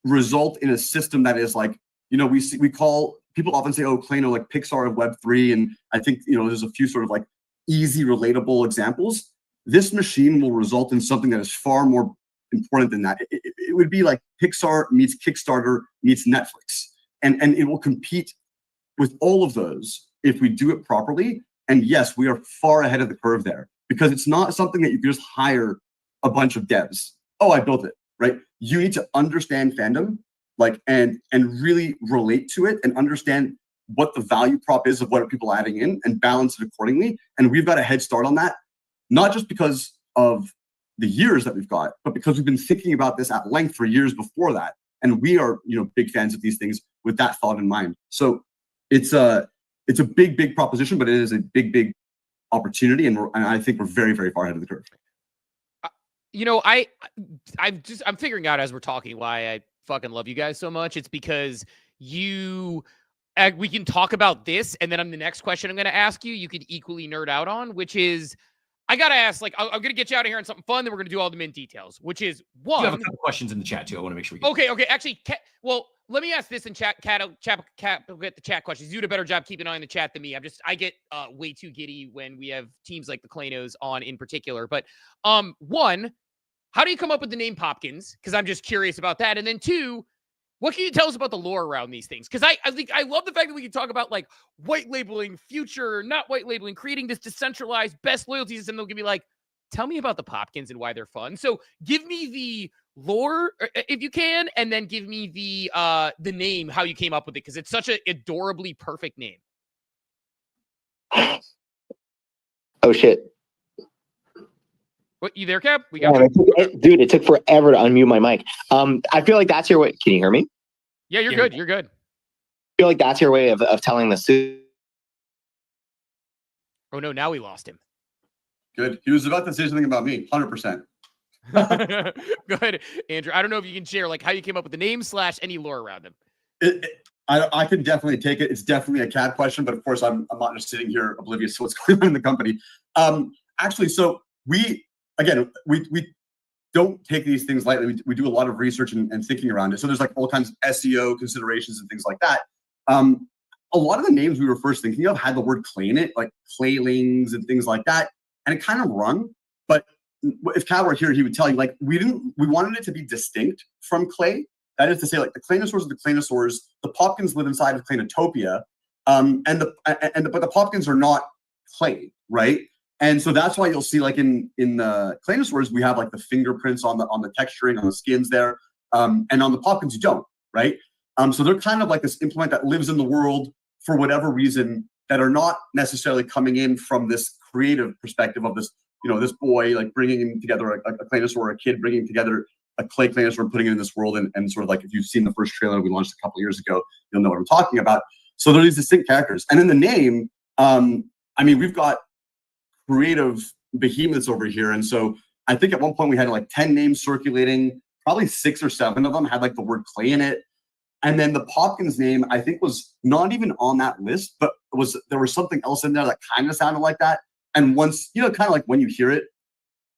result in a system that is like, we call, people often say, oh, Clayno, like Pixar of Web3. And I think, there's a few sort of like easy, relatable examples. This machine will result in something that is far more important than that. It would be like Pixar meets Kickstarter meets Netflix. And it will compete with all of those if we do it properly. And yes, we are far ahead of the curve there, because it's not something that you can just hire a bunch of devs. Oh, I built it, right? You need to understand fandom, like, and really relate to it and understand what the value prop is of what are people adding in and balance it accordingly. And we've got a head start on that, not just because of the years that we've got, but because we've been thinking about this at length for years before that. And we are, big fans of these things with that thought in mind. So it's a big proposition, but it is a big opportunity. And I think we're very, very far ahead of the curve. I'm figuring out as we're talking why I fucking love you guys so much. It's because we can talk about this, and then on the next question I'm going to ask you could equally nerd out on, which is, I got to ask, like, I'm going to get you out of here on something fun, then we're going to do all the mint details, which is one. You have a couple questions in the chat too. I want to make sure we get Okay. Actually, well, let me ask this in chat. Cat will get the chat questions. You do a better job keeping an eye on the chat than me. I get way too giddy when we have teams like the Claynos on in particular. But one, how do you come up with the name Popkins? Because I'm just curious about that. And then two, what can you tell us about the lore around these things? Because I think I love the fact that we can talk about like white labeling, future, not white labeling, creating this decentralized best loyalty system. They'll give me like, tell me about the Popkins and why they're fun. So give me the lore if you can, and then give me the name, how you came up with it, because it's such an adorably perfect name. Oh shit. What, you there, Cap? We got Dude, it took forever to unmute my mic. I feel like that's your way. Can you hear me? Yeah, you're good. You're good. I feel like that's your way of telling the story. Oh no, now we lost him. Good. He was about to say something about me, 100%. Go ahead, Andrew. I don't know if you can share like how you came up with the name / any lore around him. I can definitely take it. It's definitely a cat question, but of course I'm not just sitting here oblivious to what's going on in the company. Actually, so we don't take these things lightly. We do a lot of research and thinking around it. So there's like all kinds of SEO considerations and things like that. A lot of the names we were first thinking of had the word clay in it, like claylings and things like that. And it kind of rung. But if Cal were here, he would tell you, like, we wanted it to be distinct from clay. That is to say, like, the Claynosaurz are the Claynosaurz, the Popkins live inside of Claynotopia, but the Popkins are not clay, right? And so that's why you'll see, like, in the Claynosaurz, we have like the fingerprints on the texturing, on the skins there, and on the Popkins you don't, right? So they're kind of like this implement that lives in the world for whatever reason, that are not necessarily coming in from this creative perspective of this, this boy like bringing together a Claynosaur, a kid bringing together a clay Claynosaur and putting it in this world. And sort of like, if you've seen the first trailer we launched a couple of years ago, you'll know what I'm talking about. So there are these distinct characters. And in the name, we've got creative behemoths over here. And so I think at one point we had like 10 names circulating, probably 6 or 7 of them had like the word clay in it. And then the Popkins name, I think, was not even on that list, but there was something else in there that kind of sounded like that. And once, kind of like when you hear it,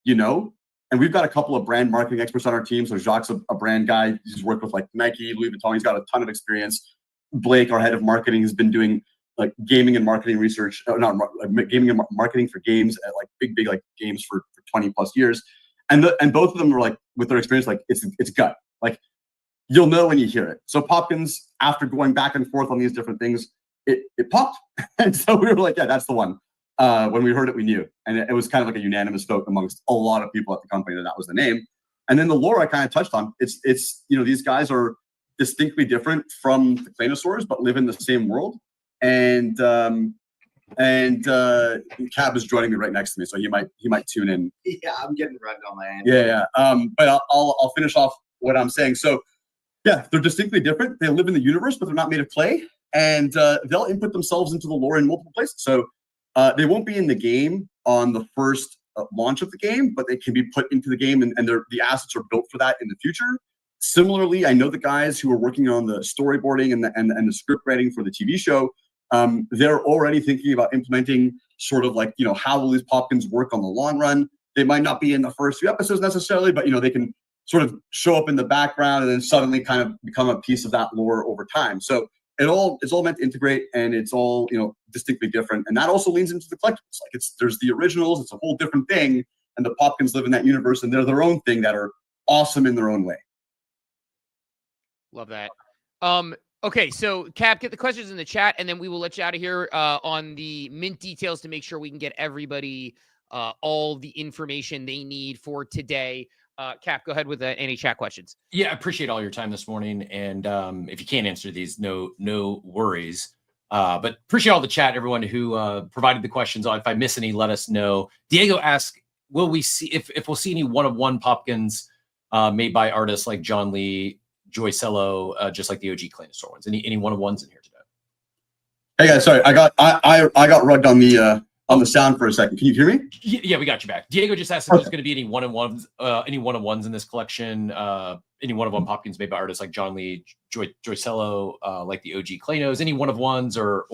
and we've got a couple of brand marketing experts on our team. So Jacques, a brand guy, he's worked with like Nike, Louis Vuitton. He's got a ton of experience. Blake, our head of marketing, has been doing like gaming and marketing research, gaming and marketing for games at like big like games for 20 plus years. And both of them were like, with their experience, like it's gut. Like, you'll know when you hear it. So Popkins, after going back and forth on these different things, it popped. And so we were like, yeah, that's the one. When we heard it, we knew. And it was kind of like a unanimous vote amongst a lot of people at the company that was the name. And then the lore I kind of touched on. It's these guys are distinctly different from the Claynosaurs, but live in the same world. And Cab is joining me right next to me, so he might tune in. Yeah, I'm getting rugged on my end. Yeah. But I'll finish off what I'm saying. So yeah, they're distinctly different. They live in the universe, but they're not made of clay, and they'll input themselves into the lore in multiple places. So they won't be in the game on the first launch of the game, but they can be put into the game, and the assets are built for that in the future. Similarly, I know the guys who are working on the storyboarding and the script writing for the TV show. They're already thinking about implementing sort of like, how will these Popkins work on the long run? They might not be in the first few episodes necessarily, but they can sort of show up in the background and then suddenly kind of become a piece of that lore over time. So it's all meant to integrate, and it's all distinctly different. And that also leans into the collectibles. Like there's the originals, it's a whole different thing, and the Popkins live in that universe, and they're their own thing that are awesome in their own way. Love that. Okay, so Cap, get the questions in the chat, and then we will let you out of here on the mint details to make sure we can get everybody all the information they need for today. Cap, go ahead with any chat questions. Yeah, I appreciate all your time this morning. And if you can't answer these, no worries. But appreciate all the chat, everyone who provided the questions. If I miss any, let us know. Diego asked, will we see if we'll see any one-of-one Popkins made by artists like John Lee, Joy Cello, just like the OG Claynosaurz ones? Any one-of-ones in here today? Hey guys, sorry, I got rugged on the sound for a second. Can you hear me? Yeah, we got you back. Diego just asked if there's going to be any one-of-ones in this collection, any one-of-one Popkins made by artists like John Lee, Joy Cello, like the OG Claynosaurz, any one-of-ones or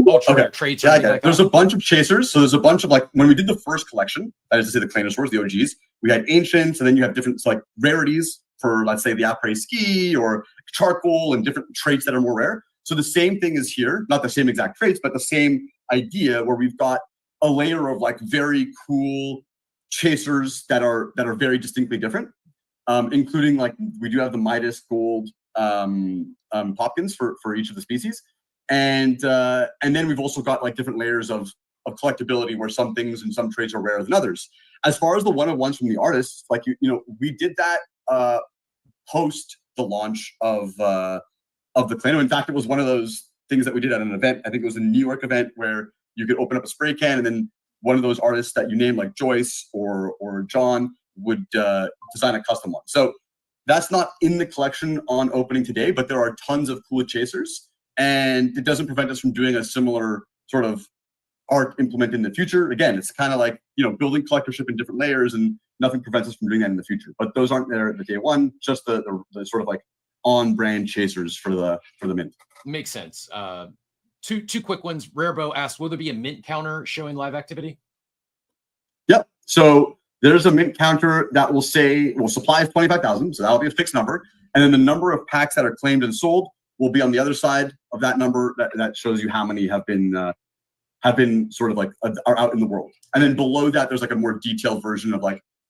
ultra rare traits. Yeah, like there's a bunch of chasers. So there's a bunch of, like, when we did the first collection, that is to say the Claynosaurz, the OGs, we had ancients, and then you have different rarities for, let's say, the après-ski or charcoal and different traits that are more rare. So the same thing is here, not the same exact traits, but the same idea where we've got a layer of very cool chasers that are very distinctly different, including we do have the Midas gold Popkins for each of the species. And then we've also got different layers of collectability where some things and some traits are rarer than others. As far as the one-of-ones from the artists, we did that post the launch of the Clayno. In fact, it was one of those things that we did at an event. I think it was a New York event where you could open up a spray can, and then one of those artists that you name, like Joyce or John, would design a custom one. So that's not in the collection on opening today, but there are tons of cool chasers, and it doesn't prevent us from doing a similar sort of art implement in the future. Again, it's kind of like building collectorship in different layers, and nothing prevents us from doing that in the future. But those aren't there at the day one. Just the sort of on-brand chasers for the mint. Makes sense. Two quick ones. Rarebo asked, will there be a mint counter showing live activity? Yep. So there's a mint counter that will say, supply is 25,000, so that'll be a fixed number. And then the number of packs that are claimed and sold will be on the other side of that number. That shows you how many have been sort of are out in the world. And then below that, there's a more detailed version of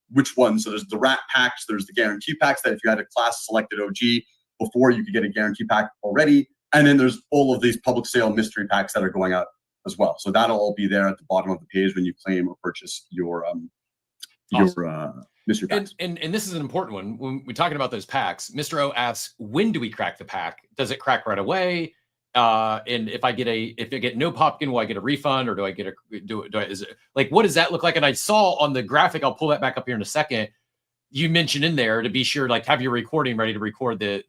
which ones. So there's the rat packs, there's the guarantee packs that if you had a class selected OG before, you could get a guarantee pack already. And then there's all of these public sale mystery packs that are going out as well. So that'll all be there at the bottom of the page when you claim or purchase your mystery packs. And this is an important one. When we're talking about those packs, Mr. O asks, when do we crack the pack? Does it crack right away? And if I get no Popkin, will I get a refund, or do I get what does that look like? And I saw on the graphic, I'll pull that back up here in a second, you mentioned in there to be sure, have your recording ready to record the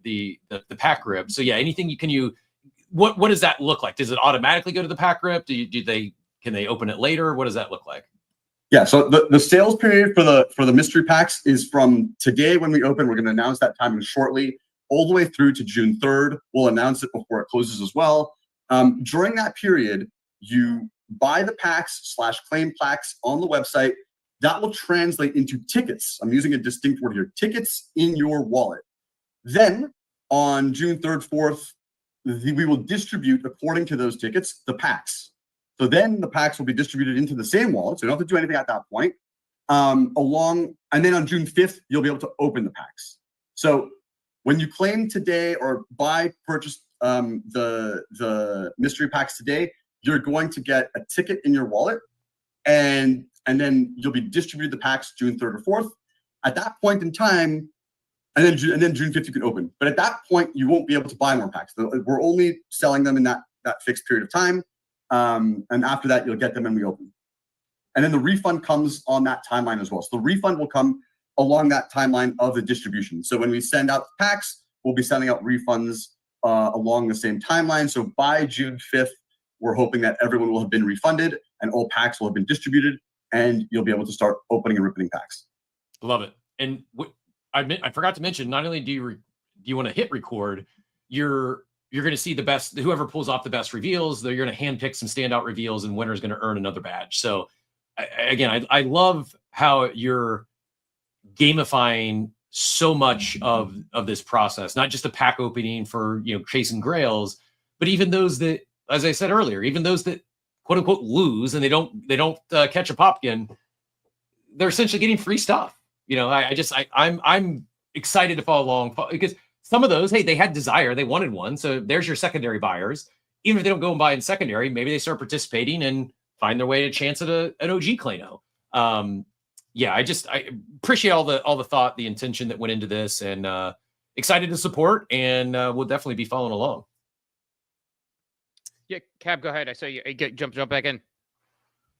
pack rip. So yeah, what does that look like? Does it automatically go to the pack rip? Can they open it later? What does that look like? Yeah, so the sales period for the mystery packs is from today when we open. We're going to announce that timing shortly, all the way through to June 3rd. We'll announce it before it closes as well. During that period, you buy the packs / claim packs on the website. That will translate into tickets. I'm using a distinct word here, tickets in your wallet. Then on June 3rd, 4th, we will distribute, according to those tickets, the packs. So then the packs will be distributed into the same wallet. So you don't have to do anything at that point. And then on June 5th, you'll be able to open the packs. So when you claim today or purchase the mystery packs today, you're going to get a ticket in your wallet, and then you'll be distributed the packs June 3rd or 4th. At that point in time, and then June 5th you can open. But at that point, you won't be able to buy more packs. We're only selling them in that fixed period of time. And after that, you'll get them and we open. And then the refund comes on that timeline as well. So the refund will come along that timeline of the distribution. So when we send out the packs, we'll be sending out refunds along the same timeline. So by June 5th, we're hoping that everyone will have been refunded and all packs will have been distributed, and you'll be able to start opening and ripping packs. Love it. And I forgot to mention, not only do you want to hit record, your you're going to see the best, whoever pulls off the best reveals, you're going to handpick some standout reveals, and winner's going to earn another badge. So I love how you're gamifying so much of this process, not just a pack opening for, chasing grails, but even those that, as I said earlier, even those that quote unquote lose and they don't catch a Popkin, they're essentially getting free stuff. I'm excited to follow along because some of those, hey, they had desire, they wanted one. So there's your secondary buyers. Even if they don't go and buy in secondary, maybe they start participating and find their way to a chance at an OG Clayno. I appreciate all the thought, the intention that went into this, and excited to support, and we'll definitely be following along. Yeah, Cab, go ahead. I saw you jump back in.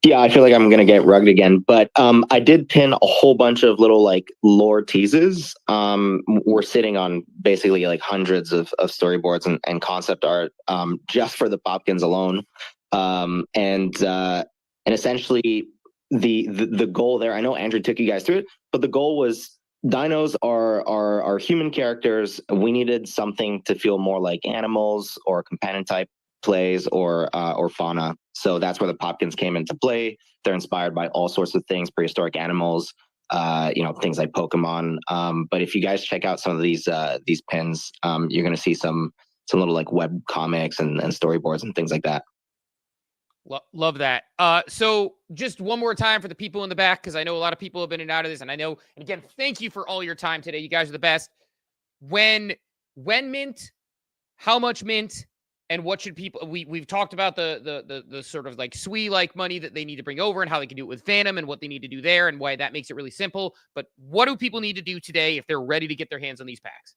Yeah, I feel like I'm gonna get rugged again, but I did pin a whole bunch of little lore teases. We're sitting on basically hundreds of storyboards and concept art just for the Popkins alone, and essentially the goal there. I know Andrew took you guys through it, but the goal was dinos are human characters. We needed something to feel more like animals or companion type plays or fauna. So that's where the Popkins came into play. They're inspired by all sorts of things, prehistoric animals, things like Pokemon. But if you guys check out some of these pins, you're going to see some little web comics and storyboards and things like that. Love that. So just one more time for the people in the back, because I know a lot of people have been in and out of this, and I know, and again, thank you for all your time today. You guys are the best. When mint, how much mint, and what should people, we've talked about the sort of SWE money that they need to bring over and how they can do it with Phantom and what they need to do there and why that makes it really simple. But what do people need to do today if they're ready to get their hands on these packs?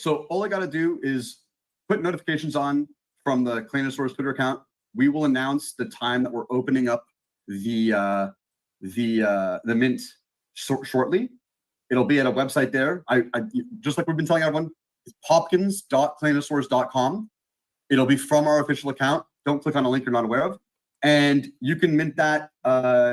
So all I got to do is put notifications on from the Claynosaurz Twitter account. We will announce the time that we're opening up the mint shortly. It'll be at a website there. I just like we've been telling everyone, it's popkins.claynosaurz.com. It'll be from our official account. Don't click on a link you're not aware of. And you can mint that.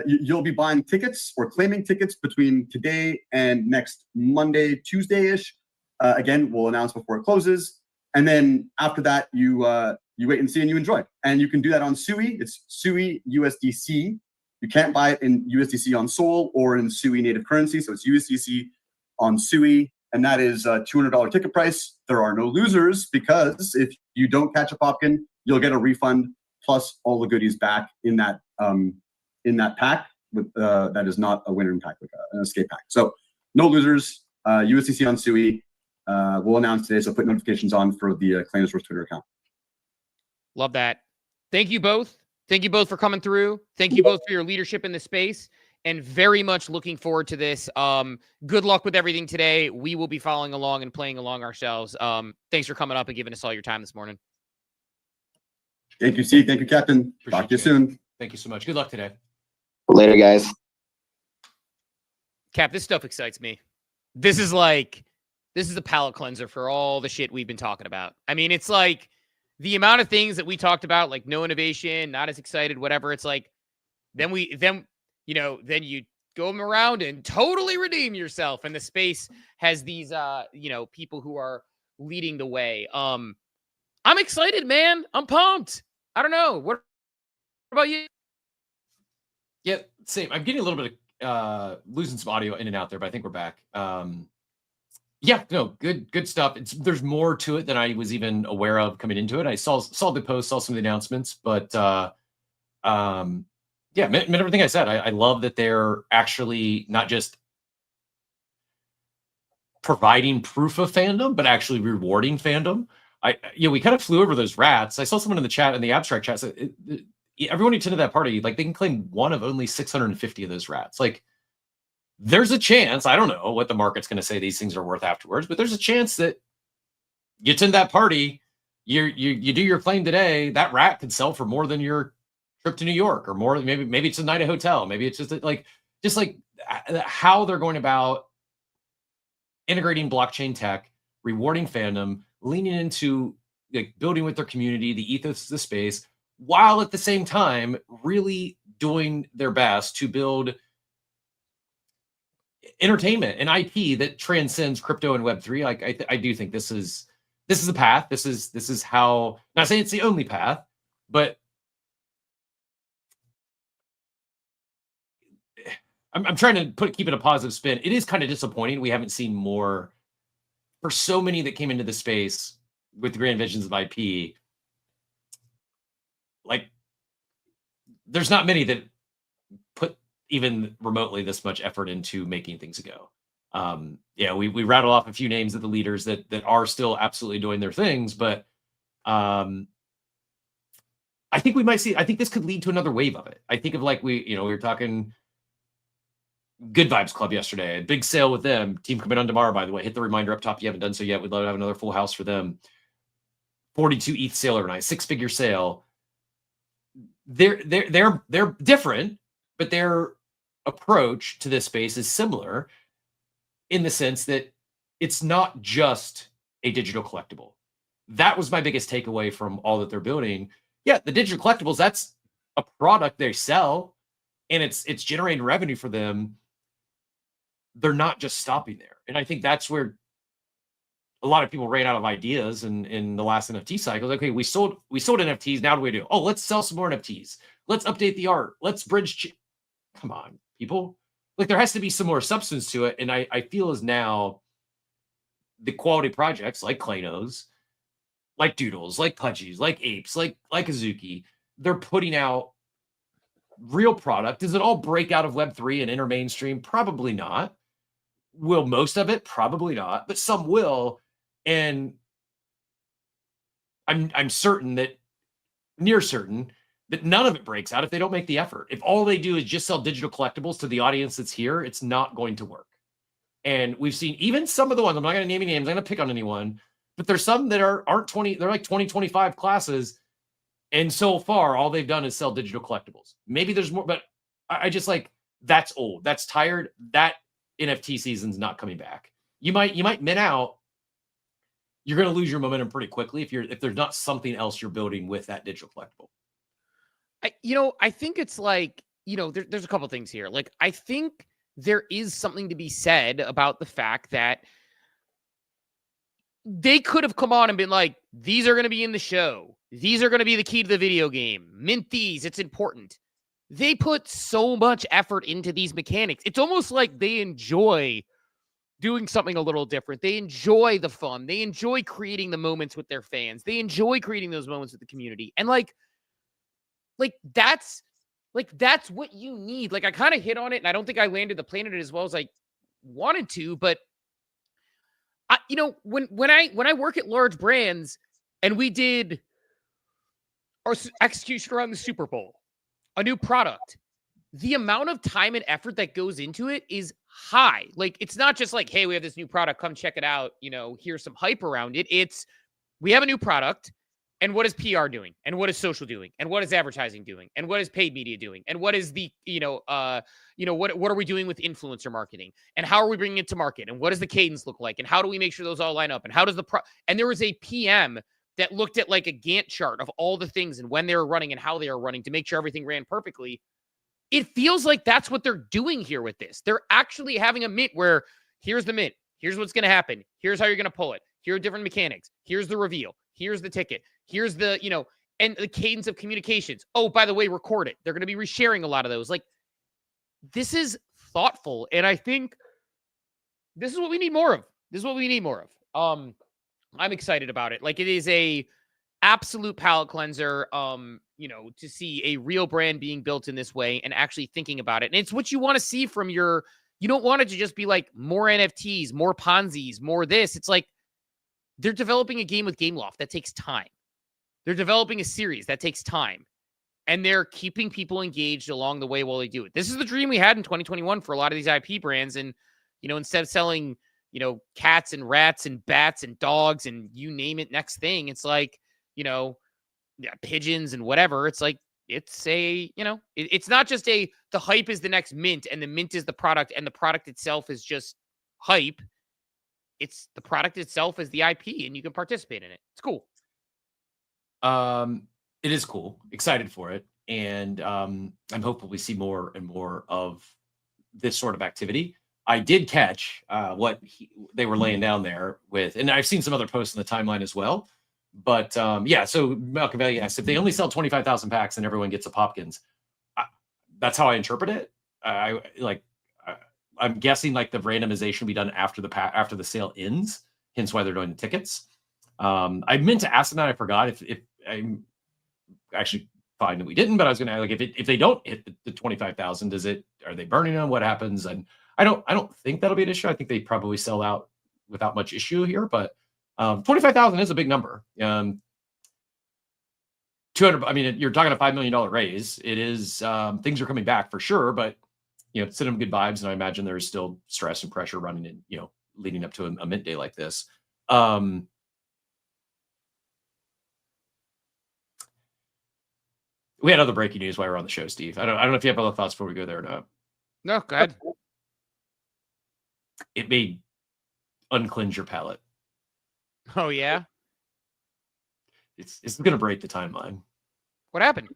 You'll be buying tickets or claiming tickets between today and next Monday, Tuesday-ish. Again, we'll announce before it closes. And then after that, you wait and see and you enjoy. And you can do that on SUI. It's SUI USDC. You can't buy it in USDC on Sol or in SUI native currency. So it's USDC on SUI. And that is a $200 ticket price. There are no losers because if you don't catch a Popkin, you'll get a refund plus all the goodies back in that pack. With that is not a winner pack, like an escape pack. So no losers. USDC on SUI. We'll announce today, so put notifications on for the Claynosaurz Twitter account. Love that. Thank you both. Thank you both for coming through. Thank you both for your leadership in this space, and very much looking forward to this. Good luck with everything today. We will be following along and playing along ourselves. Thanks for coming up and giving us all your time this morning. Thank you, C. Thank you, Captain. Talk to you soon. Thank you so much. Good luck today. Later, guys. Cap, this stuff excites me. This is a palate cleanser for all the shit we've been talking about. I mean, it's like the amount of things that we talked about, like no innovation, not as excited, whatever. It's like, then you go around and totally redeem yourself. And the space has these, people who are leading the way. I'm excited, man. I'm pumped. I don't know. What about you? Yeah, same. I'm getting a little bit of losing some audio in and out there, but I think we're back. Good stuff. There's more to it than I was even aware of coming into it. I saw the post, saw some of the announcements, but meant everything I said. I love that they're actually not just providing proof of fandom, but actually rewarding fandom. We kind of flew over those rats. I saw someone in the chat, in the abstract chat, said everyone who attended that party, they can claim one of only 650 of those rats. There's a chance, I don't know what the market's going to say these things are worth afterwards, but there's a chance that you attend that party, you do your claim today, that rat could sell for more than your trip to New York, or more. Maybe it's a night at a hotel. Maybe it's just how they're going about integrating blockchain tech, rewarding fandom, leaning into building with their community, the ethos of the space, while at the same time really doing their best to build entertainment and IP that transcends crypto and Web3. Like I do think this is a path. This is how, not saying it's the only path, but I'm trying to keep it a positive spin. It is kind of disappointing we haven't seen more for so many that came into the space with the grand visions of IP. Like, there's not many that put even remotely this much effort into making things go. Yeah, we rattle off a few names of the leaders that are still absolutely doing their things, but I think we might see. I think this could lead to another wave of it. I think of like we were talking Good Vibes Club yesterday, a big sale with them. Team coming on tomorrow, by the way. Hit the reminder up top if you haven't done so yet. We'd love to have another full house for them. 42 ETH sale overnight, 6-figure sale. They're different, but their approach to this space is similar in the sense that it's not just a digital collectible. That was my biggest takeaway from all that they're building. Yeah, the digital collectibles, that's a product they sell, and it's generating revenue for them. They're not just stopping there. And I think that's where a lot of people ran out of ideas in the last NFT cycle. Okay, we sold NFTs. Now what do we do? Oh, let's sell some more NFTs. Let's update the art. Let's bridge. Come on, people. Like, there has to be some more substance to it. And I feel as now the quality projects like Claynosaurz, like Doodles, like Pudgies, like Apes, like Azuki, they're putting out real product. Does it all break out of Web3 and enter mainstream? Probably not. Will most of it? Probably not. But some will. And I'm certain that, near certain, that none of it breaks out if they don't make the effort. If all they do is just sell digital collectibles to the audience that's here, it's not going to work. And we've seen even some of the ones, I'm not going to name any names, I'm going to pick on anyone, but there's some that aren't 20, they're like 20, 25 classes. And so far, all they've done is sell digital collectibles. Maybe there's more, but I just like, that's old. That's tired. That NFT season's not coming back. You might mint out. You're going to lose your momentum pretty quickly if there's not something else you're building with that digital collectible. I think it's like, there's a couple things here. Like, I think there is something to be said about the fact that they could have come on and been like, these are going to be in the show. These are going to be the key to the video game. Mint these. It's important. They put so much effort into these mechanics. It's almost like they enjoy doing something a little different. They enjoy the fun. They enjoy creating the moments with their fans. They enjoy creating those moments with the community. And that's what you need. Like, I kind of hit on it, and I don't think I landed the plane on it as well as I wanted to, but when I work at large brands and we did our execution around the Super Bowl, a new product, the amount of time and effort that goes into it is high. Like, it's not just like, hey, we have this new product, come check it out. Here's some hype around it. It's, we have a new product, and what is PR doing? And what is social doing? And what is advertising doing? And what is paid media doing? And what is the, what are we doing with influencer marketing? And how are we bringing it to market? And what does the cadence look like? And how do we make sure those all line up? And how does and there was a PM that looked at like a Gantt chart of all the things and when they were running and how they are running to make sure everything ran perfectly. It feels like that's what they're doing here with this. They're actually having a mint where here's the mint. Here's what's going to happen. Here's how you're going to pull it. Here are different mechanics. Here's the reveal. Here's the ticket. Here's the, and the cadence of communications. Oh, by the way, record it. They're going to be resharing a lot of those. Like, this is thoughtful. And I think this is what we need more of. I'm excited about it. Like, it is a absolute palate cleanser, to see a real brand being built in this way and actually thinking about it. And it's what you want to see from you don't want it to just be like more NFTs, more Ponzi's, more this. It's like they're developing a game with Gameloft. That takes time. They're developing a series that takes time. And they're keeping people engaged along the way while they do it. This is the dream we had in 2021 for a lot of these IP brands. And, instead of selling, cats and rats and bats and dogs and you name it, next thing, it's like, pigeons and whatever. It's like, it's a, it's not just the hype is the next mint and the mint is the product and the product itself is just hype. It's the product itself is the IP and you can participate in it. It's cool. It is cool. Excited for it. And I'm hopeful we see more and more of this sort of activity. I did catch what they were laying down there with, and I've seen some other posts in the timeline as well. But yeah, so Machiavelli asked if they only sell 25,000 packs and everyone gets a Popkins. That's how I interpret it. I'm guessing like the randomization will be done after the sale ends, hence why they're doing the tickets. I meant to ask them that, I forgot. If I'm actually fine that we didn't, but I was going to like if they don't hit the 25,000, are they burning them? What happens? And I don't think that'll be an issue. I think they probably sell out without much issue here, but 25,000 is a big number. 200. I mean, you're talking a $5 million raise. It is things are coming back for sure, but send them good vibes, and I imagine there's still stress and pressure running in, leading up to a mint day like this. We had other breaking news while we're on the show, Steve. I don't know if you have other thoughts before we go there or not. No, go ahead. It may uncleanse your palate. Oh yeah, It's going to break the timeline. what happened?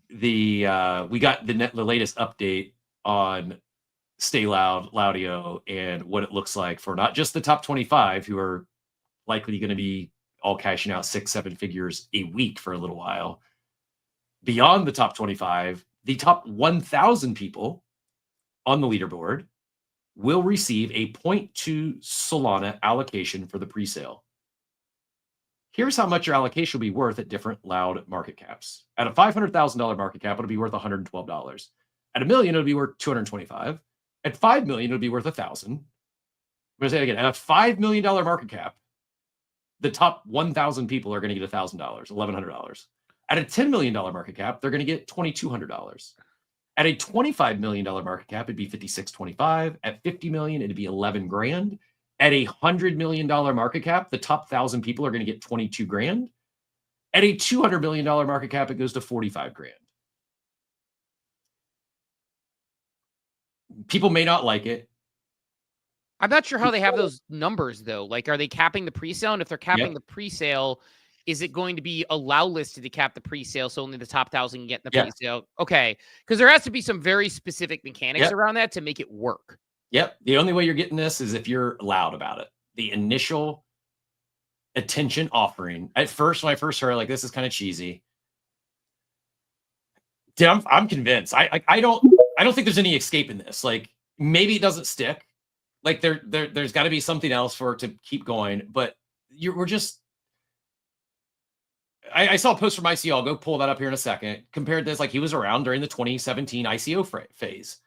We got the latest update on Stay Loud, Laudio, and what it looks like for not just the top 25, who are likely going to be all cashing out 6-7 figures a week for a little while. Beyond the top 25, the top 1,000 people on the leaderboard will receive a 0.2 Solana allocation for the presale. Here's how much your allocation will be worth at different Loud market caps. At a $500,000 market cap, it'll be worth $112. At $1 million, it'll be worth $225. At $5 million, it'll be worth $1,000. I'm going to say it again. At a $5 million market cap, the top 1,000 people are going to get $1,000, $1,100. At a $10 million market cap, they're going to get $2,200. At a $25 million market cap, it'd be $5,625. At $50 million, it'd be $11,000. At a $100 million market cap, the top 1,000 people are going to get $22,000. At a $200 million market cap, it goes to $45,000. People may not like it. I'm not sure how they have those numbers though. Like, are they capping the presale? And if they're capping the presale, is it going to be allow listed to cap the presale so only the top 1,000 can get in the presale? Okay, because there has to be some very specific mechanics around that to make it work. Yep. The only way you're getting this is if you're loud about it. The initial attention offering. At first, when I first heard, like, this is kind of cheesy. Dude, I'm convinced. I don't think there's any escape in this. Like, maybe it doesn't stick. Like, there's got to be something else for it to keep going. But we're just. I saw a post from ICO. I'll go pull that up here in a second. Compared this, like, he was around during the 2017 ICO phase.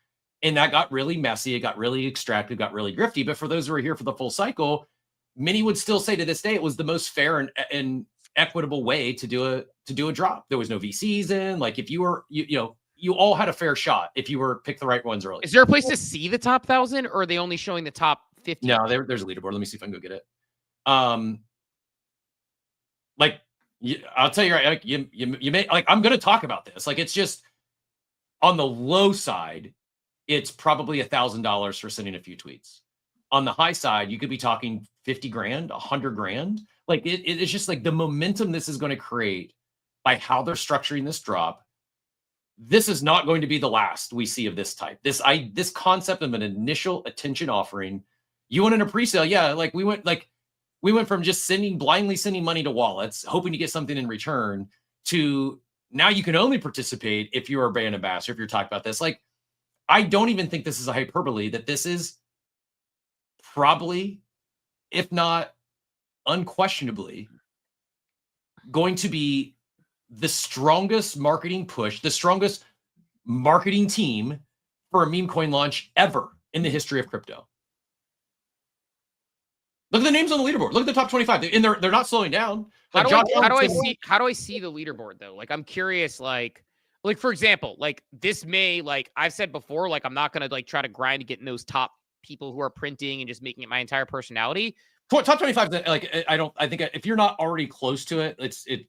And that got really messy. It got really extractive, got really grifty. But for those who are here for the full cycle, many would still say to this day it was the most fair and equitable way to do a drop. There was no VCs in. Like, if you were, you all had a fair shot if you were pick the right ones early. Is there a place to see the top 1,000, or are they only showing the top 50? No, there's a leaderboard. Let me see if I can go get it. I'll tell you right. Like, you may, like, I'm going to talk about this. Like, it's just on the low side. It's probably $1,000 for sending a few tweets. On the high side, you could be talking $50,000, $100,000. Like, it's just like the momentum this is going to create by how they're structuring this drop. This is not going to be the last we see of this type. This concept of an initial attention offering. You went in a presale, yeah. Like, we went from just blindly sending money to wallets, hoping to get something in return, to now you can only participate if you're a brand ambassador. If you're talking about this, like, I don't even think this is a hyperbole, that this is probably, if not unquestionably, going to be the strongest marketing push, the strongest marketing team for a meme coin launch ever in the history of crypto. Look at the names on the leaderboard. Look at the top 25. And they're not slowing down. Like, how do I see the leaderboard though? Like, I'm curious, like for example, like, this may, like I've said before, like, I'm not going to like try to grind to get in those top people who are printing and just making it my entire personality. Top 25, like, I think if you're not already close to it,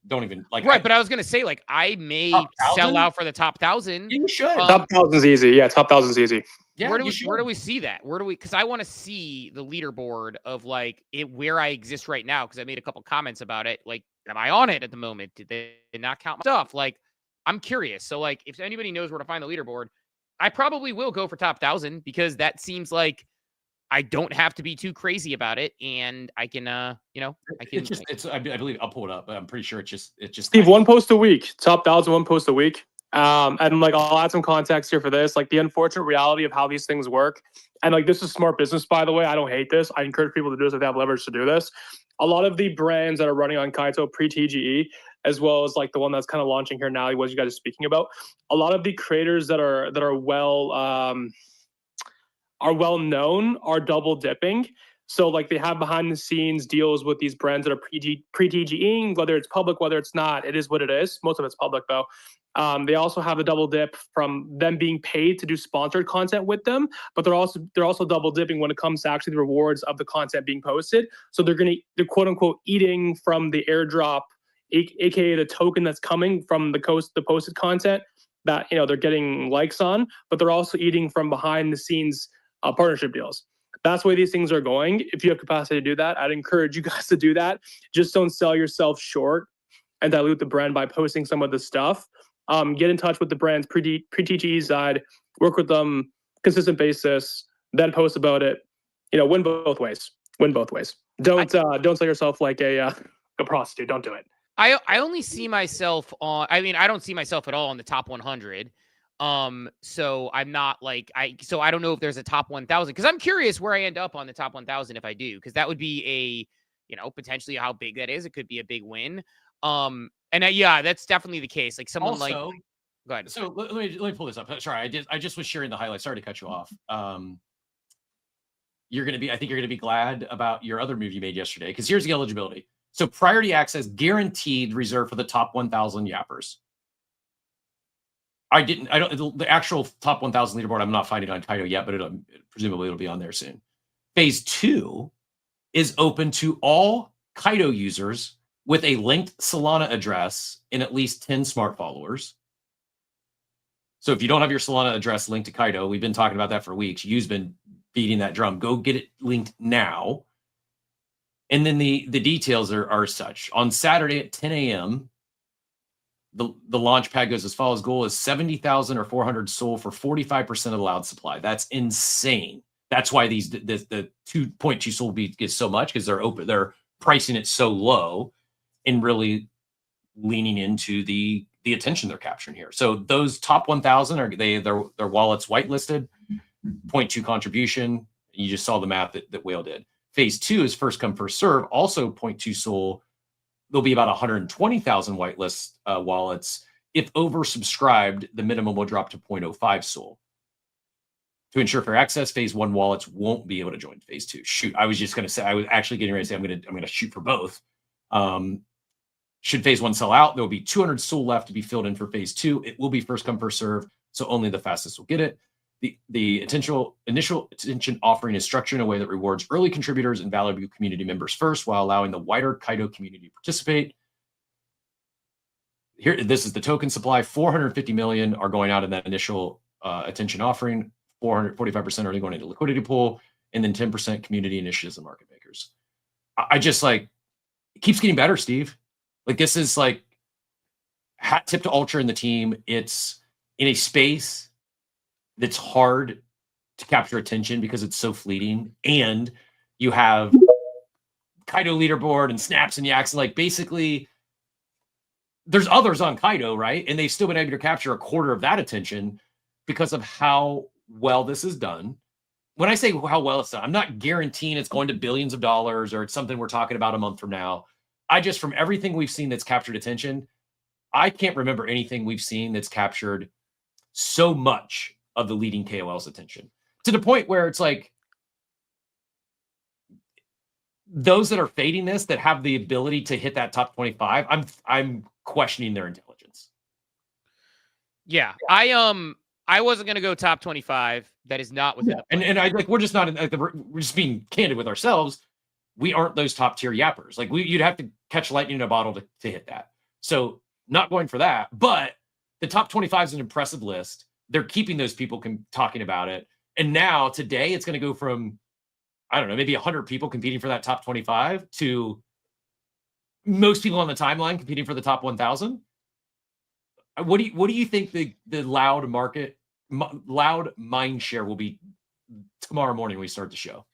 don't even like. Right. But I was going to say, like, I may sell out for the top 1,000. You should. Top 1,000's easy. Yeah. Top 1,000's easy. Yeah, where do we see that? Because I want to see the leaderboard of, like, where I exist right now. Cause I made a couple comments about it. Like, am I on it at the moment? Did they not count my stuff? Like, I'm curious. So, like, if anybody knows where to find the leaderboard, I probably will go for top 1,000 because that seems like I don't have to be too crazy about it, and I can, I can. I believe I'll pull it up, but I'm pretty sure it's just. Steve, one post a week, top 1,000, one post a week. And like, I'll add some context here for this, like the unfortunate reality of how these things work. And like, this is smart business, by the way. I don't hate this. I encourage people to do this if they have leverage to do this. A lot of the brands that are running on Kaito pre-TGE, as well as like the one that's kind of launching here now, what you guys are speaking about, a lot of the creators that are well known are double dipping. So like they have behind the scenes deals with these brands that are pre-TGEing, whether it's public, whether it's not, it is what it is. Most of it's public though. They also have a double dip from them being paid to do sponsored content with them, but they're also double dipping when it comes to actually the rewards of the content being posted. So they're quote unquote eating from the airdrop, aka the token that's coming from the posted content that they're getting likes on, but they're also eating from behind the scenes partnership deals. That's the way these things are going. If you have capacity to do that, I'd encourage you guys to do that. Just don't sell yourself short and dilute the brand by posting some of the stuff. Get in touch with the brand's pre-TGE side, work with them, consistent basis, then post about it. Win both ways. Don't sell yourself like a prostitute. Don't do it. I only see myself on. I mean, I don't see myself at all on the top 100. So I'm not like so I don't know if there's a top 1,000 because I'm curious where I end up on the top 1,000 if I do, because that would be potentially how big that is. It could be a big win. And yeah, that's definitely the case. Like someone also, like, go ahead. So let me pull this up. Sorry, I just was sharing the highlights. Sorry to cut you off. I think you're gonna be glad about your other move you made yesterday, because here's the eligibility. So priority access guaranteed reserved for the top 1,000 yappers. The actual top 1,000 leaderboard, I'm not finding on Kaito yet, but presumably it'll be on there soon. Phase 2 is open to all Kaito users with a linked Solana address and at least 10 smart followers. So if you don't have your Solana address linked to Kaito, we've been talking about that for weeks. You've been beating that drum. Go get it linked now. And then the details are such. On Saturday at 10 a.m., the launch pad goes as follows. Goal is 70,000 or 400 SOL for 45% of the allowed supply. That's insane. That's why the 2.2 SOL gets so much, because they're pricing it so low and really leaning into the attention they're capturing here. So those top 1,000 their wallets whitelisted, 0.2 contribution. You just saw the math that Whale did. Phase 2 is first come first serve, also 0.2 SOL. There'll be about 120,000 whitelist wallets. If oversubscribed, the minimum will drop to 0.05 SOL. To ensure fair access, phase 1 wallets won't be able to join phase 2. Shoot, I was just going to say, I was actually getting ready to say I'm going to shoot for both. Should phase 1 sell out, there will be 200 SOL left to be filled in for phase 2. It will be first come first serve, so only the fastest will get it. The initial attention offering is structured in a way that rewards early contributors and valuable community members first, while allowing the wider Kaito community to participate. Here, this is the token supply. 450 million are going out in that initial attention offering. 45% are going into liquidity pool, and then 10% community initiatives and market makers. I just it keeps getting better, Steve. This is hat tip to Ultra and the team. It's in a space that's hard to capture attention because it's so fleeting, and you have Kaito leaderboard and snaps and yaks. Basically, there's others on Kaito, right? And they've still been able to capture a quarter of that attention because of how well this is done. When I say how well it's done, I'm not guaranteeing it's going to billions of dollars or it's something we're talking about a month from now. From everything we've seen that's captured attention, I can't remember anything we've seen that's captured so much of the leading KOL's attention, to the point where it's those that are fading this, that have the ability to hit that top 25, I'm questioning their intelligence. Yeah, I wasn't going to go top 25. That is not within. Yeah. And we're just not we're just being candid with ourselves. We aren't those top tier yappers. You'd have to catch lightning in a bottle to hit that. So not going for that, but the top 25 is an impressive list. They're keeping those people talking about it. And now today it's going to go from, I don't know, maybe 100 people competing for that top 25 to most people on the timeline competing for the top 1,000. What do you think the loud market Loud mind share will be tomorrow morning when we start the show.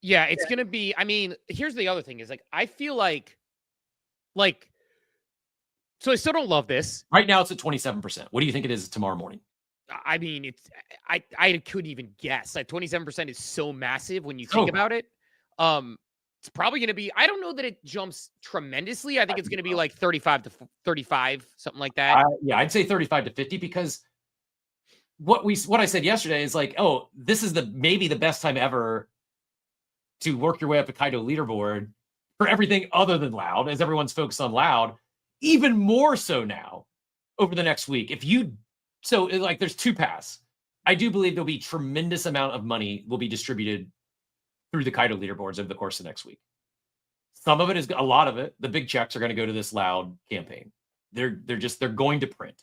Yeah, it's going to be, I mean, here's the other thing is like, I feel like, so I still don't love this. Right now it's at 27%. What do you think it is tomorrow morning? I mean, I couldn't even guess. Like 27% is so massive when you think about it. It's probably going to be, I don't know that it jumps tremendously. I think it's going to be like 35 to 35, something like that. Yeah, I'd say 35 to 50 because what I said yesterday is like, oh, this is maybe the best time ever to work your way up a Kaido leaderboard for everything other than Loud, as everyone's focused on Loud, even more so now over the next week. There's two paths. I do believe there'll be tremendous amount of money will be distributed through the Kaido leaderboards over the course of next week. Some of it a lot of it, the big checks are going to go to this Loud campaign. They're going to print.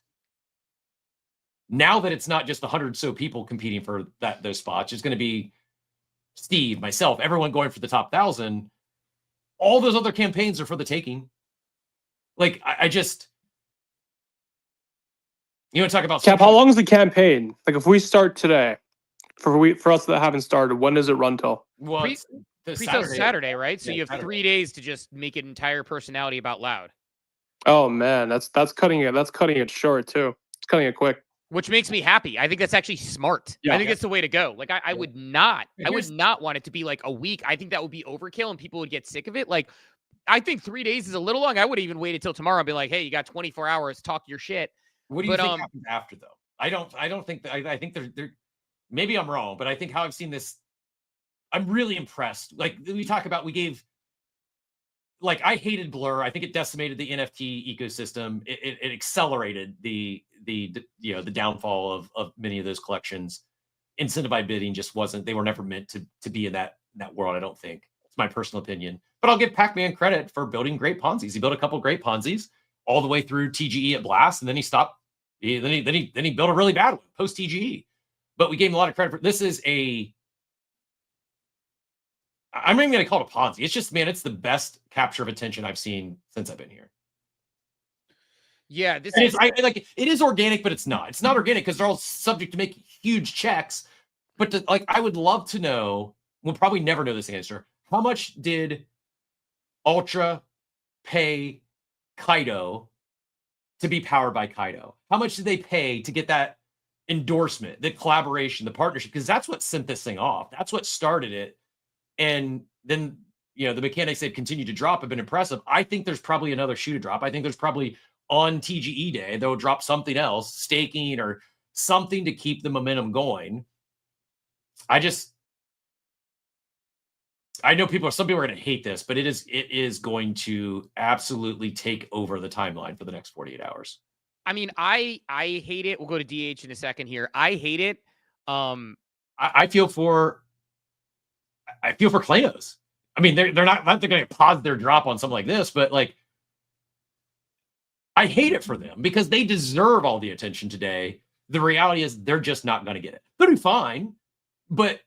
Now that it's not just 100 or so people competing for those spots, it's going to be Steve, myself, everyone going for the top 1,000. All those other campaigns are for the taking. Like I just, you want to talk about Cap? How long is the campaign? Like if we start today, for us that haven't started, when does it run till? Well, pre-sale Saturday, right? So you have Saturday. 3 days to just make an entire personality about Loud. Oh man, that's cutting it. That's cutting it short too. It's cutting it quick. Which makes me happy. I think that's actually smart. I think that's the way to go. Like I would not want it to be like a week. I think that would be overkill and people would get sick of it. Like I think 3 days is a little long. I would even wait until tomorrow and be like, hey, you got 24 hours, talk your shit. What do you think happens after though? I don't think that I think they're maybe I'm wrong, but I think how I've seen this, I'm really impressed. Like we talk about, I hated Blur. I think it decimated the NFT ecosystem. It accelerated the downfall of many of those collections. Incentivized bidding just wasn't. They were never meant to be in that world. I don't think. It's my personal opinion. But I'll give Pac-Man credit for building great Ponzi's. He built a couple great Ponzi's all the way through TGE at Blast, and then he stopped. Then he built a really bad one post TGE. But we gave him a lot of credit for this. I'm not even going to call it a Ponzi. It's just, man, it's the best capture of attention I've seen since I've been here. Yeah, it is organic, but it's not. It's not organic because they're all subject to making huge checks. But I would love to know. We'll probably never know this answer. How much did Ultra pay Kaido to be powered by Kaido? How much did they pay to get that endorsement, the collaboration, the partnership? Because that's what sent this thing off. That's what started it. And then, the mechanics they've continued to drop have been impressive. I think there's probably another shoe to drop. I think there's probably on TGE day, they'll drop something else, staking or something to keep the momentum going. I know some people are going to hate this, but it is going to absolutely take over the timeline for the next 48 hours. I mean, I hate it. We'll go to DH in a second here. I hate it. I feel for Claynosaurz. I mean, they're not going to pause their drop on something like this, but I hate it for them because they deserve all the attention today. The reality is they're just not going to get it. They'll do fine, but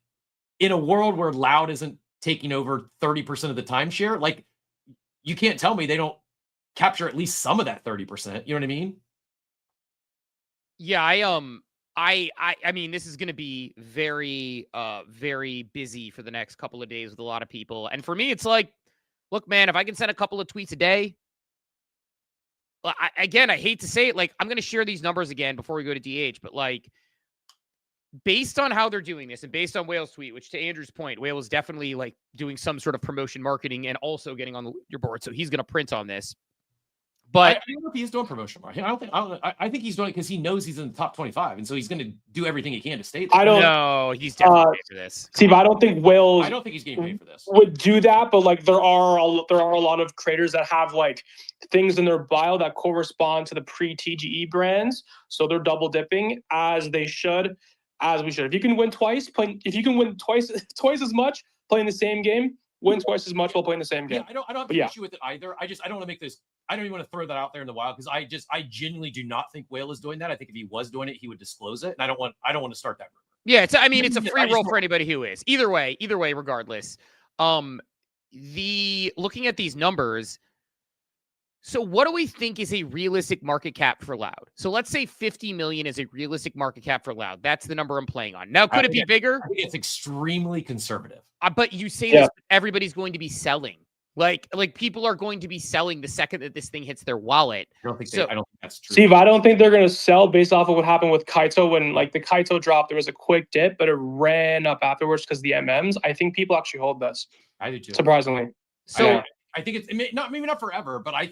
in a world where Loud isn't taking over 30% of the timeshare, you can't tell me they don't capture at least some of that 30%. You know what I mean? Yeah, I mean, this is going to be very, very busy for the next couple of days with a lot of people. And for me, it's like, look, man, if I can send a couple of tweets a day, I hate to say it, I'm going to share these numbers again before we go to DH, but based on how they're doing this and based on Whale's tweet, which to Andrew's point, Whale is definitely doing some sort of promotion marketing and also getting on the leaderboard. So he's going to print on this. But I don't know if he's doing promotion marketing. I think he's doing it because he knows he's in the top 25, and so he's going to do everything he can to stay there. No, he's definitely paid for this. Steve, I don't think Wales. I don't think he's getting paid for this. Would do that, but there are a lot of creators that have things in their bio that correspond to the pre-TGE brands, so they're double dipping as we should. If you can win twice, if you can win twice as much playing the same game, win twice as much while playing the same game. Yeah, I don't have an issue with it either. I don't want to make this. I don't even want to throw that out there in the wild because I genuinely do not think Whale is doing that. I think if he was doing it, he would disclose it, and I don't want to start that rumor. Yeah, it's a free roll for anybody who is. Either way, regardless. Looking at these numbers, So what do we think is a realistic market cap for Loud? So let's say 50 million is a realistic market cap for Loud. That's the number I'm playing on. Now, could it be bigger? I think it's extremely conservative. But you say this, everybody's going to be selling. Like people are going to be selling the second that this thing hits their wallet. I don't think that's true. Steve, I don't think they're going to sell based off of what happened with Kaito. When like the Kaito dropped, there was a quick dip, but it ran up afterwards because the MMs. I think people actually hold this. I do too. Surprisingly. So I think it's maybe not forever, but I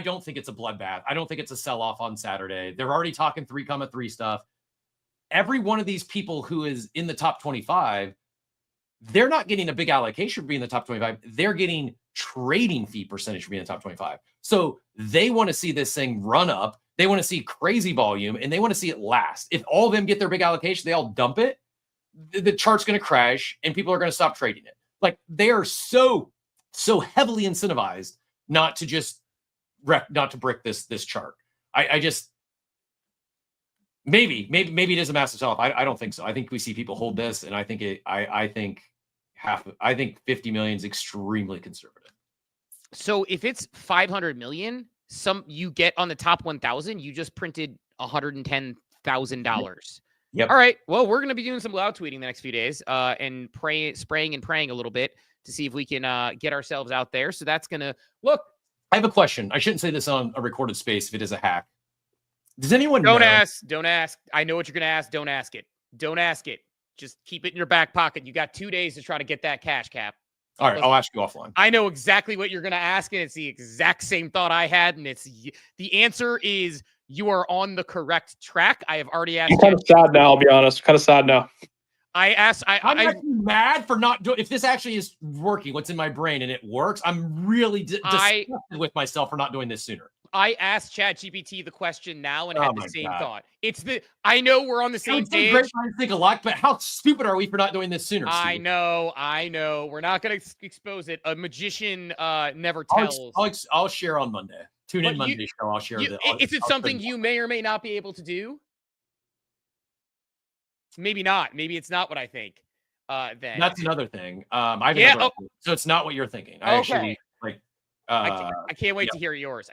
don't think it's a bloodbath. I don't think it's a sell-off on Saturday. They're already talking 3,3 stuff. Every one of these people who is in the top 25, they're not getting a big allocation for being in the top 25. They're getting trading fee percentage for being in the top 25. So they want to see this thing run up. They want to see crazy volume, and they want to see it last. If all of them get their big allocation, they all dump it, the chart's going to crash, and people are going to stop trading it. Like, they are so heavily incentivized not to brick this chart. I just maybe it is a massive sell-off. I don't think so. I think we see people hold this, and I think 50 million is extremely conservative. So if it's 500 million, you get on the top 1,000, you just printed $110,000. Yep. All right. Well, we're going to be doing some Loud tweeting the next few days, and spraying and praying a little bit to see if we can get ourselves out there. So that's going to look. I have a question. I shouldn't say this on a recorded space if it is a hack. Does anyone Don't know? Don't ask. I know what you're going to ask. Don't ask it. Don't ask it. Just keep it in your back pocket. You got 2 days to try to get that cash cap. All right, I'll ask you offline. I know exactly what you're going to ask, and it's the exact same thought I had, and the answer is you are on the correct track. I have already asked. I'm kind of sad now, I'll be honest. Kind of sad now. I'm actually mad for not doing. If this actually is working, what's in my brain, and it works, I'm really disgusted with myself for not doing this sooner. I asked ChatGPT the question now and had the same thought. I know we're on the same page. Great minds think alike, but how stupid are we for not doing this sooner? Steve? I know. We're not going to expose it. A magician never tells. I'll share on Monday. Tune in Monday show. I'll share. Is it something you may or may not be able to do? Maybe not. Maybe it's not what I think. Then that's another thing. So it's not what you're thinking. I can't wait to hear yours.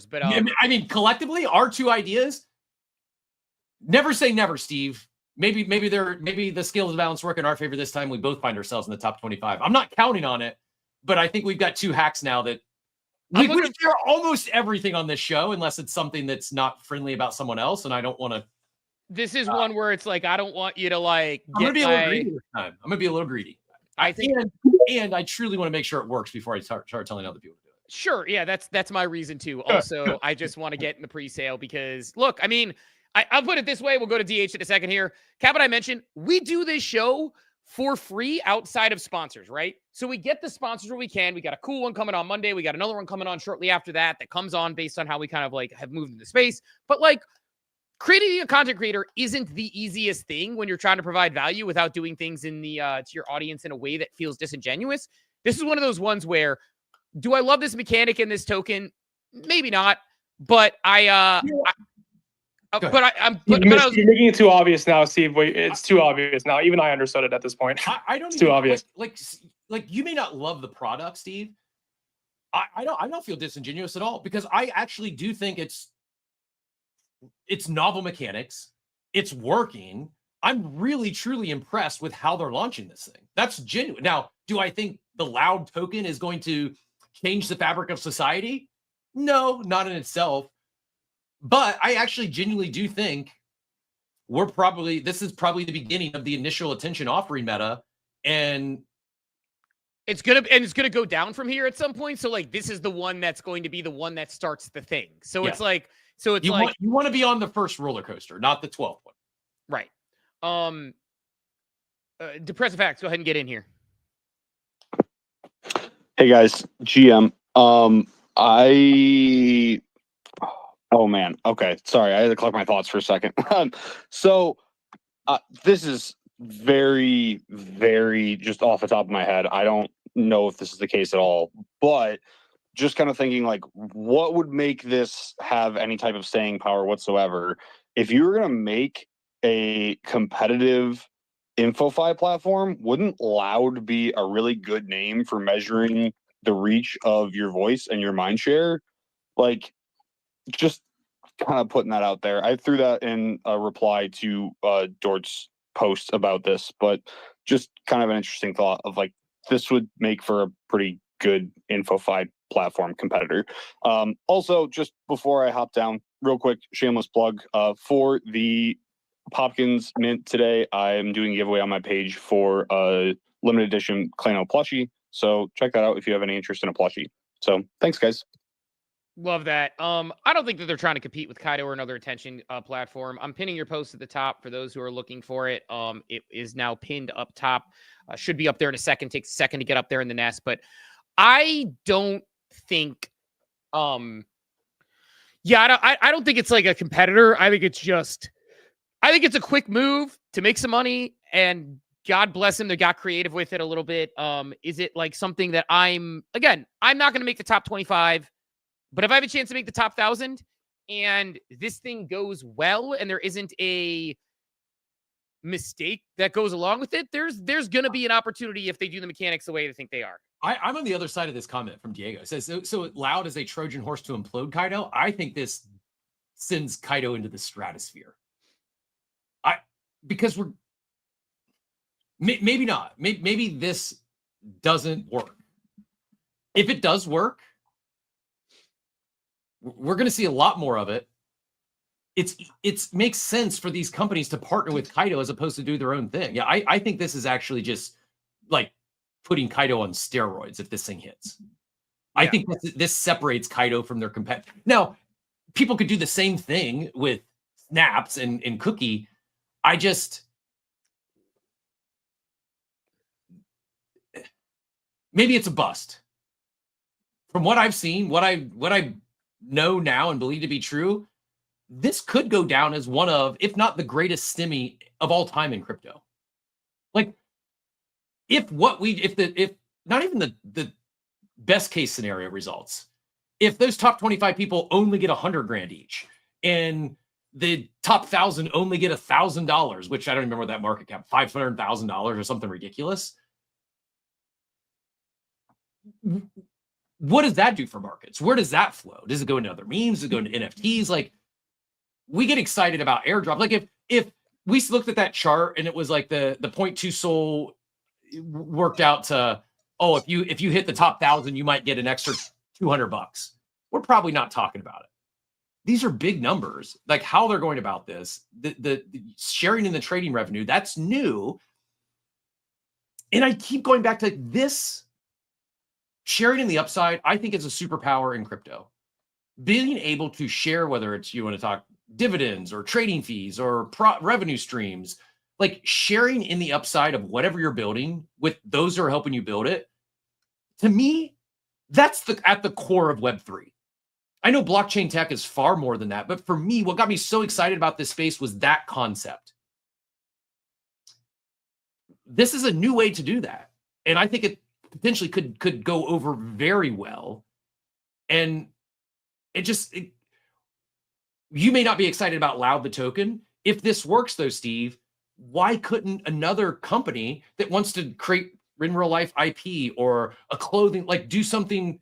But I mean, collectively, our two ideas. Never say never, Steve. Maybe the scales of balance work in our favor this time. We both find ourselves in the top 25. I'm not counting on it, but I think we've got two hacks now that we share almost everything on this show, unless it's something that's not friendly about someone else, and I don't want to. This is one where it's like I don't want you to like. I'm gonna be a little greedy this time. I'm gonna be a little greedy. I think, and I truly want to make sure it works before I start telling other people to do it. Sure, yeah, that's my reason too. Also, I just want to get in the pre-sale because look, I mean, I'll put it this way. We'll go to DH in a second here. Cap, and I mentioned we do this show for free outside of sponsors, right? So we get the sponsors where we can. We got a cool one coming on Monday. We got another one coming on shortly after that comes on based on how we kind of like have moved into space. But like, creating a content creator isn't the easiest thing when you're trying to provide value without doing things in the to your audience in a way that feels disingenuous. This is one of those ones where, do I love this mechanic in this token? Maybe not, but I'm you're making it too obvious now, Steve. It's too obvious now. Even I understood it at this point. I don't. It's too obvious. Like you may not love the product, Steve. I don't feel disingenuous at all because I actually do think it's novel mechanics. It's working. I'm really, truly impressed with how they're launching this thing. That's genuine. Now, do I think the Loud token is going to change the fabric of society? No, not in itself. But I actually genuinely do think this is probably the beginning of the initial attention offering meta. And it's gonna go down from here at some point. So like this is the one that's going to be the one that starts the thing. So it's like you want to be on the first roller coaster, not the 12th one. Right. Depressive Facts, go ahead and get in here. Hey guys, GM. Oh man. Okay. Sorry. I had to collect my thoughts for a second. This is very, very just off the top of my head. I don't know if this is the case at all, but just kind of thinking like, what would make this have any type of staying power whatsoever? If you were going to make a competitive InfoFi platform, wouldn't Loud be a really good name for measuring the reach of your voice and your mind share. Like, just kind of putting that out there. I threw that in a reply to Dort's post about this, but just kind of an interesting thought of like, this would make for a pretty good InfoFi platform competitor. Also, just before I hop down, real quick, shameless plug for the Popkins mint today. I'm doing a giveaway on my page for a limited edition Clayno plushie. So check that out if you have any interest in a plushie. So thanks, guys. Love that. I don't think that they're trying to compete with Kaido or another attention platform. I'm pinning your post at the top for those who are looking for it. It is now pinned up top. Should be up there in a second. Takes a second to get up there in the nest, but I don't think. I don't think it's like a competitor. I think it's a quick move to make some money, and God bless them. They got creative with it a little bit. Is it like something that I'm not going to make the top 25. But if I have a chance to make the top 1,000 and this thing goes well and there isn't a mistake that goes along with it, there's going to be an opportunity if they do the mechanics the way they think they are. I'm on the other side of this comment from Diego. It says, so loud as a Trojan horse to implode Kaido. I think this sends Kaido into the stratosphere. Because we're maybe not. Maybe this doesn't work. If it does work, we're going to see a lot more of it. It makes sense for these companies to partner with Kaido as opposed to do their own thing. Yeah, I think this is actually just like putting Kaido on steroids if this thing hits. Yeah. I think this separates Kaido from their competitor. Now, people could do the same thing with Snaps and Cookie. Maybe it's a bust. From what I've seen, what I know now and believe to be true, this could go down as one of, if not the greatest stimmy of all time in crypto. Like, if not even the best case scenario results, if those top 25 people only get $100,000 each, and the top 1,000 only get $1,000, which I don't remember that market cap, $500,000 or something ridiculous. What does that do for markets? Where does that flow? Does it go into other memes? Does it go into NFTs? Like, we get excited about airdrop. Like, if we looked at that chart and it was like the 0.2 Sol worked out to, if you hit the top 1,000, you might get an extra $200. We're probably not talking about it. These are big numbers. Like, how they're going about this, the sharing in the trading revenue, that's new. And I keep going back to this. Sharing in the upside, I think, is a superpower in crypto. Being able to share, whether it's you want to talk dividends or trading fees or revenue streams, like sharing in the upside of whatever you're building with those who are helping you build it, to me, that's at the core of Web3. I know blockchain tech is far more than that, but for me, what got me so excited about this space was that concept. This is a new way to do that. And I think it potentially could go over very well. And you may not be excited about Loud the token. If this works though, Steve, why couldn't another company that wants to create in real life IP or a clothing, like do something,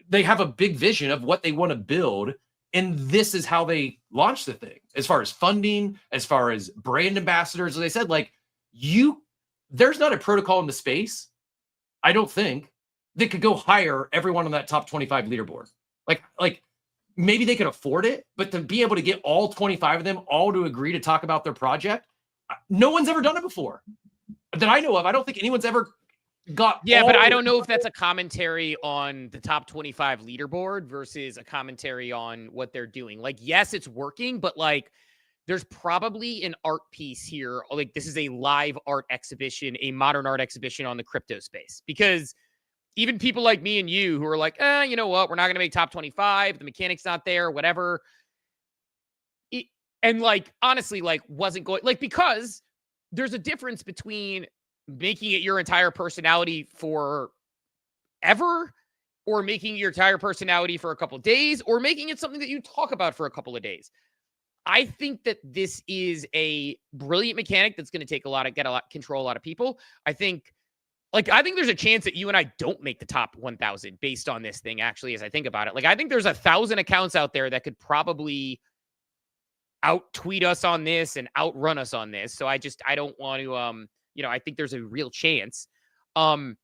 they have a big vision of what they want to build, and this is how they launch the thing, as far as funding, as far as brand ambassadors, as I said, like there's not a protocol in the space, I don't think, that could go hire everyone on that top 25 leaderboard. Like maybe they could afford it, but to be able to get all 25 of them all to agree to talk about their project, no one's ever done it before that I know of. I don't think anyone's ever got. Yeah, but I don't know if that's a commentary on the top 25 leaderboard versus a commentary on what they're doing. Like, yes, it's working, but like, there's probably an art piece here. Like, this is a live art exhibition, a modern art exhibition on the crypto space. Because even people like me and you who are like, you know what? We're not going to make top 25. The mechanic's not there, whatever. And like, honestly, like wasn't going like, because there's a difference between making it your entire personality for ever, or making your entire personality for a couple of days, or making it something that you talk about for a couple of days. I think that this is a brilliant mechanic that's going to take control a lot of people. I think like, I think there's a chance that you and I don't make the top 1,000 based on this thing, actually, as I think about it. Like, I think there's 1,000 accounts out there that could probably out-tweet us on this and outrun us on this. So I don't want to, you know, I think there's a real chance. So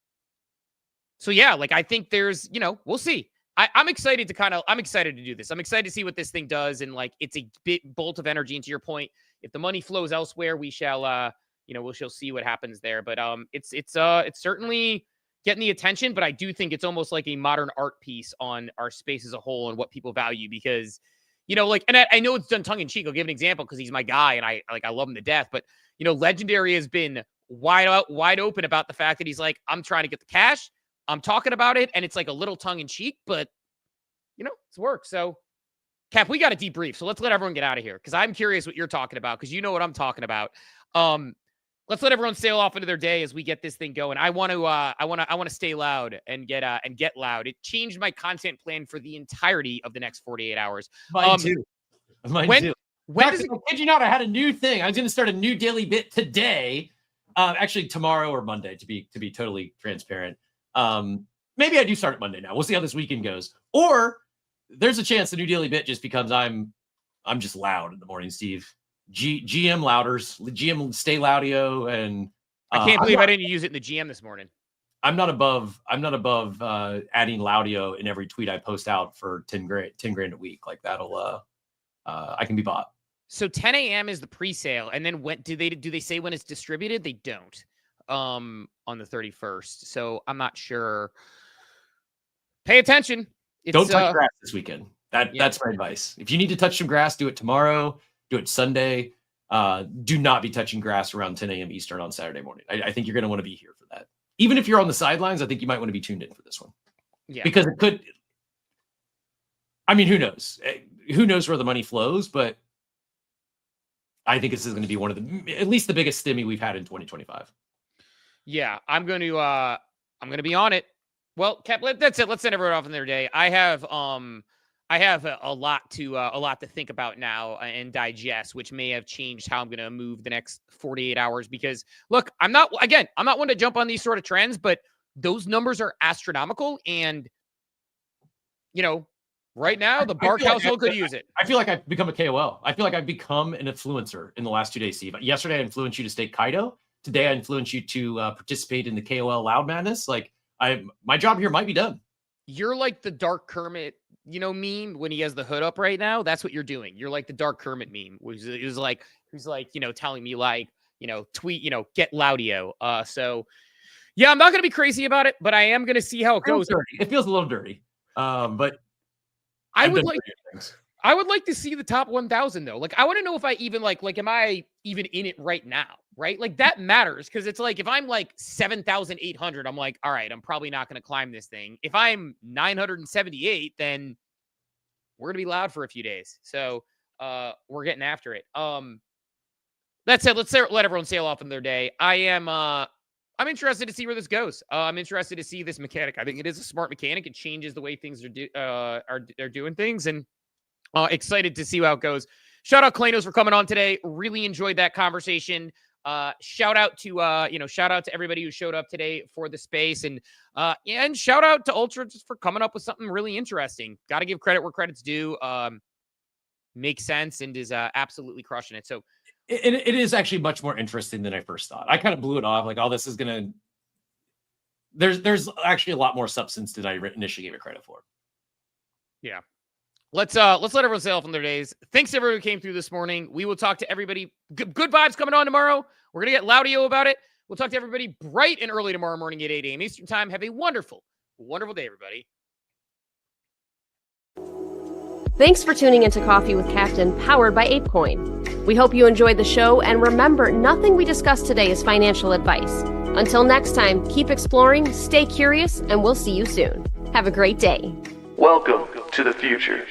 yeah, like, I think there's, you know, we'll see. I'm excited to do this. I'm excited to see what this thing does. And like, it's a bit bolt of energy. And to your point, if the money flows elsewhere, we shall, you know, we shall see what happens there. But it's certainly getting the attention, but I do think it's almost like a modern art piece on our space as a whole and what people value, because, you know, like, and I know it's done tongue in cheek. I'll give an example because he's my guy and I love him to death. But, you know, Legendary has been wide open about the fact that he's like, I'm trying to get the cash. I'm talking about it, and it's like a little tongue in cheek, but, you know, it's work. So, Cap, we got a debrief. So let's let everyone get out of here because I'm curious what you're talking about because you know what I'm talking about. Let's let everyone sail off into their day as we get this thing going. I want to stay loud and get loud. It changed my content plan for the entirety of the next 48 hours. Mine too. When does it? I kid you not, I had a new thing. I was going to start a new daily bit today. Actually, tomorrow or Monday, to be totally transparent. Maybe I do start Monday now. We'll see how this weekend goes. Or there's a chance the new daily bit just becomes I'm just loud in the morning, Steve. GM louders, GM stay loudio, and I can't believe I didn't use it in the GM this morning. I'm not above adding laudio in every tweet I post out for 10 grand a week. Like that'll I can be bought. So 10 a.m. is the pre-sale, and then when do they say when it's distributed? They don't. On the 31st. So I'm not sure. Pay attention. Don't touch grass this weekend. That's my advice. If you need to touch some grass, do it tomorrow. Do it Sunday. Do not be touching grass around 10 a.m. Eastern on Saturday morning. I think you're going to want to be here for that. Even if you're on the sidelines, I think you might want to be tuned in for this one. Yeah. Because it could. I mean, who knows? Who knows where the money flows? But I think this is going to be one of at least the biggest stimmy we've had in 2025. Yeah, I'm going to be on it. Well, Cap, that's it. Let's send everyone off in their day. I have a lot to think about now and digest, which may have changed how I'm going to move the next 48 hours. Because look, I'm not one to jump on these sort of trends, but those numbers are astronomical. And, you know, right now the Bark household could use it. I feel like I've become a KOL. I feel like I've become an influencer in the last 2 days, Steve. Yesterday, I influenced you to stake Kaido. Today, I influence you to participate in the KOL Loud Madness. Like, my job here might be done. You're like the Dark Kermit, you know, meme when he has the hood up right now. That's what you're doing. You're like the Dark Kermit meme, which is like, who's like, you know, telling me like, you know, tweet, you know, get Laudio. So, yeah, I'm not going to be crazy about it, but I am going to see how it goes. It feels a little dirty, but I would like to see the top 1,000 though. Like, I want to know if I even like, am I even in it right now? Right? Like that matters. Cause it's like, if I'm like 7,800, I'm like, all right, I'm probably not going to climb this thing. If I'm 978, then we're going to be loud for a few days. So, we're getting after it. That said, let's let everyone sail off in their day. I'm interested to see where this goes. I'm interested to see this mechanic. I think it is a smart mechanic. It changes the way things are doing things, and excited to see how it goes. Shout out Claynosaurz for coming on today. Really enjoyed that conversation. Shout out to everybody who showed up today for the space, and shout out to Ultra just for coming up with something really interesting. Got to give credit where credit's due. Makes sense and is absolutely crushing it. So it is actually much more interesting than I first thought. I kind of blew it off. Like, this is gonna. There's actually a lot more substance than I initially gave it credit for. Yeah. Let's let everyone sail off on their days. Thanks to everyone who came through this morning. We will talk to everybody. Good vibes coming on tomorrow. We're going to get Laudio about it. We'll talk to everybody bright and early tomorrow morning at 8 a.m. Eastern time. Have a wonderful, wonderful day, everybody. Thanks for tuning into Coffee with Captain, powered by ApeCoin. We hope you enjoyed the show, and remember, nothing we discussed today is financial advice. Until next time, keep exploring, stay curious, and we'll see you soon. Have a great day. Welcome to the future.